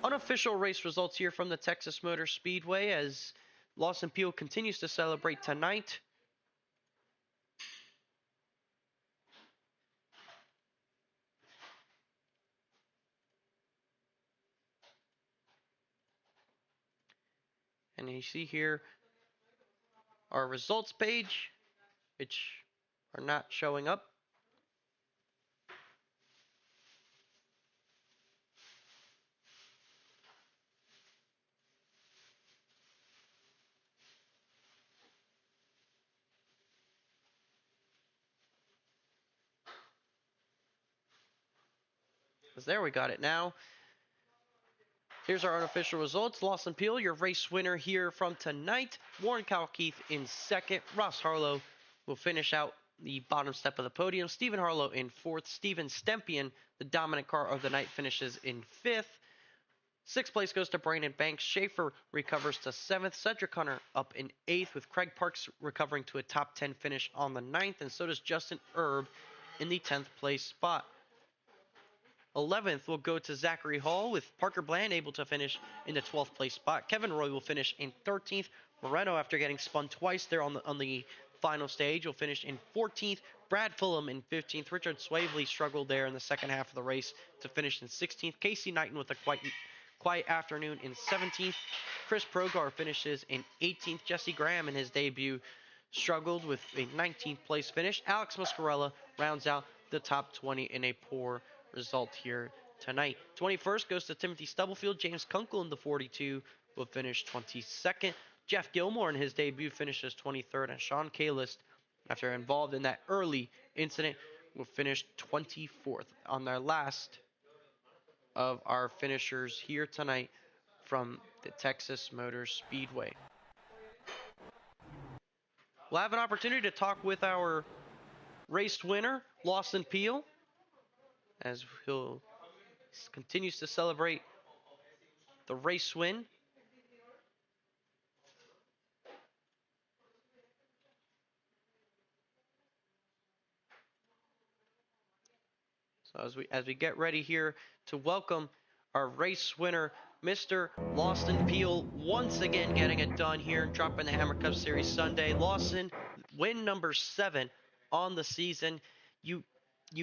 unofficial race results here from the Texas Motor Speedway as Lawson Peel continues to celebrate tonight. And you see here our results page, which are not showing up. There, we got it now. Here's our unofficial results. Lawson Peel, your race winner here from tonight. Warren Keith in second. Ross Harlow will finish out the bottom step of the podium. Stephen Harlow in fourth. Steven Stempian, the dominant car of the night, finishes in fifth. Sixth place goes to Brandon Banks. Schaefer recovers to seventh. Cedric Hunter up in eighth, with Craig Parks recovering to a top 10 finish on the ninth. And so does Justin Erb in the 10th place spot. 11th will go to Zachary Hall, with Parker Bland able to finish in the 12th place spot. Kevin Roy will finish in 13th. Moreno, after getting spun twice there on the final stage will finish in 14th. Brad Fulham in 15th. Richard Swavely struggled there in the second half of the race to finish in 16th. Casey Knighton with a quiet afternoon in 17th. Chris Progar finishes in 18th. Jesse Graham in his debut struggled with a 19th place finish. Alex Muscarella rounds out the top 20 in a poor result here tonight. 21st goes to Timothy Stubblefield. James Kunkel in the 42 will finish 22nd. Jeff Gilmore in his debut finishes 23rd, and Sean Kalist, after involved in that early incident, will finish 24th on their last of our finishers here tonight from the Texas Motor Speedway. We'll have an opportunity to talk with our race winner, Lawson Peel, as he'll continues to celebrate the race win. So as we get ready here to welcome our race winner, Mr. Lawson Peel, once again getting it done here and dropping the Hammah Cup Series Sunday. Lawson, win number 7 on the season. You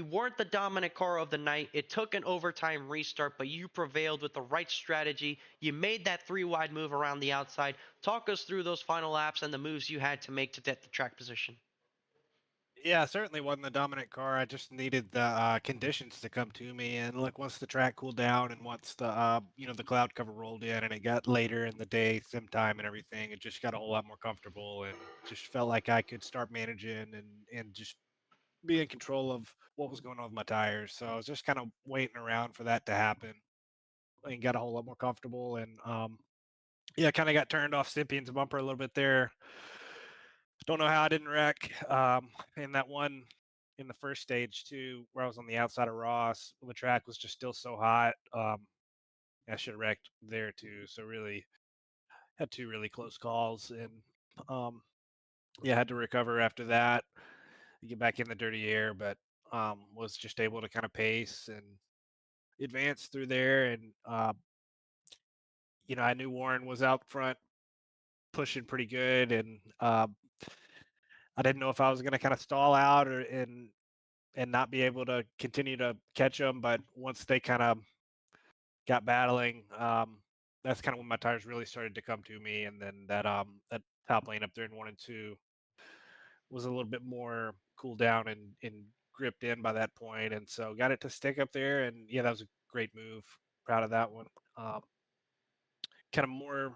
weren't the dominant car of the night. It took an overtime restart, but you prevailed with the right strategy. You made that 3-wide move around the outside. Talk us through those final laps and the moves you had to make to get the track position. Yeah, certainly wasn't the dominant car. I just needed the conditions to come to me. And look, once the track cooled down and once the the cloud cover rolled in and it got later in the day, sim time and everything, it just got a whole lot more comfortable and just felt like I could start managing and just be in control of what was going on with my tires. So I was just kind of waiting around for that to happen and got a whole lot more comfortable. And yeah, kind of got turned off Cyprian's bumper a little bit there. Don't know how I didn't wreck. In that one in the first stage too, where I was on the outside of Ross, the track was just still so hot. I should have wrecked there too. So really had 2 really close calls and yeah, had to recover after that, get back in the dirty air, but was just able to kind of pace and advance through there. And I knew Warren was out front pushing pretty good, and I didn't know if I was going to kind of stall out and not be able to continue to catch them. But once they kind of got battling, that's kind of when my tires really started to come to me. And then that top lane up there in 1 and 2 was a little bit more cooled down and gripped in by that point. And so got it to stick up there. And yeah, that was a great move. Proud of that one. Kind of more.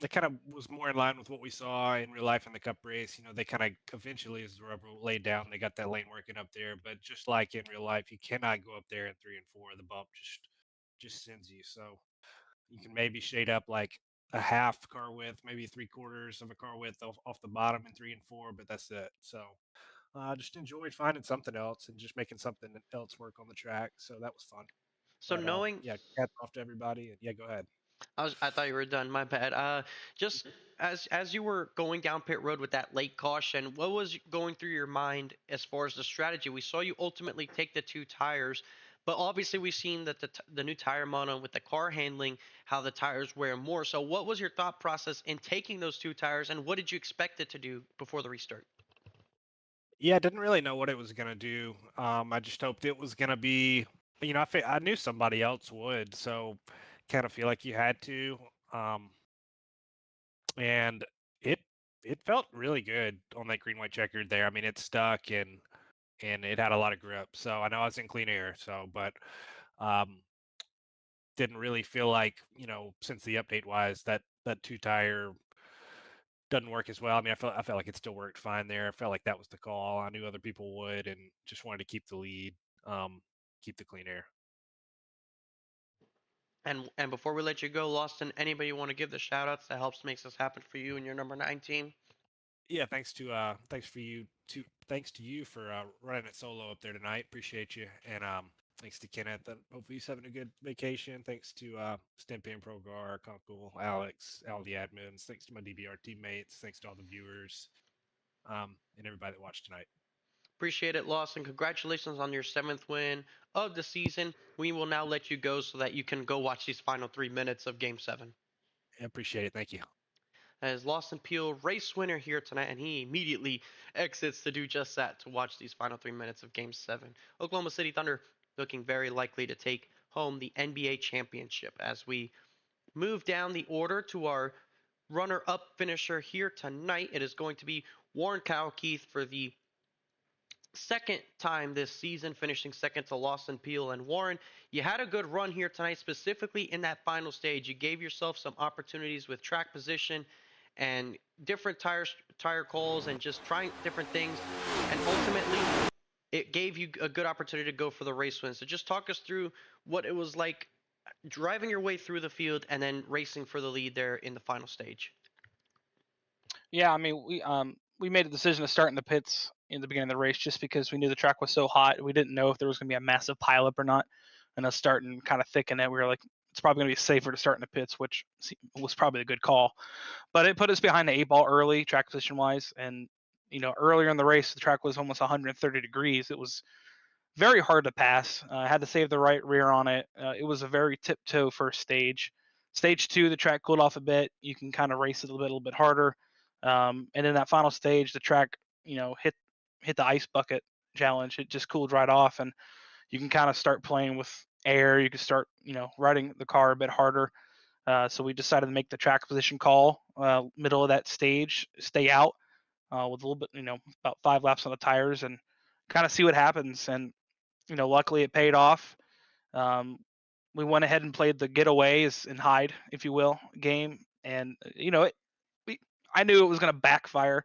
That kind of was more in line with what we saw in real life in the Cup race. They kind of eventually, as the rubber laid down, they got that lane working up there. But just like in real life, you cannot go up there in 3 and 4. The bump just sends you. So you can maybe shade up like a half car width, maybe 3/4 of a car width off the bottom in 3 and 4, but that's it. So I just enjoyed finding something else and just making something else work on the track. So that was fun. So But knowing yeah, hats off to everybody. And yeah, go ahead. I thought you were done. My bad. Just as you were going down pit road with that late caution, what was going through your mind as far as the strategy? We saw you ultimately take the 2 tires, but obviously we've seen that the new tire mono with the car handling, how the tires wear more. So what was your thought process in taking those 2 tires, and what did you expect it to do before the restart? Yeah, I didn't really know what it was gonna do. I just hoped it was gonna be, I knew somebody else would, so kind of feel like you had to. Um, and it it felt really good on that green white checkered there. I mean, it stuck and it had a lot of grip. So I know I was in clean air. So, but um, didn't really feel like since the update wise that 2 tire doesn't work as well. I mean, I felt like it still worked fine there. I felt like that was the call. I knew other people would, and just wanted to keep the lead, keep the clean air. And before we let you go, Lawson, anybody you want to give the shout outs that helps makes this happen for you and your number 19? Yeah, thanks to you for running it solo up there tonight. Appreciate you, and thanks to Kenneth. Hopefully he's having a good vacation. Thanks to Stimpy and Progar, Kunkel, Alex, all the admins. Thanks to my DBR teammates. Thanks to all the viewers, and everybody that watched tonight. Appreciate it, Lawson. Congratulations on your 7th win of the season. We will now let you go so that you can go watch these final 3 minutes of Game 7. I appreciate it. Thank you. as Lawson Peel race winner here tonight, and he immediately exits to do just that, to watch these final 3 minutes of Game 7. Oklahoma City Thunder looking very likely to take home the NBA championship. As we move down the order to our runner-up finisher here tonight, it is going to be Warren Keith for the second time this season, finishing second to Lawson Peel. And Warren, you had a good run here tonight, specifically in that final stage. You gave yourself some opportunities with track position and different tire calls and just trying different things. And ultimately, it gave you a good opportunity to go for the race win. So just talk us through what it was like driving your way through the field and then racing for the lead there in the final stage. Yeah, I mean, we made a decision to start in the pits in the beginning of the race just because we knew the track was so hot. We didn't know if there was going to be a massive pileup or not. And us starting kind of thick in it, we were like, it's probably going to be safer to start in the pits, which was probably a good call. But it put us behind the 8-ball early, track position wise. And, earlier in the race, the track was almost 130 degrees. It was very hard to pass. I had to save the right rear on it. It was a very tiptoe first stage. Stage 2, the track cooled off a bit. You can kind of race it a little bit harder. And in that final stage, the track, hit the ice bucket challenge. It just cooled right off, and you can kind of start playing with air. You can start, riding the car a bit harder. So we decided to make the track position call, middle of that stage, stay out with a little bit, about 5 laps on the tires, and kind of see what happens. And luckily it paid off. We went ahead and played the getaways and hide, if you will, game, and I knew it was going to backfire.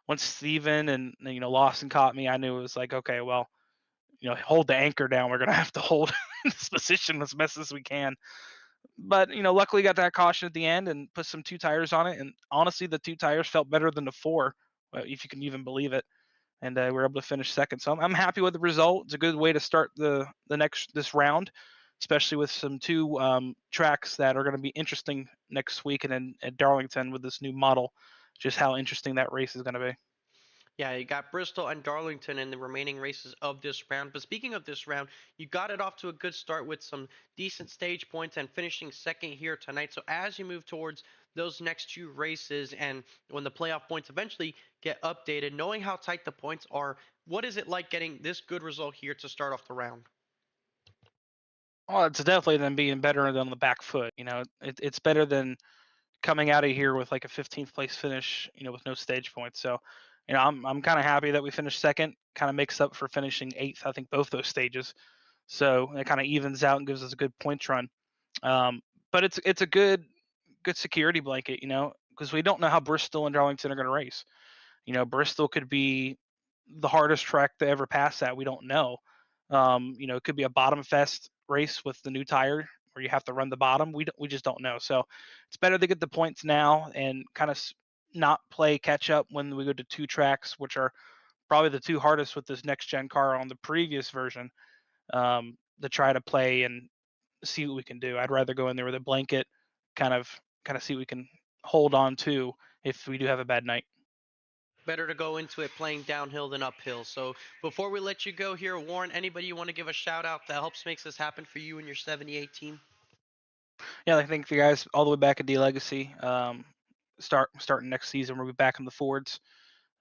Once Steven and Lawson caught me, I knew it was like, okay, well, hold the anchor down. We're going to have to hold this position as best as we can. But luckily got that caution at the end and put some 2 tires on it. And honestly, the 2 tires felt better than the 4, if you can even believe it. And we were able to finish second. So I'm happy with the result. It's a good way to start this round, especially with some 2 tracks that are going to be interesting next week, and then at Darlington with this new model, just how interesting that race is going to be. Yeah, you got Bristol and Darlington in the remaining races of this round. But speaking of this round, you got it off to a good start with some decent stage points and finishing second here tonight. So as you move towards those next 2 races and when the playoff points eventually get updated, knowing how tight the points are, what is it like getting this good result here to start off the round? Well, it's definitely than being better than the back foot. It's better than coming out of here with like a 15th place finish, with no stage points. So, I'm kind of happy that we finished second. Kind of makes up for finishing 8th, I think, both those stages. So it kind of evens out and gives us a good points run. But it's a good security blanket, because we don't know how Bristol and Darlington are going to race. Bristol could be the hardest track to ever pass that. We don't know. It could be a bottom fest race with the new tire where you have to run the bottom. We just don't know. So it's better to get the points now and kind of not play catch up when we go to 2 tracks, which are probably the 2 hardest with this next gen car on the previous version, to try to play and see what we can do. I'd rather go in there with a blanket, kind of see what we can hold on to if we do have a bad night. Better to go into it playing downhill than uphill. So before we let you go here, Warren, anybody you want to give a shout out that helps makes this happen for you and your 78 team? Yeah, I think the guys all the way back at D Legacy. Starting next season, we'll be back in the Fords.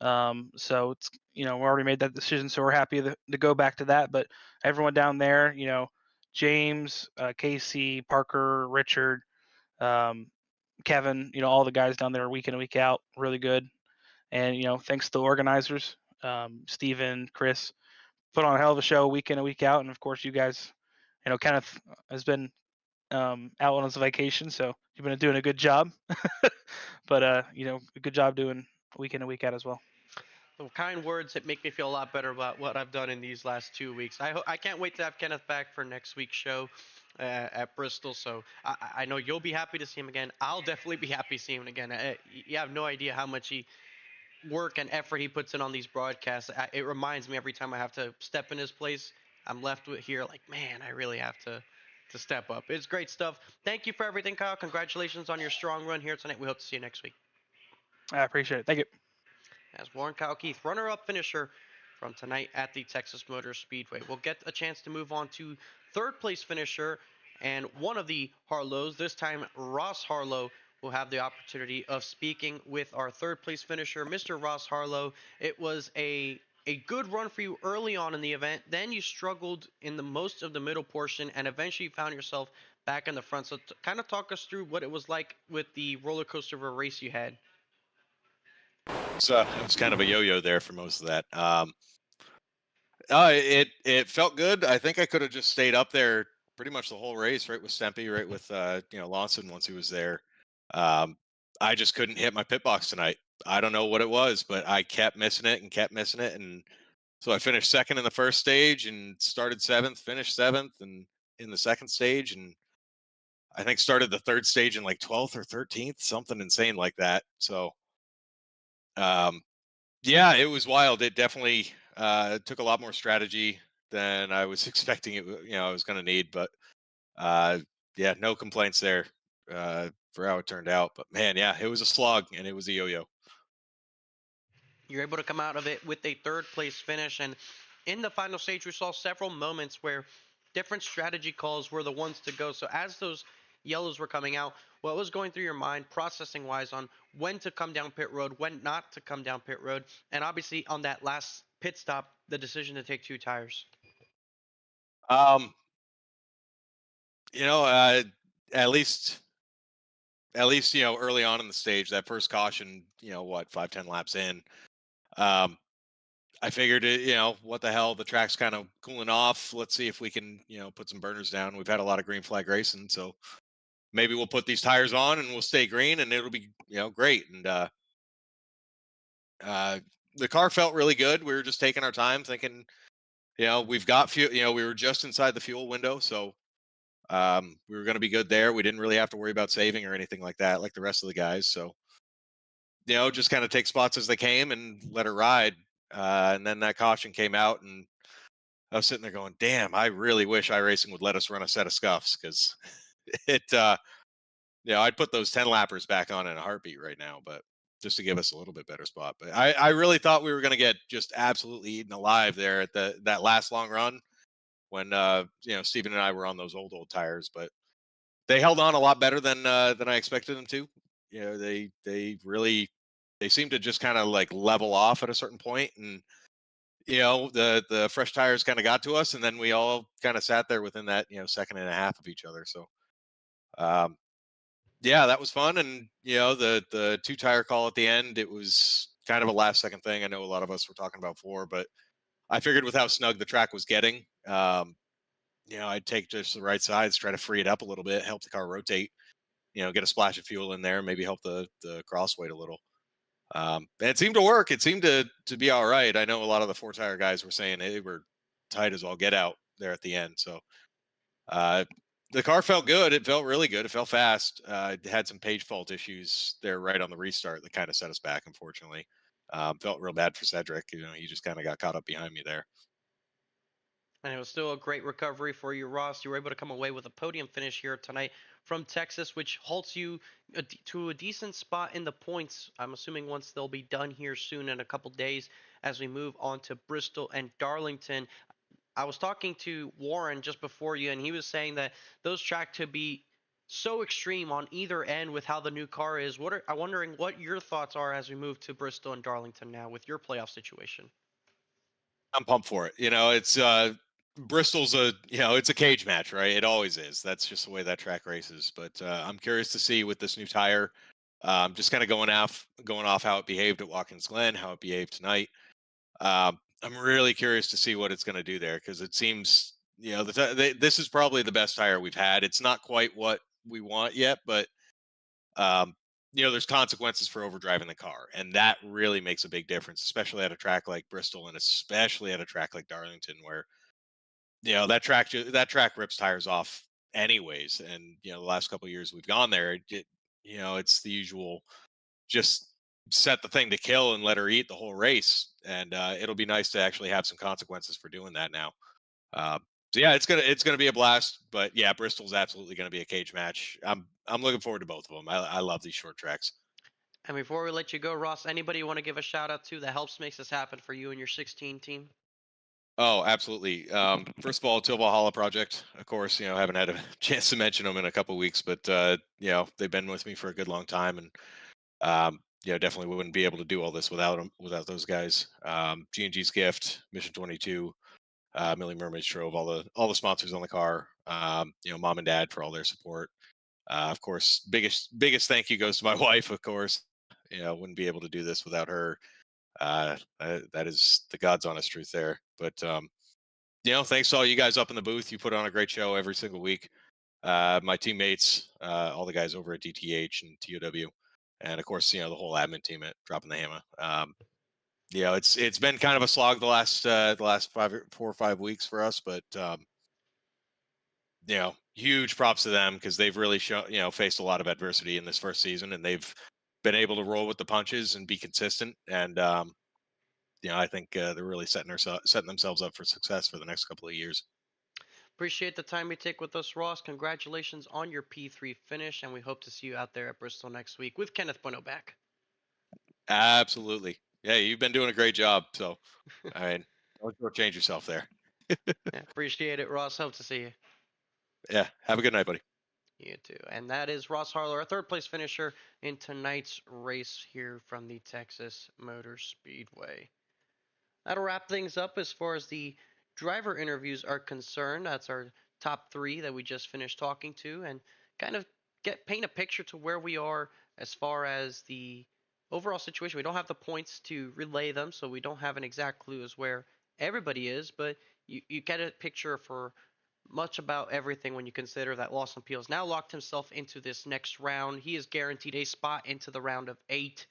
So it's we already made that decision, so we're happy to go back to that. But everyone down there, James, Casey, Parker, Richard, Kevin, all the guys down there week in and week out, really good. And thanks to the organizers, Steven, Chris, put on a hell of a show week in and week out. And of course, you guys, Kenneth has been out on his vacation, so you've been doing a good job. But a good job doing week in and week out as well. The kind words that make me feel a lot better about what I've done in these last 2 weeks. I can't wait to have Kenneth back for next week's show at Bristol. So I know you'll be happy to see him again. I'll definitely be happy to see him again. You have no idea how much work and effort he puts in on these broadcasts. It reminds me every time I have to step in his place. I'm left with here like, man, I really have to step up. It's great stuff. Thank you for everything, Kyle. Congratulations on your strong run here tonight. We hope to see you next week. I appreciate it. Thank you. As Warren Keith, runner-up finisher from tonight at the Texas Motor Speedway. We'll get a chance to move on to 3rd place finisher and one of the Harlows, this time Ross Harlow, we'll have the opportunity of speaking with our third place finisher, Mr. Ross Harlow. It was a good run for you early on in the event. Then you struggled in the most of the middle portion and eventually found yourself back in the front. So kind of talk us through what it was like with the roller coaster of a race you had. So it was kind of a yo-yo there for most of that. It felt good. I think I could have just stayed up there pretty much the whole race, right with Stempy, right with Lawson once he was there. Um, I just couldn't hit my pit box tonight. I don't know what it was, but I kept missing it and kept missing it, and so I finished second in the first stage and started seventh, finished seventh, and in the second stage, and I think started the third stage in like 12th or 13th, something insane like that. So um, yeah, it was wild. It definitely took a lot more strategy than I was expecting it. I was going to need, but uh, yeah, no complaints there for how it turned out. But man, yeah, it was a slog and it was a yo-yo. You're able to come out of it with a third place finish. And in the final stage, we saw several moments where different strategy calls were the ones to go. So as those yellows were coming out, what was going through your mind processing wise on when to come down pit road, when not to come down pit road, and obviously on that last pit stop, the decision to take two tires? Um, you know, uh, at least early on in the stage, that first caution, what, 5-10 laps in. Um, I figured what the hell, the track's kind of cooling off. Let's see if we can, put some burners down. We've had a lot of green flag racing, so maybe we'll put these tires on and we'll stay green and it'll be, great. And the car felt really good. We were just taking our time thinking, we've got fuel, we were just inside the fuel window, so we were going to be good there. We didn't really have to worry about saving or anything like that, like the rest of the guys. So, just kind of take spots as they came and let her ride. And then that caution came out, and I was sitting there going, "Damn, I really wish iRacing would let us run a set of scuffs because it, I'd put those 10 lappers back on in a heartbeat right now, but just to give us a little bit better spot. But I really thought we were going to get just absolutely eaten alive there at that last long run when Steven and I were on those old tires, but they held on a lot better than I expected them to. They seemed to just kind of like level off at a certain point, and the fresh tires kind of got to us, and then we all kind of sat there within that second and a half of each other. So um, yeah, that was fun. And the two tire call at the end, it was kind of a last second thing. I know a lot of us were talking about four, but I figured with how snug the track was getting, I'd take just the right sides, try to free it up a little bit, help the car rotate, get a splash of fuel in there, maybe help the cross weight a little. And it seemed to work. It seemed to be all right. I know a lot of the four tire guys were saying they were tight as all get out there at the end. So the car felt good. It felt really good. It felt fast. It had some page fault issues there right on the restart that kind of set us back, unfortunately. Felt real bad for Cedric. He just kind of got caught up behind me there. And it was still a great recovery for you, Ross. You were able to come away with a podium finish here tonight from Texas, which halts you to a decent spot in the points. I'm assuming once they'll be done here soon in a couple days as we move on to Bristol and Darlington. I was talking to Warren just before you, and he was saying that those tracks could be so extreme on either end with how the new car is. I'm wondering what your thoughts are as we move to Bristol and Darlington now with your playoff situation. I'm pumped for it. It's Bristol's it's a cage match, right? It always is. That's just the way that track races. But I'm curious to see with this new tire, just kind of going off how it behaved at Watkins Glen, how it behaved tonight. I'm really curious to see what it's going to do there because it seems this is probably the best tire we've had. It's not quite what we want yet, but um, there's consequences for overdriving the car, and that really makes a big difference, especially at a track like Bristol and especially at a track like Darlington, where that track rips tires off anyways. And the last couple of years we've gone there, it's the usual, just set the thing to kill and let her eat the whole race. And it'll be nice to actually have some consequences for doing that now. Uh, so yeah, it's gonna be a blast. But yeah, Bristol's absolutely gonna be a cage match. I'm looking forward to both of them. I love these short tracks. And before we let you go, Ross, anybody you want to give a shout out to that helps makes this happen for you and your 16 team? Oh, absolutely. First of all, to Valhalla Project, of course, haven't had a chance to mention them in a couple of weeks, but they've been with me for a good long time, and definitely wouldn't be able to do all this without them, without those guys. G&G's Gift, Mission 22, Millie Mermaid Trove, all the sponsors on the car. Mom and Dad for all their support. Of course, biggest thank you goes to my wife. Of course, wouldn't be able to do this without her. That is the God's honest truth there. But thanks to all you guys up in the booth. You put on a great show every single week. My teammates, all the guys over at DTH and TOW, and of course, the whole admin team at Droppin the Hammah. It's been kind of a slog the last 4 or 5 weeks for us, but huge props to them because they've really faced a lot of adversity in this first season, and they've been able to roll with the punches and be consistent. And I think they're really setting themselves up for success for the next couple of years. Appreciate the time you take with us, Ross. Congratulations on your P3 finish, and we hope to see you out there at Bristol next week with Kenneth Bueno back. Absolutely. Yeah, you've been doing a great job. So, I mean, don't change yourself there. Yeah, appreciate it, Ross. Hope to see you. Yeah, have a good night, buddy. You too. And that is Ross Harler, our third place finisher in tonight's race here from the Texas Motor Speedway. That'll wrap things up as far as the driver interviews are concerned. That's our top 3 that we just finished talking to, and kind of paint a picture to where we are as far as the overall situation. We don't have the points to relay them, so we don't have an exact clue as where everybody is, but you get a picture for much about everything when you consider that Lawson Peels now locked himself into this next round. He is guaranteed a spot into the round of 8,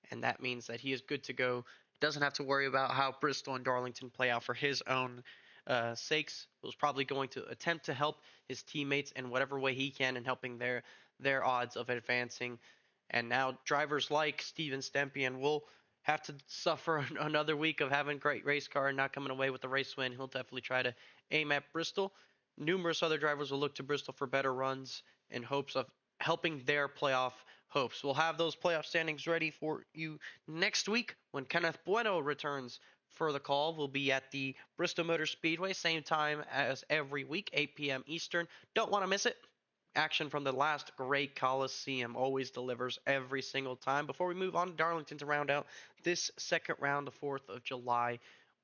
and that means that he is good to go. Doesn't have to worry about how Bristol and Darlington play out for his own sakes. Was probably going to attempt to help his teammates in whatever way he can in helping their odds of advancing. And now drivers like Steven Stempian will have to suffer another week of having a great race car and not coming away with the race win. He'll definitely try to aim at Bristol. Numerous other drivers will look to Bristol for better runs in hopes of helping their playoff hopes. We'll have those playoff standings ready for you next week when Kenneth Bueno returns for the call. We'll be at the Bristol Motor Speedway, same time as every week, 8 p.m. Eastern. Don't want to miss it. Action from the last great Coliseum always delivers every single time. Before we move on to Darlington to round out this second round, the 4th of July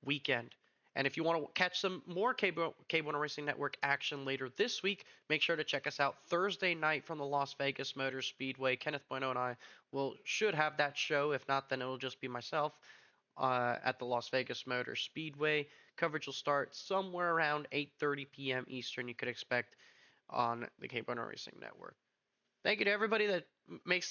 weekend. And if you want to catch some more KBueno Racing Network action later this week, make sure to check us out Thursday night from the Las Vegas Motor Speedway. Kenneth Bueno and I should have that show. If not, then it'll just be myself at the Las Vegas Motor Speedway. Coverage will start somewhere around 8:30 p.m. Eastern. You could expect on the KBueno Racing Network. Thank you to everybody that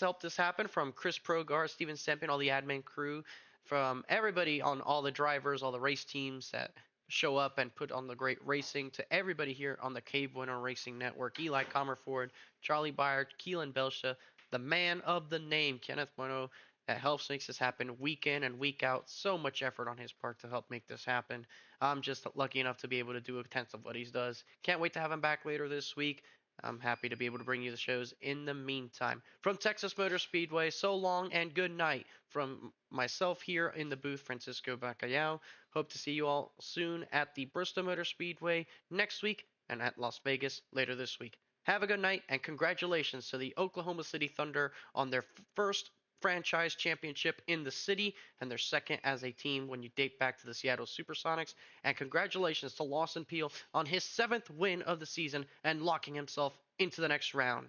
help this happen, from Chris Progar, Steven Stempian, all the admin crew, from everybody on all the drivers, all the race teams that show up and put on the great racing, to everybody here on the KBueno Racing Network, Eli Comerford, Charlie Byer, Keelan Belsha, the man of the name, Kenneth Bueno, that helps makes this happen week in and week out. So much effort on his part to help make this happen. I'm just lucky enough to be able to do a tenth of what he does. Can't wait to have him back later this week. I'm happy to be able to bring you the shows in the meantime. From Texas Motor Speedway, so long and good night from myself here in the booth, Francisco Bacallao. Hope to see you all soon at the Bristol Motor Speedway next week and at Las Vegas later this week. Have a good night, and congratulations to the Oklahoma City Thunder on their first franchise championship in the city and their second as a team when you date back to the Seattle Supersonics. And congratulations to Lawson Peel on his 7th win of the season and locking himself into the next round.